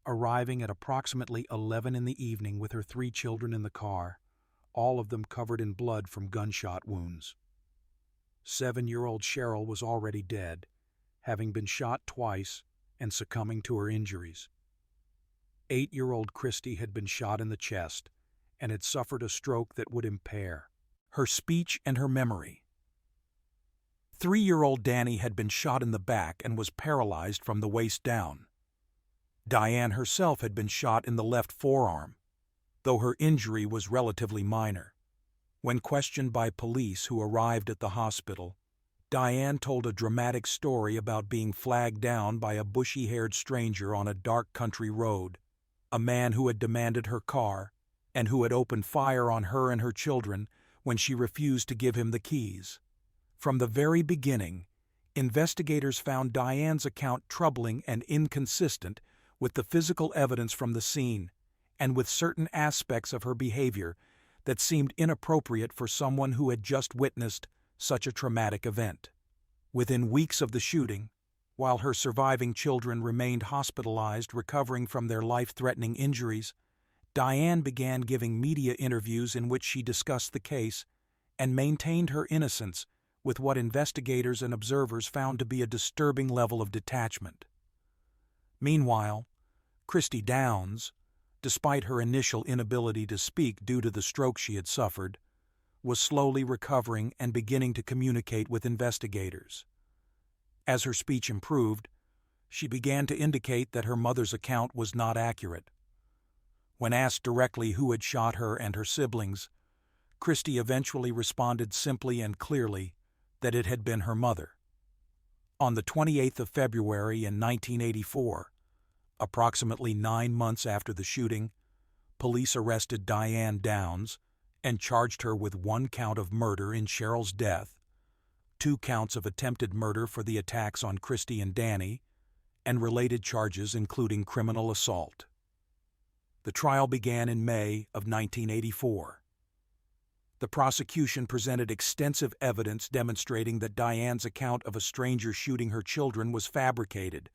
arriving at approximately 11 in the evening with her 3 children in the car, all of them covered in blood from gunshot wounds. 7-year-old Cheryl was already dead, having been shot twice and succumbing to her injuries. 8-year-old Christy had been shot in the chest and had suffered a stroke that would impair her speech and her memory. 3-year-old Danny had been shot in the back and was paralyzed from the waist down. Diane herself had been shot in the left forearm, though her injury was relatively minor. When questioned by police who arrived at the hospital, Diane told a dramatic story about being flagged down by a bushy-haired stranger on a dark country road, a man who had demanded her car and who had opened fire on her and her children when she refused to give him the keys. From the very beginning, investigators found Diane's account troubling and inconsistent with the physical evidence from the scene, and with certain aspects of her behavior that seemed inappropriate for someone who had just witnessed such a traumatic event. Within weeks of the shooting, while her surviving children remained hospitalized recovering from their life-threatening injuries, Diane began giving media interviews in which she discussed the case and maintained her innocence with what investigators and observers found to be a disturbing level of detachment. Meanwhile, Christy Downs, despite her initial inability to speak due to the stroke she had suffered, was slowly recovering and beginning to communicate with investigators. As her speech improved, she began to indicate that her mother's account was not accurate. When asked directly who had shot her and her siblings, Christy eventually responded simply and clearly that it had been her mother. On the 28th of February in 1984, approximately 9 months after the shooting, police arrested Diane Downs and charged her with 1 count of murder in Cheryl's death, 2 counts of attempted murder for the attacks on Christy and Danny, and related charges including criminal assault. The trial began in May of 1984. The prosecution presented extensive evidence demonstrating that Diane's account of a stranger shooting her children was fabricated,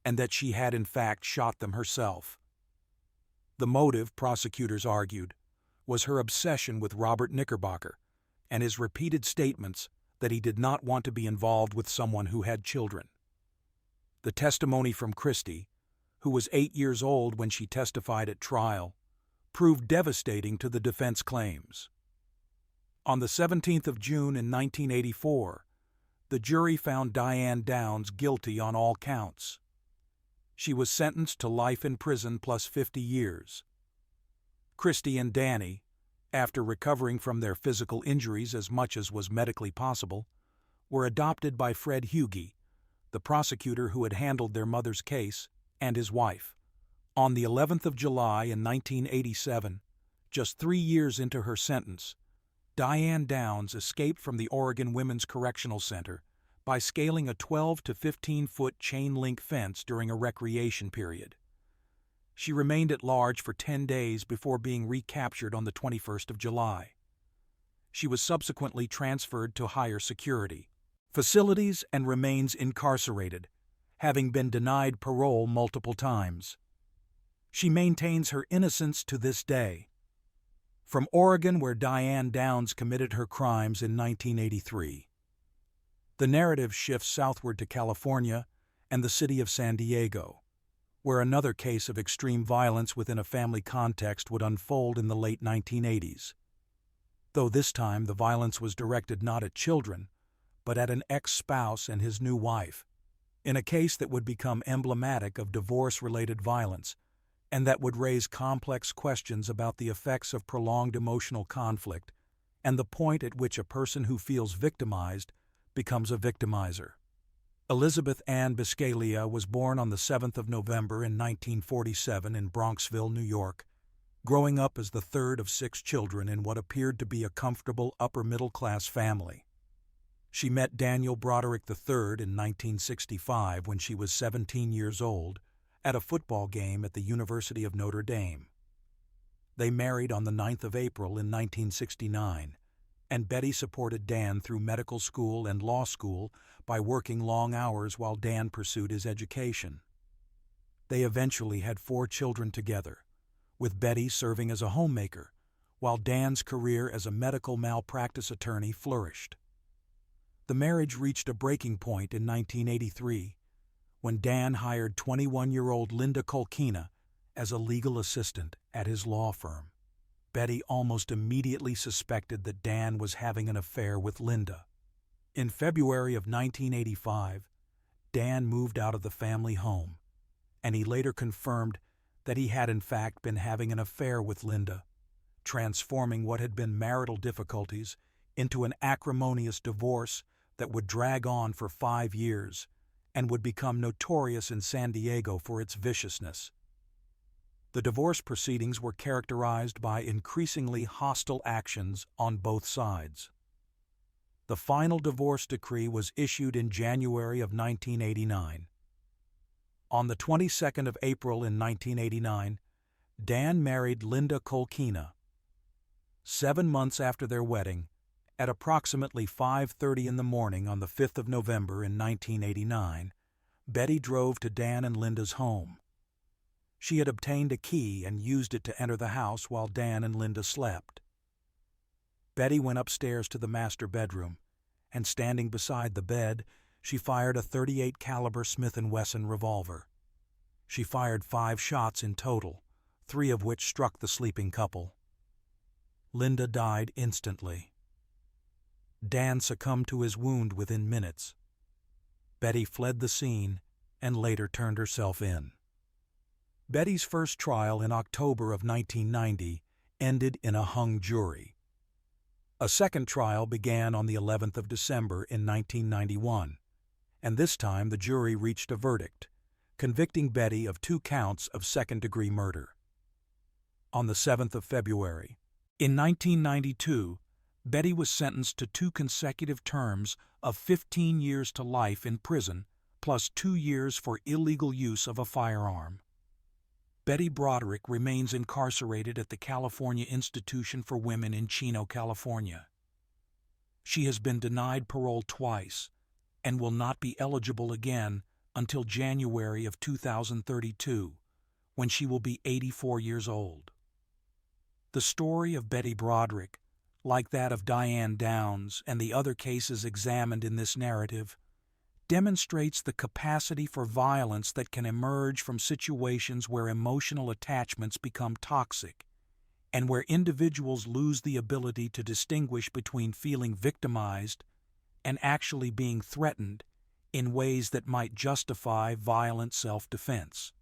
and that she had in fact shot them herself. The motive, prosecutors argued, was her obsession with Robert Knickerbocker and his repeated statements that he did not want to be involved with someone who had children. The testimony from Christy, who was 8 years old when she testified at trial, proved devastating to the defense claims. On the 17th of June in 1984, the jury found Diane Downs guilty on all counts. She was sentenced to life in prison plus 50 years. Christy and Danny, after recovering from their physical injuries as much as was medically possible, were adopted by Fred Hughey, the prosecutor who had handled their mother's case, and his wife. On the 11th of July in 1987, just 3 years into her sentence, Diane Downs escaped from the Oregon Women's Correctional Center by scaling a 12 to 15-foot chain-link fence during a recreation period. She remained at large for 10 days before being recaptured on the 21st of July. She was subsequently transferred to higher security facilities and remains incarcerated, having been denied parole multiple times. She maintains her innocence to this day. From Oregon, where Diane Downs committed her crimes in 1983. The narrative shifts southward to California and the city of San Diego, where another case of extreme violence within a family context would unfold in the late 1980s. Though this time the violence was directed not at children, but at an ex-spouse and his new wife, in a case that would become emblematic of divorce-related violence, and that would raise complex questions about the effects of prolonged emotional conflict and the point at which a person who feels victimized becomes a victimizer. Elizabeth Ann Biscaglia was born on the 7th of November in 1947 in Bronxville, New York, growing up as the third of 6 children in what appeared to be a comfortable upper-middle-class family. She met Daniel Broderick III in 1965 when she was 17 years old at a football game at the University of Notre Dame. They married on the 9th of April in 1969, and Betty supported Dan through medical school and law school by working long hours while Dan pursued his education. They eventually had 4 children together, with Betty serving as a homemaker, while Dan's career as a medical malpractice attorney flourished. The marriage reached a breaking point in 1983 when Dan hired 21-year-old Linda Kolkina as a legal assistant at his law firm. Betty almost immediately suspected that Dan was having an affair with Linda. In February of 1985, Dan moved out of the family home, and he later confirmed that he had in fact been having an affair with Linda, transforming what had been marital difficulties into an acrimonious divorce that would drag on for 5 years and would become notorious in San Diego for its viciousness. The divorce proceedings were characterized by increasingly hostile actions on both sides. The final divorce decree was issued in January of 1989. On the 22nd of April in 1989, Dan married Linda Kolkina. 7 months after their wedding, at approximately 5:30 in the morning on the 5th of November in 1989, Betty drove to Dan and Linda's home. She had obtained a key and used it to enter the house while Dan and Linda slept. Betty went upstairs to the master bedroom, and standing beside the bed, she fired a .38 caliber Smith & Wesson revolver. She fired 5 shots in total, 3 of which struck the sleeping couple. Linda died instantly. Dan succumbed to his wound within minutes. Betty fled the scene and later turned herself in. Betty's first trial in October of 1990 ended in a hung jury. A second trial began on the 11th of December in 1991, and this time the jury reached a verdict, convicting Betty of 2 counts of second-degree murder. On the 7th of February, in 1992, Betty was sentenced to 2 consecutive terms of 15 years to life in prison, plus 2 years for illegal use of a firearm. Betty Broderick remains incarcerated at the California Institution for Women in Chino, California. She has been denied parole twice and will not be eligible again until January of 2032, when she will be 84 years old. The story of Betty Broderick, like that of Diane Downs and the other cases examined in this narrative, demonstrates the capacity for violence that can emerge from situations where emotional attachments become toxic and where individuals lose the ability to distinguish between feeling victimized and actually being threatened in ways that might justify violent self-defense.